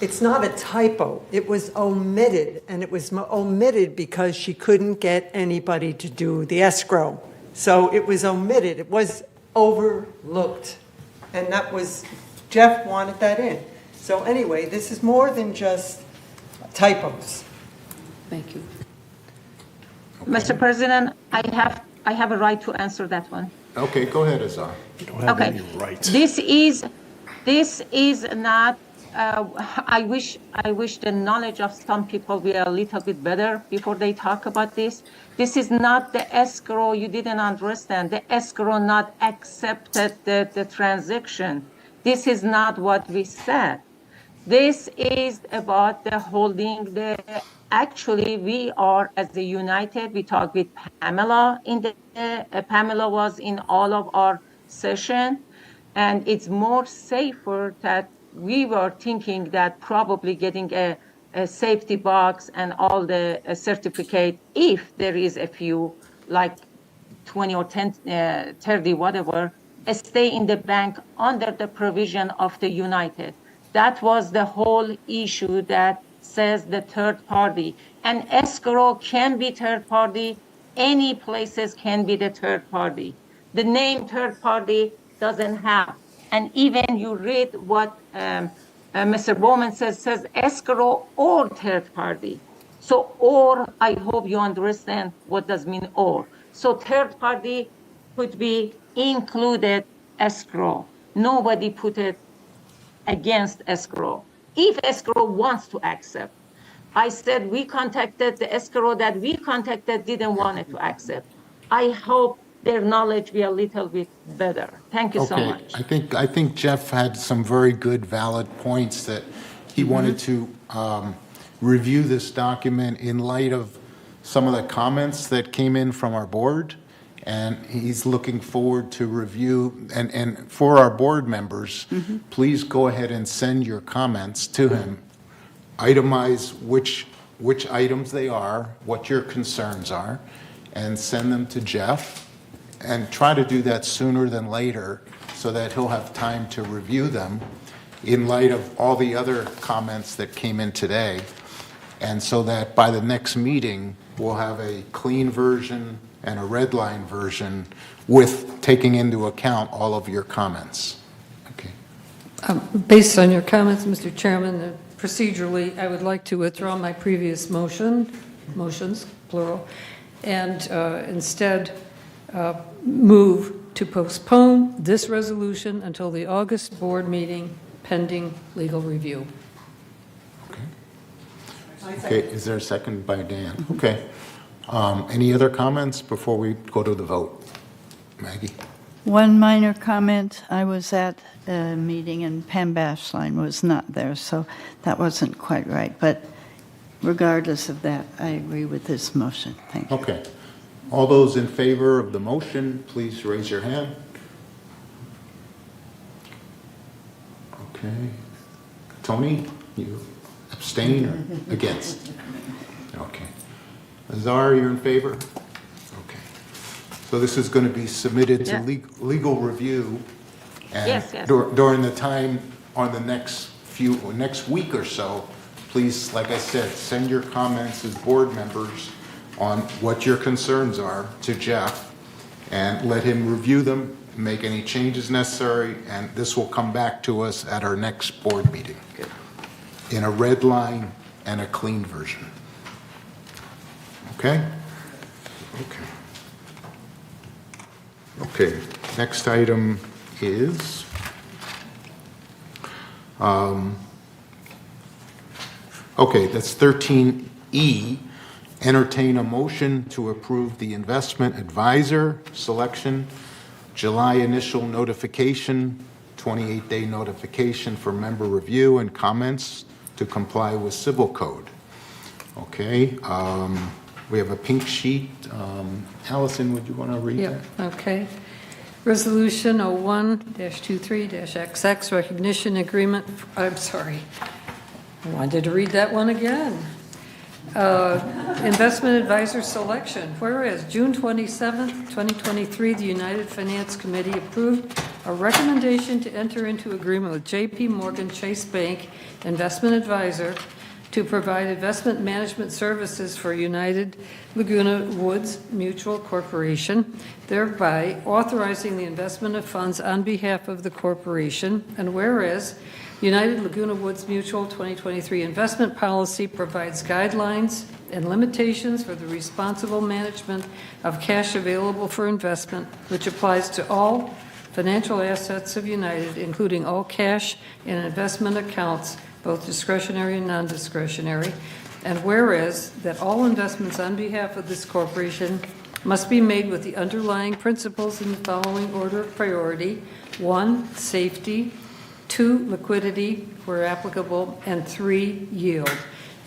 it's not a typo. It was omitted, and it was omitted because she couldn't get anybody to do the escrow. So it was omitted. It was overlooked. And that was, Jeff wanted that in. So anyway, this is more than just typos. Thank you. Mr. President, I have a right to answer that one. Okay, go ahead, Azar. Okay. This is not. I wish the knowledge of some people were a little bit better before they talk about this. This is not the escrow. You didn't understand. The escrow not accepted the transaction. This is not what we said. This is about the holding the. Actually, we are as the United. We talked with Pamela Pamela was in all of our session, and it's more safer that we were thinking that probably getting a safety box and all the certificate, if there is a few, like 20 or 10, 30, whatever, stay in the bank under the provision of the United. That was the whole issue that says the third party. And escrow can be third party. Any places can be the third party. The name third party doesn't have. And even you read what Mr. Bowman says escrow or third party. So or, I hope you understand what does mean or. So third party could be included escrow. Nobody put it against escrow. If escrow wants to accept. I said we contacted the escrow that we contacted didn't want it to accept. I hope their knowledge be a little bit better. Thank you so much. I think Jeff had some very good, valid points that he wanted to review this document in light of some of the comments that came in from our board. And he's looking forward to review. And for our board members, please go ahead and send your comments to him. Itemize which items they are, what your concerns are, and send them to Jeff. And try to do that sooner than later so that he'll have time to review them in light of all the other comments that came in today. And so that by the next meeting, we'll have a clean version and a red line version with taking into account all of your comments. Okay. Based on your comments, Mr. Chairman, procedurally, I would like to withdraw my previous motions, plural, and instead move to postpone this resolution until the August board meeting pending legal review. Okay, is there a second by Dan? Okay. Any other comments before we go to the vote? Maggie? One minor comment. I was at a meeting and Pam Bashline was not there, so that wasn't quite right. But regardless of that, I agree with this motion. Thank you. Okay. All those in favor of the motion, please raise your hand. Okay. Tony, you abstain or against? Okay. Azar, you're in favor? Okay. So this is going to be submitted to legal review. And Yes. during the time on the next week or so, please, like I said, send your comments as board members on what your concerns are to Jeff and let him review them make any changes necessary, and this will come back to us at our next board meeting in a red line and a clean version. Okay? Okay, next item is that's 13E. Entertain a motion to approve the investment advisor selection, July initial notification, 28-day notification for member review and comments to comply with civil code. Okay, we have a pink sheet. Allison, would you want to read that? Okay. Resolution 01-23-XX, recognition agreement, I'm sorry. I wanted to read that one again. Investment advisor selection. Whereas June 27th, 2023, the United Finance Committee approved a recommendation to enter into agreement with J.P. Morgan Chase Bank Investment Advisor to provide investment management services for United Laguna Woods Mutual Corporation, thereby authorizing the investment of funds on behalf of the corporation. And whereas United Laguna Woods Mutual 2023 investment policy provides guidelines and limitations for the responsible management of cash available for investment, which applies to all financial assets of United, including all cash and investment accounts, both discretionary and non-discretionary. And whereas that all investments on behalf of this corporation must be made with the underlying principles in the following order of priority: 1, safety; 2, liquidity, where applicable; and 3, yield.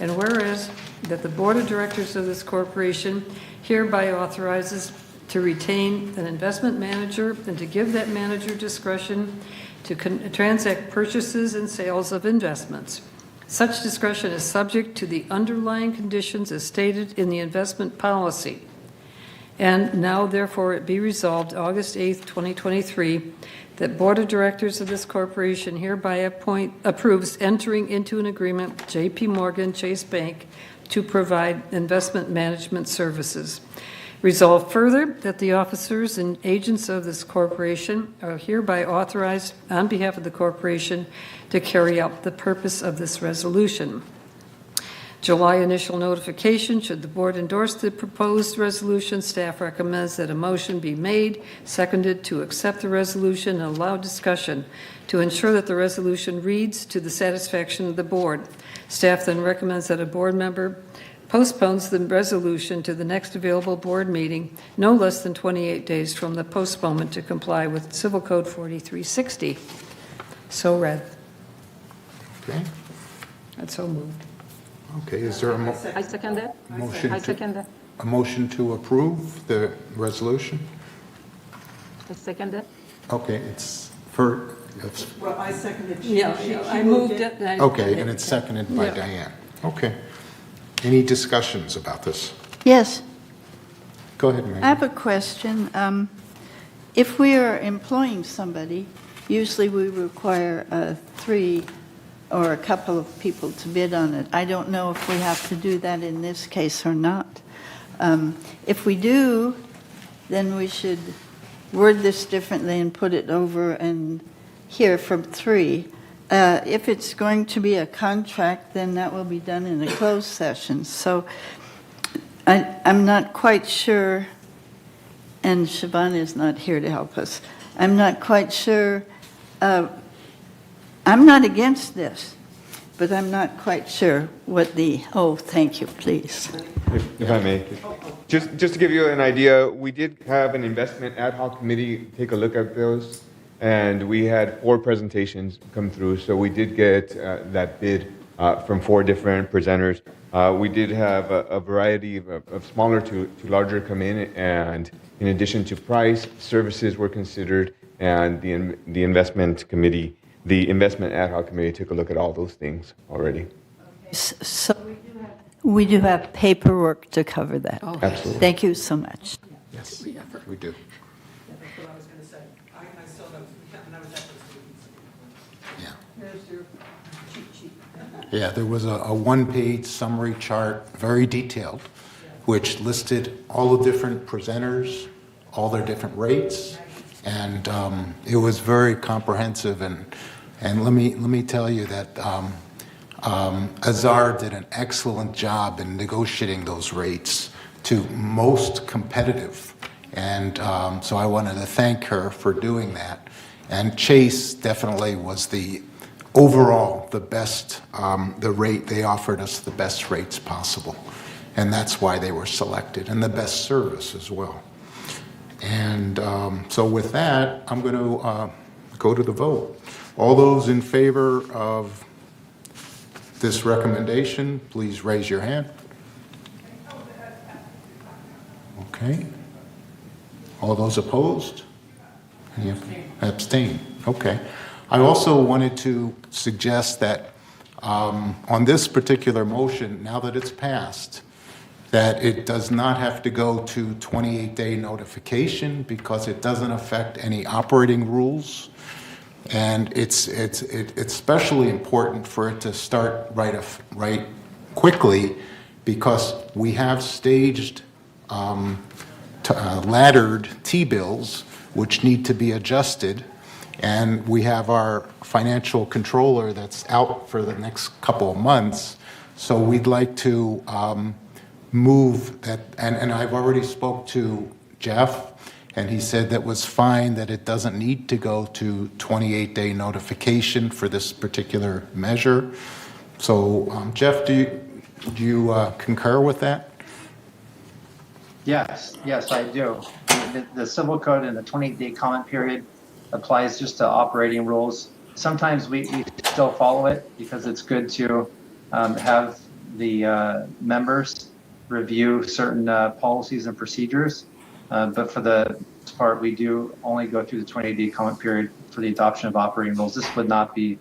And whereas that the board of directors of this corporation hereby authorizes to retain an investment manager and to give that manager discretion to transact purchases and sales of investments. Such discretion is subject to the underlying conditions as stated in the investment policy. And now, therefore, it be resolved, August 8th, 2023, that Board of Directors of this corporation hereby approves entering into an agreement with J.P. Morgan Chase Bank to provide investment management services. Resolved further that the officers and agents of this corporation are hereby authorized on behalf of the corporation to carry out the purpose of this resolution. July initial notification. Should the board endorse the proposed resolution, staff recommends that a motion be made, seconded to accept the resolution and allow discussion to ensure that the resolution reads to the satisfaction of the board. Staff then recommends that a board member postpones the resolution to the next available board meeting no less than 28 days from the postponement to comply with Civil Code 4360. So read. Okay. That's so moved. Okay, is there a I second that. motion? I second that. A motion to approve the resolution? I second that. Okay, Well, I seconded. Yeah, I moved it. Okay, and it's seconded by Yeah. Diane. Okay. Any discussions about this? Yes, Go ahead, Megan. I have a question. If we are employing somebody, usually we require 3 or a couple of people to bid on it. I don't know if we have to do that in this case or not. If we do, then we should word this differently and put it over and hear from 3. If it's going to be a contract, then that will be done in a closed session. So I'm not quite sure, and Siobhan is not here to help us. I'm not quite sure. I'm not against this, but I'm not quite sure what thank you, please. If I may, just to give you an idea, we did have an investment ad hoc committee take a look at those, and we had 4 presentations come through, so we did get that bid from 4 different presenters. We did have a variety of smaller to larger come in, and in addition to price, services were considered, and the investment committee, the investment ad hoc committee took a look at all those things already. So we do have paperwork to cover that. Absolutely. Thank you so much. Yes, we do. That's what I was going to say. I still have, when I was at those meetings. There's your cheat sheet. Yeah, there was a one-page summary chart, very detailed, which listed all the different presenters, all their different rates, And it was very comprehensive, and let me tell you that Azar did an excellent job in negotiating those rates to most competitive. And so I wanted to thank her for doing that. And Chase definitely was overall the best, the rate, they offered us the best rates possible. And that's why they were selected, and the best service as well. And so with that, I'm going to go to the vote. All those in favor of this recommendation, please raise your hand. Okay. All those opposed? Any abstain? Okay. I also wanted to suggest that on this particular motion, now that it's passed, that it does not have to go to 28-day notification because it doesn't affect any operating rules. And it's especially important for it to start right quickly because we have staged laddered T-bills which need to be adjusted, and we have our financial controller that's out for the next couple of months. So we'd like to move that, and I've already spoke to Jeff, and he said that was fine, that it doesn't need to go to 28-day notification for this particular measure. So Jeff, do you concur with that? Yes, I do. The civil code and the 28-day comment period applies just to operating rules. Sometimes we still follow it because it's good to have the members review certain policies and procedures. But for the most part, we do only go through the 28-day comment period for the adoption of operating rules. This would not be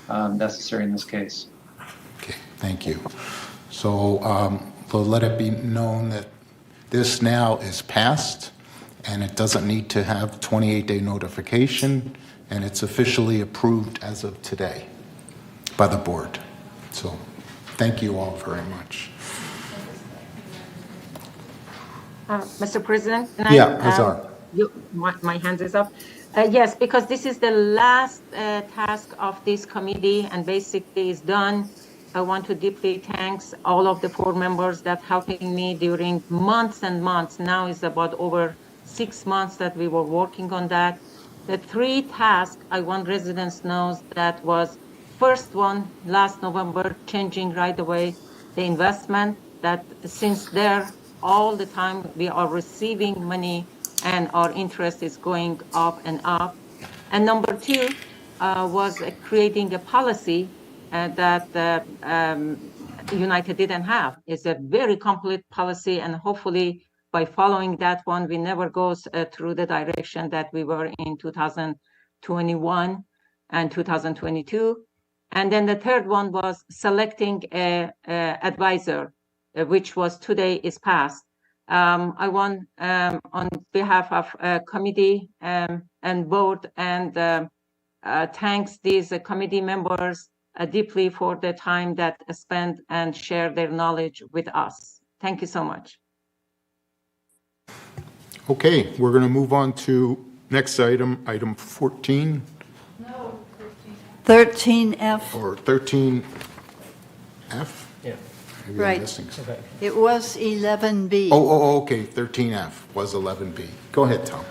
necessary in this case. Okay, thank you. So we'll let it be known that this now is passed, and it doesn't need to have 28-day notification, and it's officially approved as of today by the board. So thank you all very much. Mr. President, Azar. My hand is up. Yes, because this is the last task of this committee and basically is done. I want to deeply thank all of the 4 members that helping me during months and months. Now it's about over 6 months that we were working on that. The 3 tasks I want residents knows that was first one last November, changing right away the investment that since there all the time we are receiving money and our interest is going up and up. And number 2 was creating a policy that United didn't have. It's a very complete policy, and hopefully by following that one, we never goes through the direction that we were in 2021 and 2022. And then the third one was selecting a advisor, which was today is passed. I want on behalf of committee and board and thanks these committee members deeply for the time that spent and share their knowledge with us. Thank you so much. Okay, we're going to move on to next item, item 14. No, 13F. Or 13F? Yeah. Maybe I'm Right. missing something. It was 11B. Okay, 13F was 11B. Go ahead, Tom.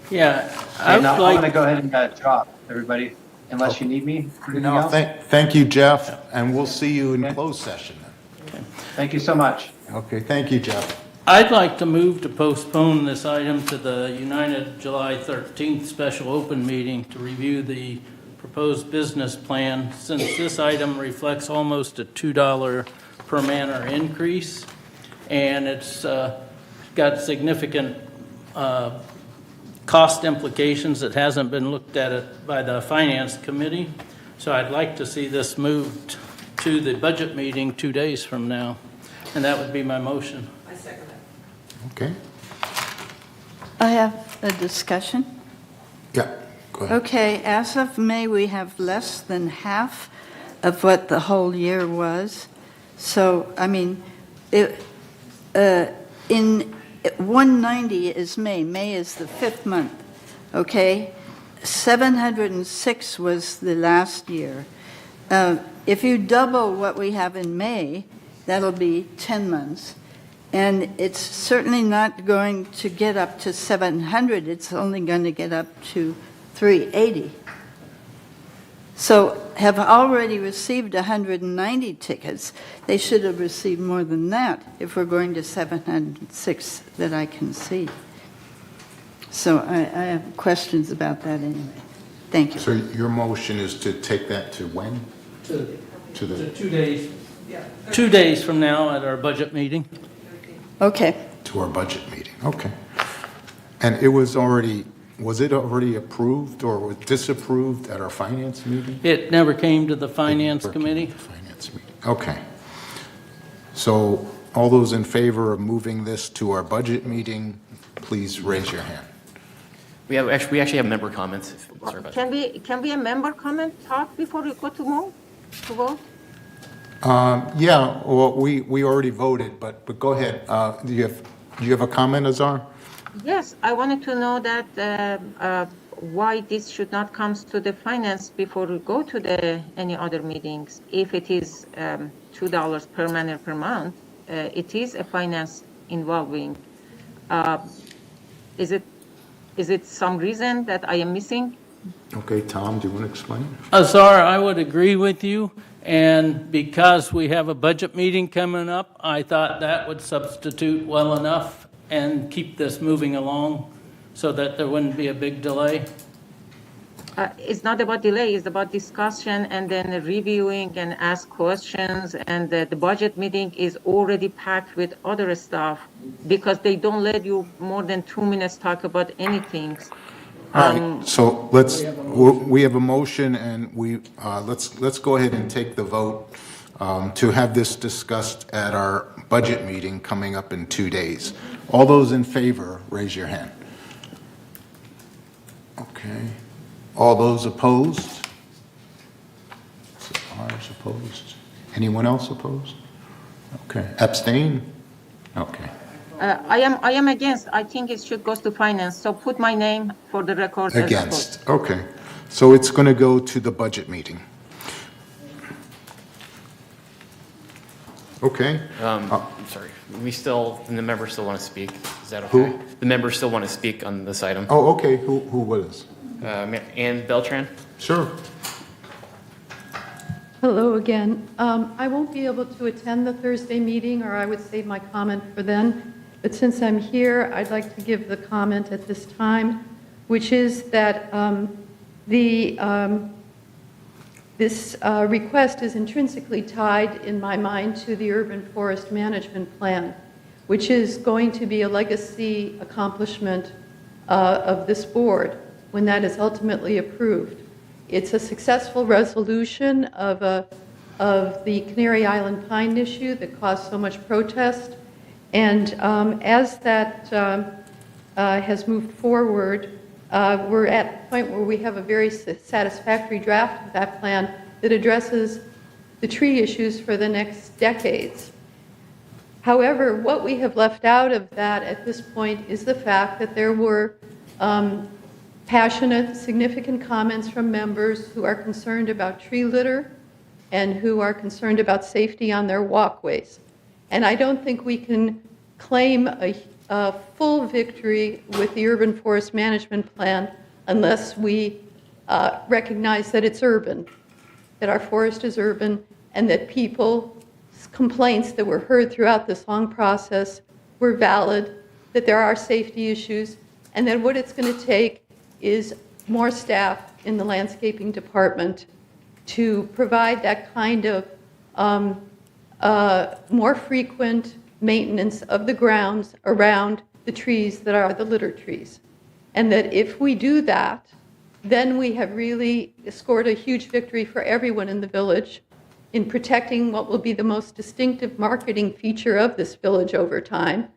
Yeah, I And would I'm like. going to go ahead and drop, everybody, unless you need me for anything else. Thank you, Jeff, and we'll see you in closed session then. Thank you so much. Okay, thank you, Jeff. I'd like to move to postpone this item to the United July 13th special open meeting to review the proposed business plan, since this item reflects almost a $2 per manor increase, and it's got significant cost implications that hasn't been looked at it by the Finance Committee. So I'd like to see this moved to the budget meeting 2 days from now, and that would be my motion. I second that. Okay, I have a discussion. yeah, go ahead. Okay, as of May, we have less than half of what the whole year was. So, I mean, in 190 is May. May is the 5th month. okay? 706 was the last year. If you double what we have in May, that'll be 10 months. And it's certainly not going to get up to 700, it's only going to get up to 380. So have already received 190 tickets. They should have received more than that if we're going to 706 that I can see. So I have questions about that anyway. Thank you. So your motion is to take that to when? To the 2 days. 2 days from now at our budget meeting. Okay. To our budget meeting, okay. And it was it already approved or was disapproved at our finance meeting? It never came to the finance committee. Finance meeting, okay. So all those in favor of moving this to our budget meeting, please raise your hand. We actually have member comments. Sorry about that. Can we a member comment talk before we go to vote? Yeah, well, we already voted, but go ahead. Do you have a comment, Azar? Yes, I wanted to know that why this should not come to the finance before we go to any other meetings. If it is $2 per man or per month, it is a finance involving. Is it some reason that I am missing? Okay, Tom, do you want to explain? Azar, I would agree with you, and because we have a budget meeting coming up, I thought that would substitute well enough and keep this moving along so that there wouldn't be a big delay. It's not about delay, it's about discussion and then reviewing and ask questions, and the budget meeting is already packed with other stuff because they don't let you more than 2 minutes talk about anything. All right, so we have a motion, and let's go ahead and take the vote to have this discussed at our budget meeting coming up in 2 days. All those in favor, raise your hand. Okay. All those opposed? Ours opposed. Anyone else opposed? Okay. Abstain? Okay. I am against. I think it should go to finance. So put my name for the record. Against. Okay. So it's going to go to the budget meeting. Okay. I'm sorry. The members still want to speak. Is that okay? Who? The members still want to speak on this item. Oh, okay. Who was? Ann Beltran? Sure. Hello again. I won't be able to attend the Thursday meeting, or I would save my comment for then. But since I'm here, I'd like to give the comment at this time, which is that this request is intrinsically tied, in my mind, to the Urban Forest Management Plan, which is going to be a legacy accomplishment of this board when that is ultimately approved. It's a successful resolution of the Canary Island pine issue that caused so much protest. And as that has moved forward, we're at the point where we have a very satisfactory draft of that plan that addresses the tree issues for the next decades. However, what we have left out of that at this point is the fact that there were passionate, significant comments from members who are concerned about tree litter and who are concerned about safety on their walkways. And I don't think we can claim a full victory with the Urban Forest Management Plan unless we recognize that it's urban, that our forest is urban, and that people's complaints that were heard throughout this long process were valid, that there are safety issues, and that what it's going to take is more staff in the landscaping department to provide that kind of more frequent maintenance of the grounds around the trees that are the litter trees. And that if we do that, then we have really scored a huge victory for everyone in the village in protecting what will be the most distinctive marketing feature of this village over time,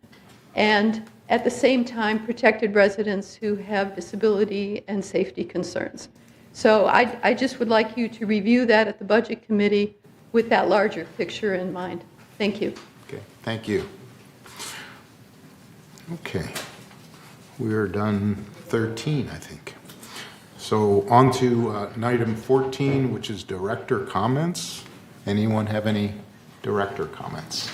and at the same time protected residents who have disability and safety concerns. So I just would like you to review that at the Budget Committee with that larger picture in mind. Thank you. Okay, thank you. Okay. We are done 13, I think. So on to item 14, which is director comments. Anyone have any director comments?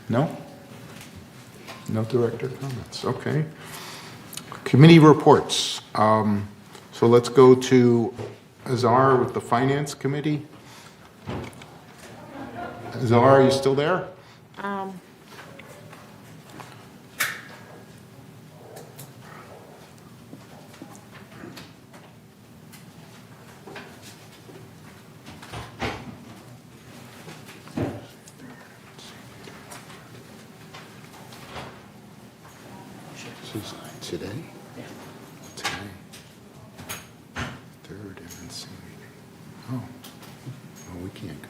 No? No director comments, okay. Committee reports. So let's go to Azar with the Finance Committee. Azar, are you still there? Today? Today. Third MNC meeting. Oh, we can't go.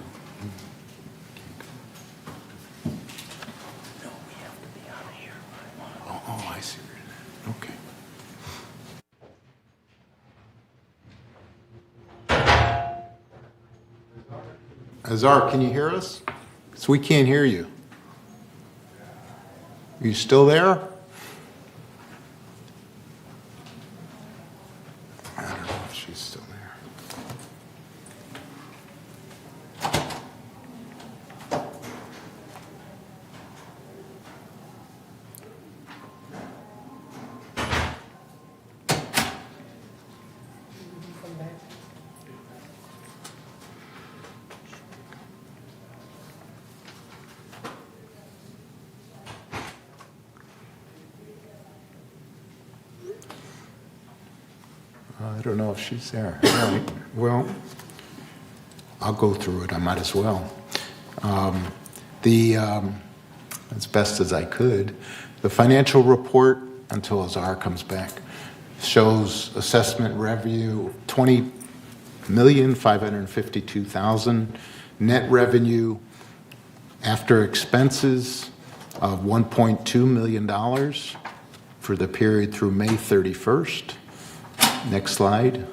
No, we have to be out of here. Oh, I see. Okay. Azar, can you hear us? Because we can't hear you. Are you still there? I don't know if she's still there. I don't know if she's there. All right. Well, I'll go through it. I might as well. As best as I could, the financial report, until Azar comes back, shows assessment revenue $20,552,000, net revenue after expenses of $1.2 million for the period through May 31st. Next slide.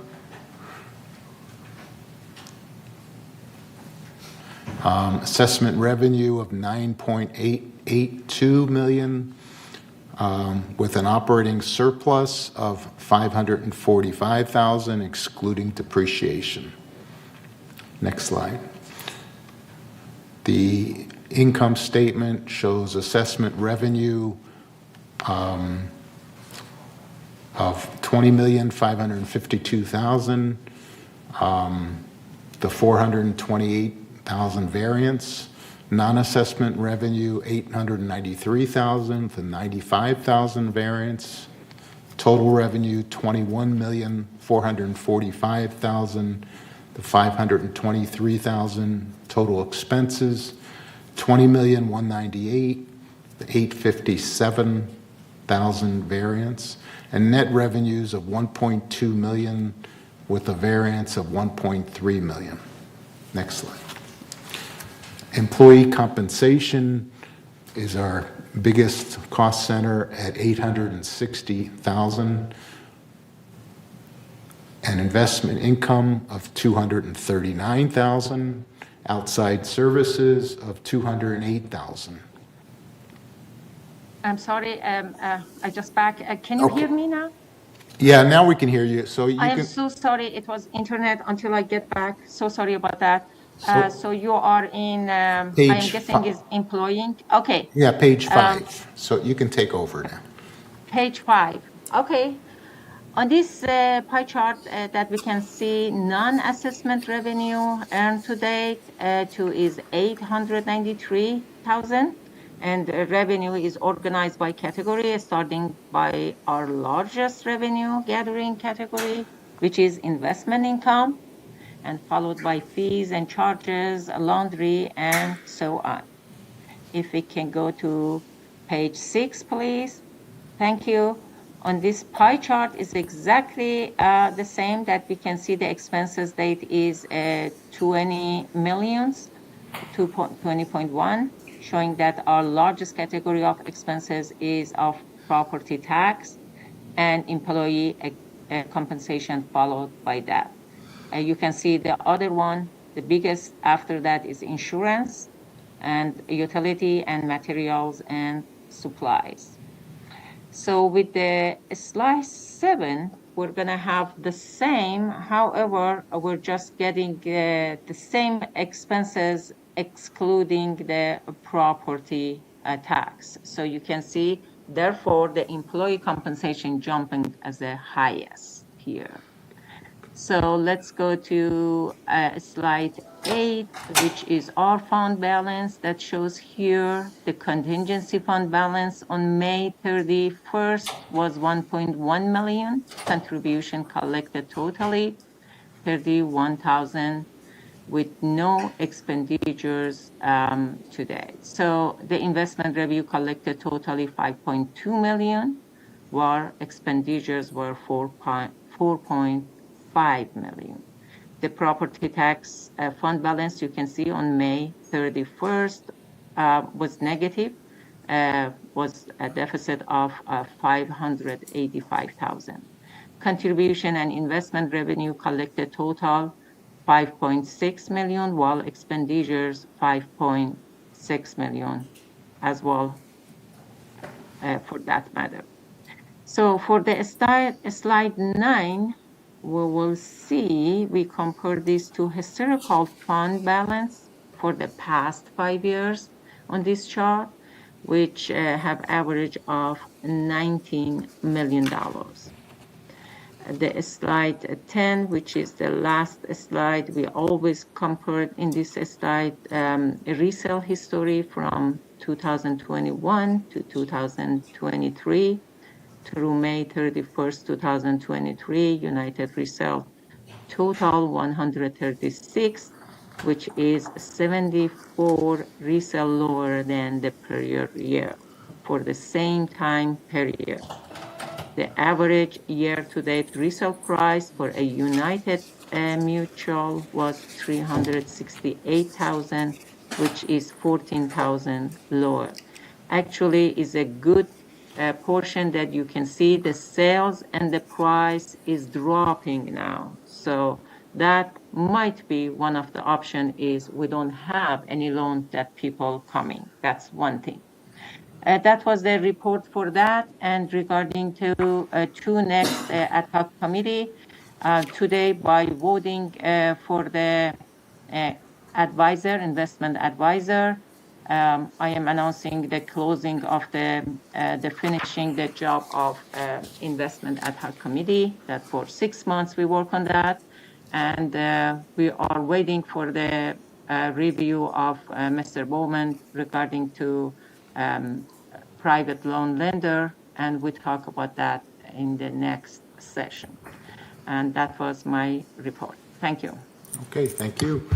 Assessment revenue of $9.882 million, with an operating surplus of $545,000, excluding depreciation. Next slide. The income statement shows assessment revenue of $20,552,000, the $428,000 variance, non-assessment revenue $893,000, the $95,000 variance, total revenue $21,445,000, the $523,000, total expenses $20,198,000, the $857,000 variance, and net revenues of $1.2 million with a variance of $1.3 million. Next slide. Employee compensation is our biggest cost center at $860,000, and investment income of $239,000, outside services of $208,000. I'm sorry, I just back. Can you hear me now? Yeah, now we can hear you. So you I am can. so sorry. It was internet until I get back. So sorry about that. So you are in, I am Page guessing is employing. Okay. Yeah, page 5. So you can take over now. Page 5. Okay. On this pie chart that we can see, non-assessment revenue earned to date is $893,000. And revenue is organized by category, starting by our largest revenue gathering category, which is investment income, and followed by fees and charges, laundry, and so on. If we can go to page 6, please. Thank you. On this pie chart is exactly the same that we can see the expenses date is 20 millions, 20.1. Showing that our largest category of expenses is of property tax and employee compensation followed by that. You can see the other one, the biggest after that is insurance, and utility and materials and supplies. So with the slide 7, we're going to have the same. However, we're just getting the same expenses excluding the property tax. So you can see, therefore, the employee compensation jumping as the highest here. So let's go to slide 8, which is our fund balance that shows here the contingency fund balance on May 31st was 1.1 million. Contribution collected totally 31,000 with no expenditures today. So the investment review collected totally 5.2 million, while expenditures were 4.5 million. The property tax fund balance you can see on May 31st was negative, was a deficit of 585,000. Contribution and investment revenue collected total 5.6 million, while expenditures 5.6 million as well, for that matter. So for the slide 9, we will see, we compare this to historical fund balance for the past 5 years on this chart, which have average of $19 million. The slide 10, which is the last slide, we always compared in this slide resale history from 2021 to 2023. Through May 31st, 2023, United resale total 136, which is 74 resale lower than the prior year for the same time period. The average year-to-date resale price for a United Mutual was $368,000, which is 14,000 lower. Actually, is a good portion that you can see the sales and the price is dropping now. So that might be one of the options is we don't have any loan that people coming. That's one thing. That was the report for that. And regarding to two next ad hoc committee, today by voting for the advisor, investment advisor, I am announcing the closing of the finishing the job of investment ad hoc committee. That for 6 months we work on that, and we are waiting for the review of Mr. Bowman regarding to private loan lender, and we talk about that in the next session. And that was my report. Thank you. Okay, thank you.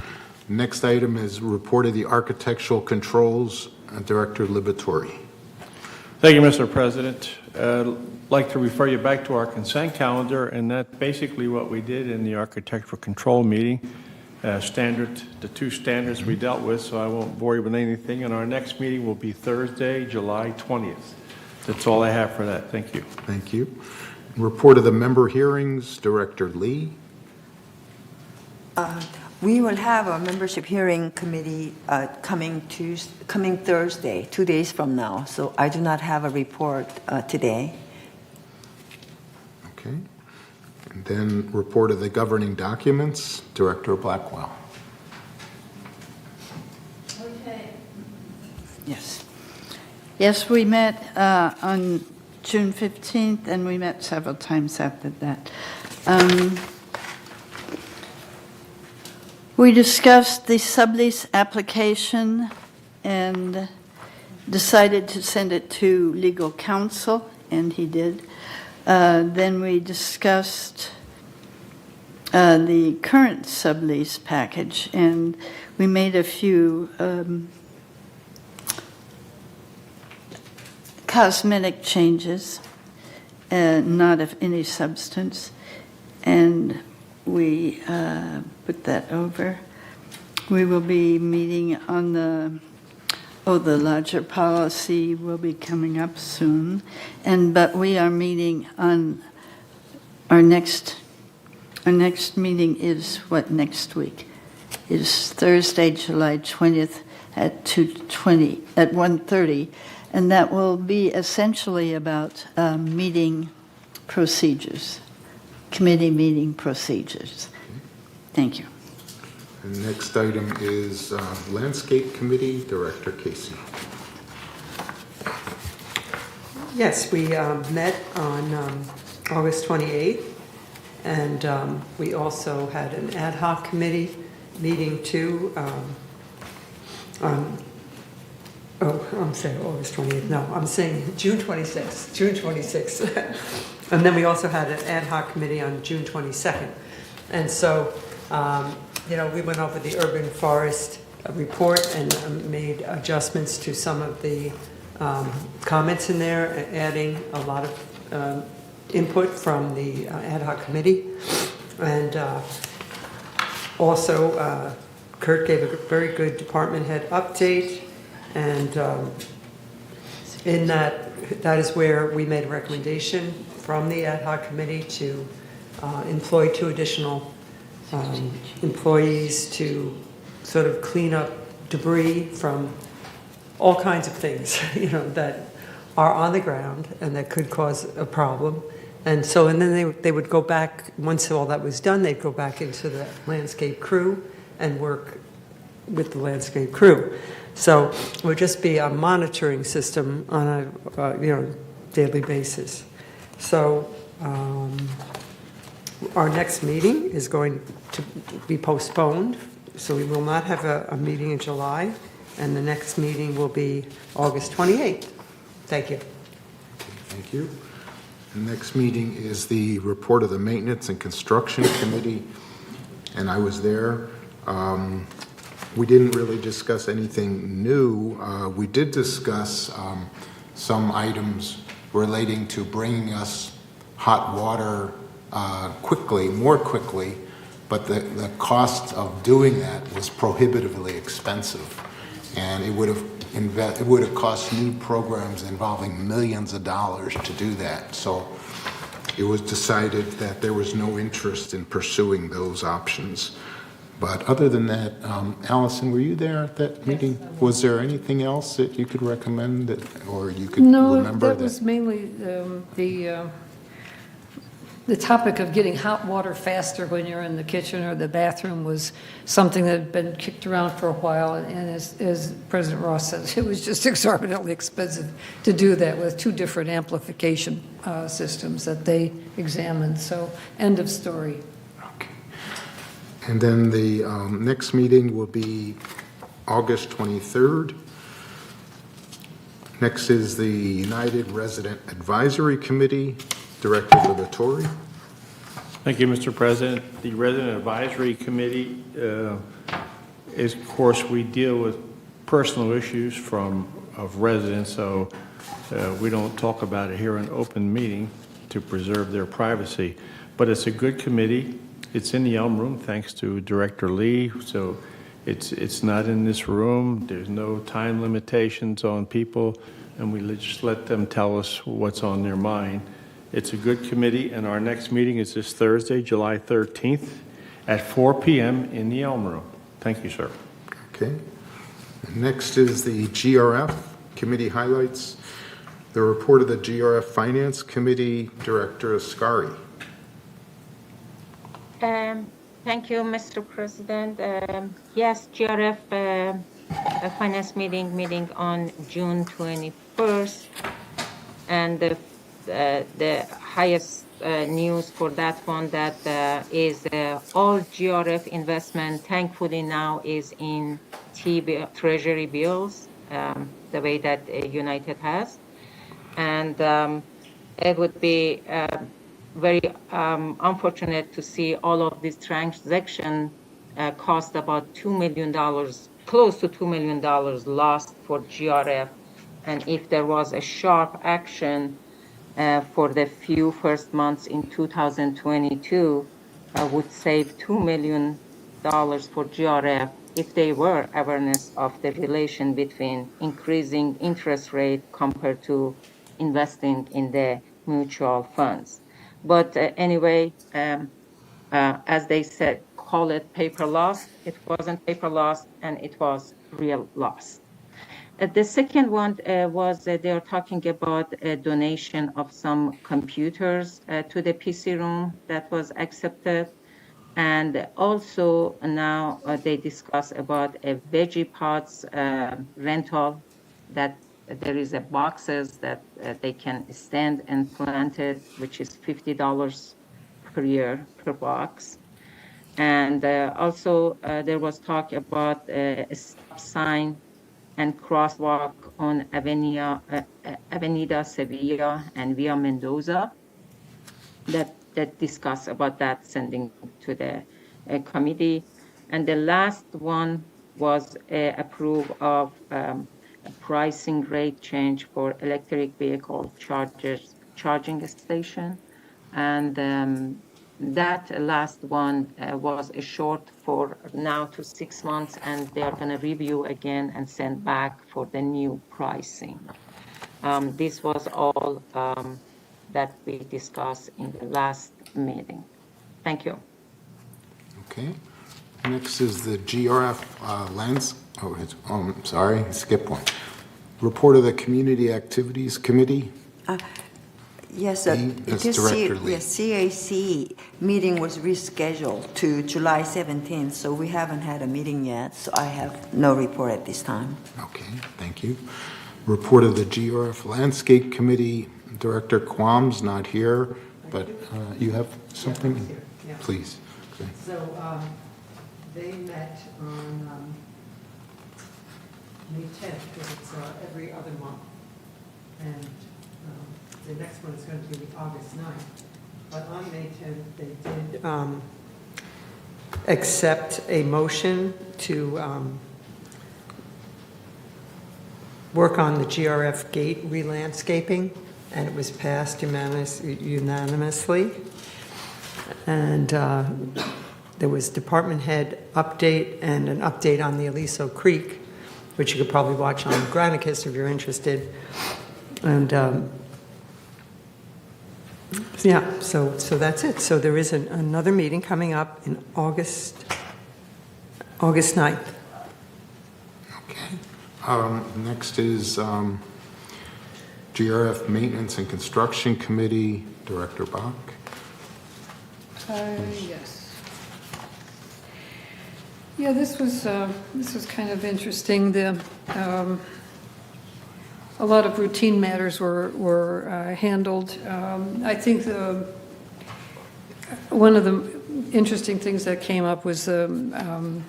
Next item is report of the architectural controls, Director Liberatore. Thank you, Mr. President. I'd like to refer you back to our consent calendar, and that's basically what we did in the architectural control meeting. The two standards we dealt with, so I won't bore you with anything. And our next meeting will be Thursday, July 20th. That's all I have for that. Thank you. Thank you. Report of the member hearings, Director Lee. We will have a membership hearing committee coming Thursday, 2 days from now. So I do not have a report today. Okay. And then report of the governing documents, Director Blackwell. Okay. Yes. Yes, we met on June 15th, and we met several times after that. We discussed the sublease application and decided to send it to legal counsel, and he did. Then we discussed the current sublease package, and we made a few cosmetic changes, not of any substance, and we put that over. We will be meeting on the larger policy will be coming up soon, but we are meeting on our next meeting is what next week? Is Thursday, July 20th, at 1:30, and that will be essentially about meeting procedures, committee meeting procedures. Thank you. The next item is Landscape Committee, Director Casey. Yes, we met on August 28th, and we also had an ad hoc committee meeting too. I'm saying August 28th. No, I'm saying June 26th. June 26th. And then we also had an ad hoc committee on June 22nd. And so, we went over the urban forest report and made adjustments to some of the comments in there, adding a lot of input from the ad hoc committee. And also, Kurt gave a very good department head update. And in that is where we made a recommendation from the ad hoc committee to employ 2 additional employees to sort of clean up debris from all kinds of things, that are on the ground and that could cause a problem. And so, and then they would go back, once all that was done, they'd go back into the landscape crew and work with the landscape crew. So it would just be a monitoring system on a daily basis. So our next meeting is going to be postponed, so we will not have a meeting in July, and the next meeting will be August 28th. Thank you. Thank you. The next meeting is the report of the Maintenance and Construction Committee, and I was there. We didn't really discuss anything new. We did discuss some items relating to bringing us hot water more quickly, but the cost of doing that was prohibitively expensive, and it would have cost new programs involving millions of dollars to do that. So it was decided that there was no interest in pursuing those options. But other than that, Allison, were you there at that meeting? Was there anything else that you could recommend or you could remember? No, that was mainly the topic of getting hot water faster when you're in the kitchen or the bathroom was something that had been kicked around for a while. And as President Ross says, it was just exorbitantly expensive to do that with 2 different amplification systems that they examined. So end of story. And then the next meeting will be August 23rd. Next is the United Resident Advisory Committee, Director Liberatore. Thank you, Mr. President. The Resident Advisory Committee is, of course, we deal with personal issues of residents, so we don't talk about it here in open meeting to preserve their privacy. But it's a good committee. It's in the Elm Room, thanks to Director Lee. So it's not in this room. There's no time limitations on people, and we just let them tell us what's on their mind. It's a good committee, and our next meeting is this Thursday, July 13th at 4 p.m. in the Elm Room. Thank you, sir. Okay. Next is the GRF Committee highlights. The report of the GRF Finance Committee, Director Ascari. Thank you, Mr. President. Yes, GRF Finance meeting on June 21st, and the highest news for that one that is all GRF investment thankfully now is in Treasury bills, the way that United has, and it would be very unfortunate to see all of these transactions cost about $2 million, close to $2 million lost for GRF. And if there was a sharp action for the few first months in 2022, would save $2 million for GRF if they were awareness of the relation between increasing interest rate compared to investing in the mutual funds. But anyway, as they said, call it paper loss. It wasn't paper loss, and it was real loss. The second one was they are talking about a donation of some computers to the PC room that was accepted. And also now they discuss about a veggie pots rental, that there is a boxes that they can stand and plant it, which is $50 per year per box. And also there was talk about a stop sign and crosswalk on Avenida Sevilla and Via Mendoza that discuss about that, sending to the committee. And the last one was approve of a pricing rate change for electric vehicle charging station. And that last one was a short for now to 6 months, and they are going to review again and send back for the new pricing. This was all that we discussed in the last meeting. Thank you. Okay. Next is the GRF I'm sorry, skip one. Report of the Community Activities Committee. Yes, That's Director Lee. yes, CAC meeting was rescheduled to July 17th, so we haven't had a meeting yet, so I have no report at this time. Okay, thank you. Report of the GRF Landscape Committee. Director Quam's not here, but you have something? Yeah. Please. Okay. So they met on May 10th, because it's every other month. And the next one is going to be August 9th. But on May 10th, they did accept a motion to work on the GRF gate re-landscaping, and it was passed unanimously. And there was department head update and an update on the Aliso Creek, which you could probably watch on Granicus if you're interested. And yeah, so that's it. So there is another meeting coming up in August 9th. Okay. Next is GRF Maintenance and Construction Committee, Director Bach. Yes. Yeah, this was kind of interesting. A lot of routine matters were handled. I think one of the interesting things that came up was the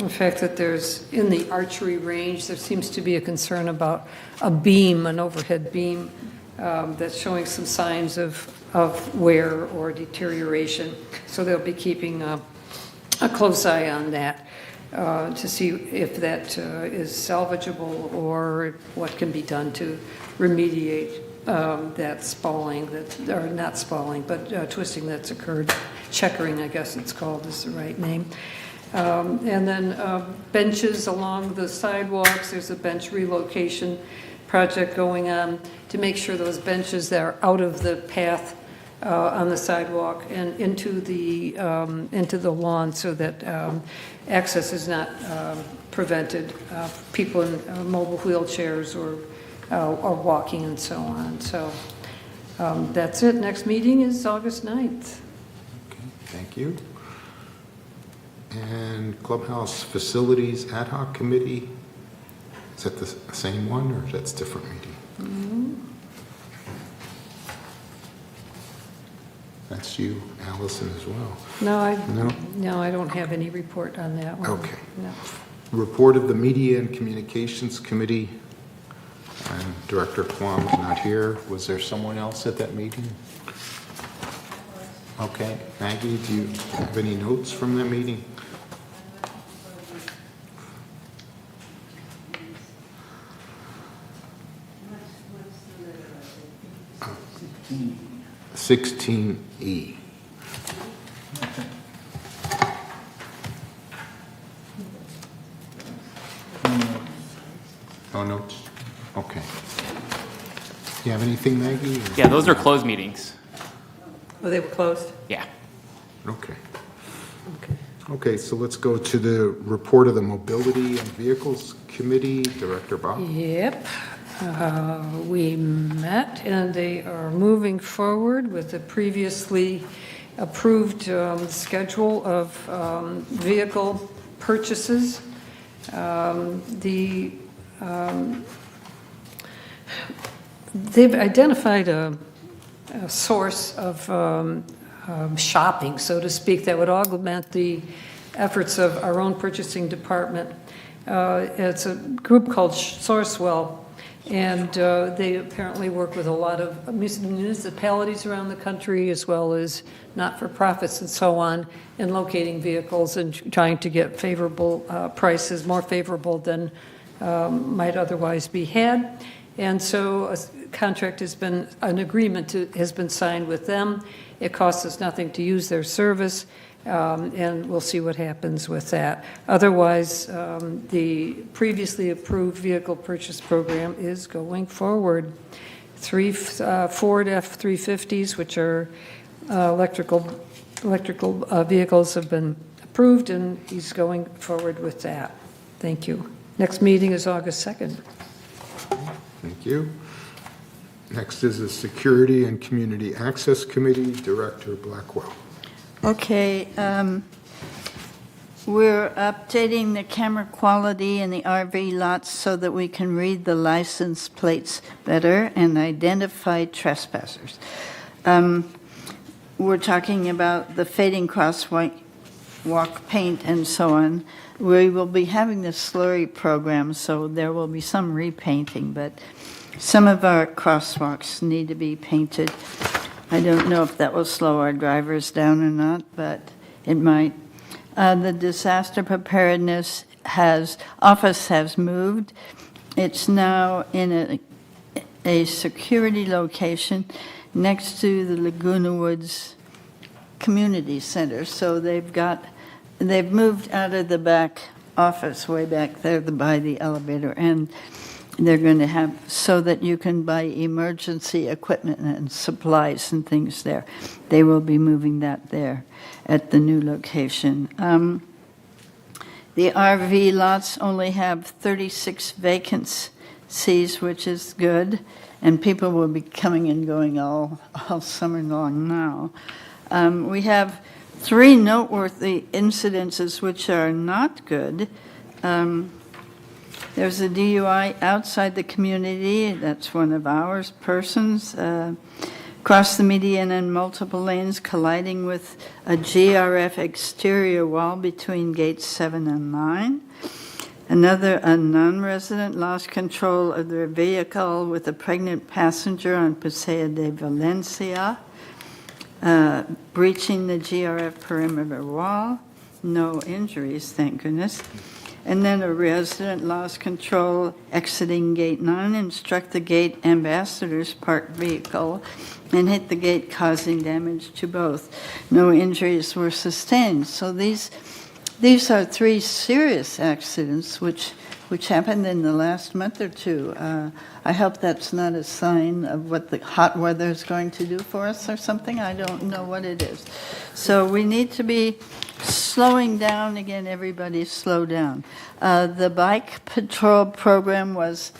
fact that there's, in the archery range, there seems to be a concern about a beam, an overhead beam, that's showing some signs of wear or deterioration. So they'll be keeping a close eye on that to see if that is salvageable or what can be done to remediate that spalling, or not spalling, but twisting that's occurred. Checkering, I guess it's called, is the right name. And then benches along the sidewalks. There's a bench relocation project going on to make sure those benches that are out of the path on the sidewalk and into the lawn, so that access is not prevented. People in mobile wheelchairs or walking and so on. So that's it. Next meeting is August 9th. Okay, thank you. And Clubhouse Facilities Ad Hoc Committee, is that the same one, or that's a different meeting? Mm-hmm. That's you, Allison, as well. No, I don't have any report on that one. Okay. No. Report of the Media and Communications Committee, and Director Quam is not here. Was there someone else at that meeting? Okay, Maggie, do you have any notes from that meeting? Oh. 16E. No notes? Okay. You have anything, Maggie? or- Yeah, those are closed meetings. Oh, they were closed? Yeah. Okay. Okay, so let's go to the report of the Mobility and Vehicles Committee. Director Bob? Yep. We met, and they are moving forward with the previously approved schedule of vehicle purchases. They've identified a source of shopping, so to speak, that would augment the efforts of our own purchasing department. It's a group called Sourcewell, and they apparently work with a lot of municipalities around the country, as well as not-for-profits and so on, in locating vehicles and trying to get favorable prices, more favorable than might otherwise be had. And so a contract has been, an agreement has been signed with them. It costs us nothing to use their service, and we'll see what happens with that. Otherwise, the previously approved vehicle purchase program is going forward. 3 Ford F-350s, which are electrical vehicles, have been approved, and he's going forward with that. Thank you. Next meeting is August 2nd. Thank you. Next is the Security and Community Access Committee, Director Blackwell. Okay, we're updating the camera quality in the RV lots so that we can read the license plates better and identify trespassers. We're talking about the fading crosswalk paint and so on. We will be having the slurry program, so there will be some repainting, but some of our crosswalks need to be painted. I don't know if that will slow our drivers down or not, but it might. The disaster preparedness office has moved. It's now in a security location next to the Laguna Woods Community Center. So they've moved out of the back office way back there by the elevator, and they're going to have so that you can buy emergency equipment and supplies and things there. They will be moving that there at the new location. The RV lots only have 36 vacancies, which is good, and people will be coming and going all summer long now. We have 3 noteworthy incidences which are not good. There's a DUI outside the community. That's one of our persons. Crossed the median in multiple lanes, colliding with a GRF exterior wall between gates 7 and 9. A non-resident lost control of their vehicle with a pregnant passenger on Paseo de Valencia, breaching the GRF perimeter wall. No injuries, thank goodness. And then a resident lost control exiting gate 9 and struck the gate ambassador's parked vehicle and hit the gate, causing damage to both. No injuries were sustained. So these are 3 serious accidents which happened in the last month or 2. I hope that's not a sign of what the hot weather is going to do for us or something. I don't know what it is. So we need to be slowing down again. Everybody slow down. The bike patrol program was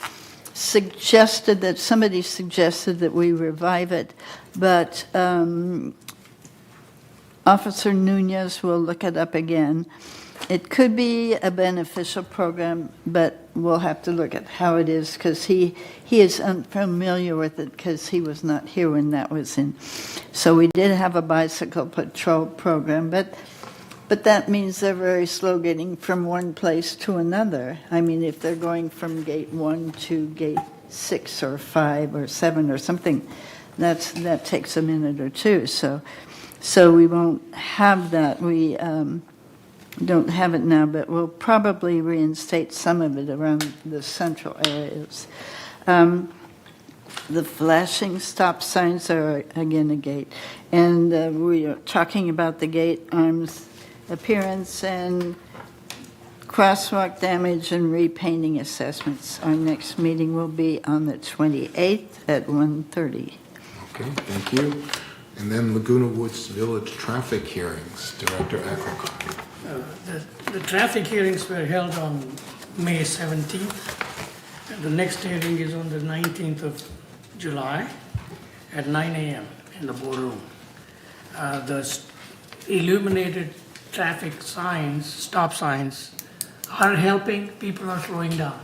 somebody suggested that we revive it, but Officer Nunez will look it up again. It could be a beneficial program, but we'll have to look at how it is, because he is unfamiliar with it because he was not here when that was in. So we did have a bicycle patrol program, but that means they're very slow getting from one place to another. I mean, if they're going from gate 1 to gate 6 or 5 or 7 or something, that takes a minute or 2. So we won't have that. We don't have it now, but we'll probably reinstate some of it around the central areas. The flashing stop signs are again a gate. And we are talking about the gate arms appearance and crosswalk damage and repainting assessments. Our next meeting will be on the 28th at 1:30. Okay, thank you. And then Laguna Woods Village traffic hearings, Director Eccleston. The traffic hearings were held on May 17th. And the next hearing is on the 19th of July at 9 a.m. in the boardroom. The illuminated traffic signs, stop signs, are helping. People are slowing down.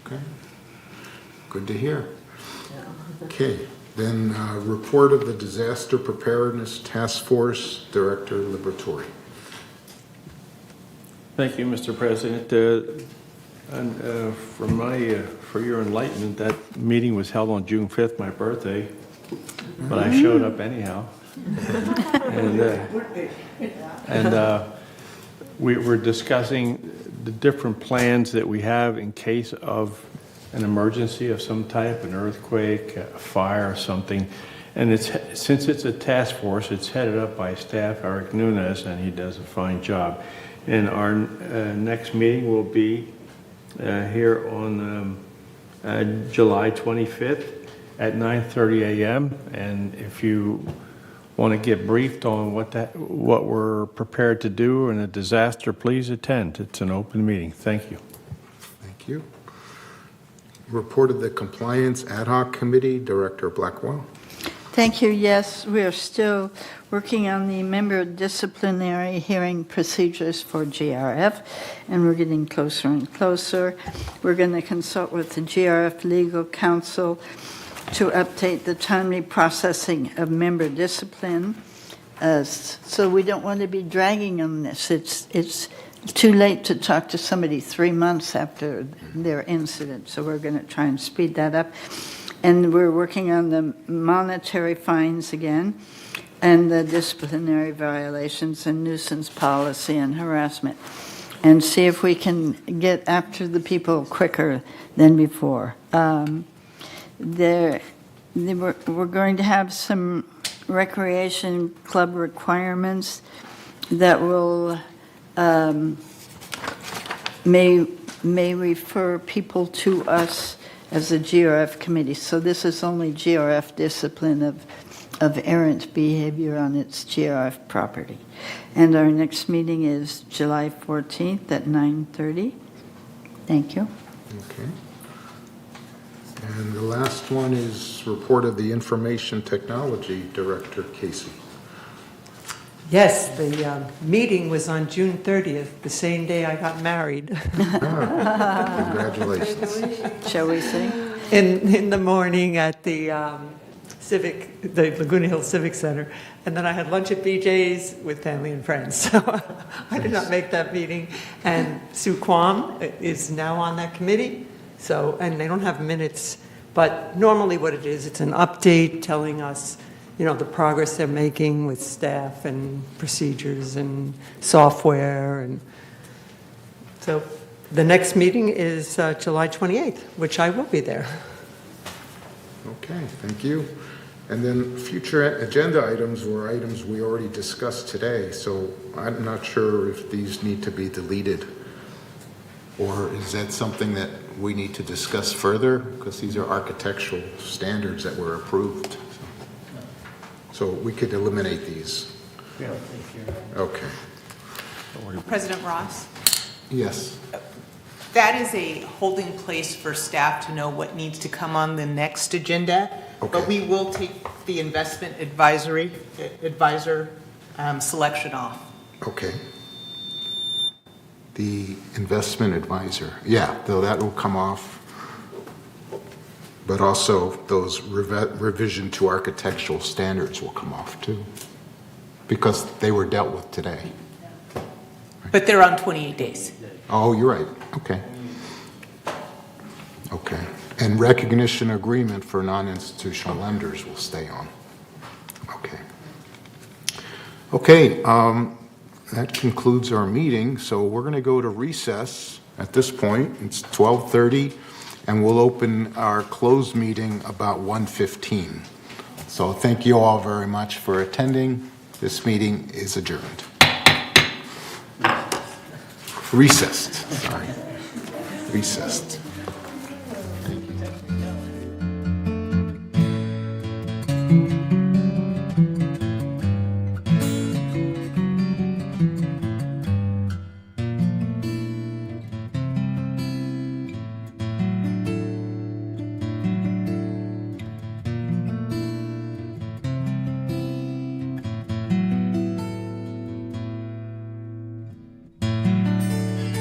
Okay. Good to hear. Okay, then report of the Disaster Preparedness Task Force, Director Liberatore. Thank you, Mr. President. For your enlightenment, that meeting was held on June 5th, my birthday, but I showed up anyhow. And we were discussing the different plans that we have in case of an emergency of some type, an earthquake, a fire, or something. And since it's a task force, it's headed up by Staff Eric Nunes, and he does a fine job. And our next meeting will be here on July 25th at 9:30 a.m. And if you want to get briefed on what we're prepared to do in a disaster, please attend. It's an open meeting. Thank you. Thank you. Report of the Compliance Ad Hoc Committee, Director Blackwell. Thank you. Yes, we are still working on the member disciplinary hearing procedures for GRF, and we're getting closer and closer. We're going to consult with the GRF legal counsel to update the timely processing of member discipline. So we don't want to be dragging on this. It's too late to talk to somebody 3 months after their incident, so we're going to try and speed that up. And we're working on the monetary fines again, and the disciplinary violations and nuisance policy and harassment, and see if we can get after the people quicker than before. We're going to have some recreation club requirements that will may refer people to us as a GRF committee. So this is only GRF discipline of errant behavior on its GRF property. And our next meeting is July 14th at 9:30. Thank you. Okay. And the last one is report of the Information Technology Director, Casey. Yes, the meeting was on June 30th, the same day I got married. Congratulations. Shall we sing? In the morning at the the Laguna Hills Civic Center, and then I had lunch at BJ's with family and friends. So I did not make that meeting. And Sue Kwam is now on that committee. So, and they don't have minutes, but normally what it is, it's an update telling us, the progress they're making with staff and procedures and software. And so the next meeting is July 28th, which I will be there. Okay, thank you. And then future agenda items were items we already discussed today, so I'm not sure if these need to be deleted. Or is that something that we need to discuss further? Because these are architectural standards that were approved. So we could eliminate these. Yeah, thank you. Okay. President Ross? Yes. That is a holding place for staff to know what needs to come on the next agenda. Okay. But we will take the investment advisor selection off. Okay. The investment advisor, yeah, though that will come off. But also those revision to architectural standards will come off too, because they were dealt with today. But they're on 28 days. Oh, you're right. Okay. Okay. And recognition agreement for non-institutional lenders will stay on. Okay. Okay. That concludes our meeting. So we're going to go to recess at this point. It's 12:30, and we'll open our closed meeting about 1:15. So thank you all very much for attending. This meeting is adjourned. Recessed. Sorry. Recessed.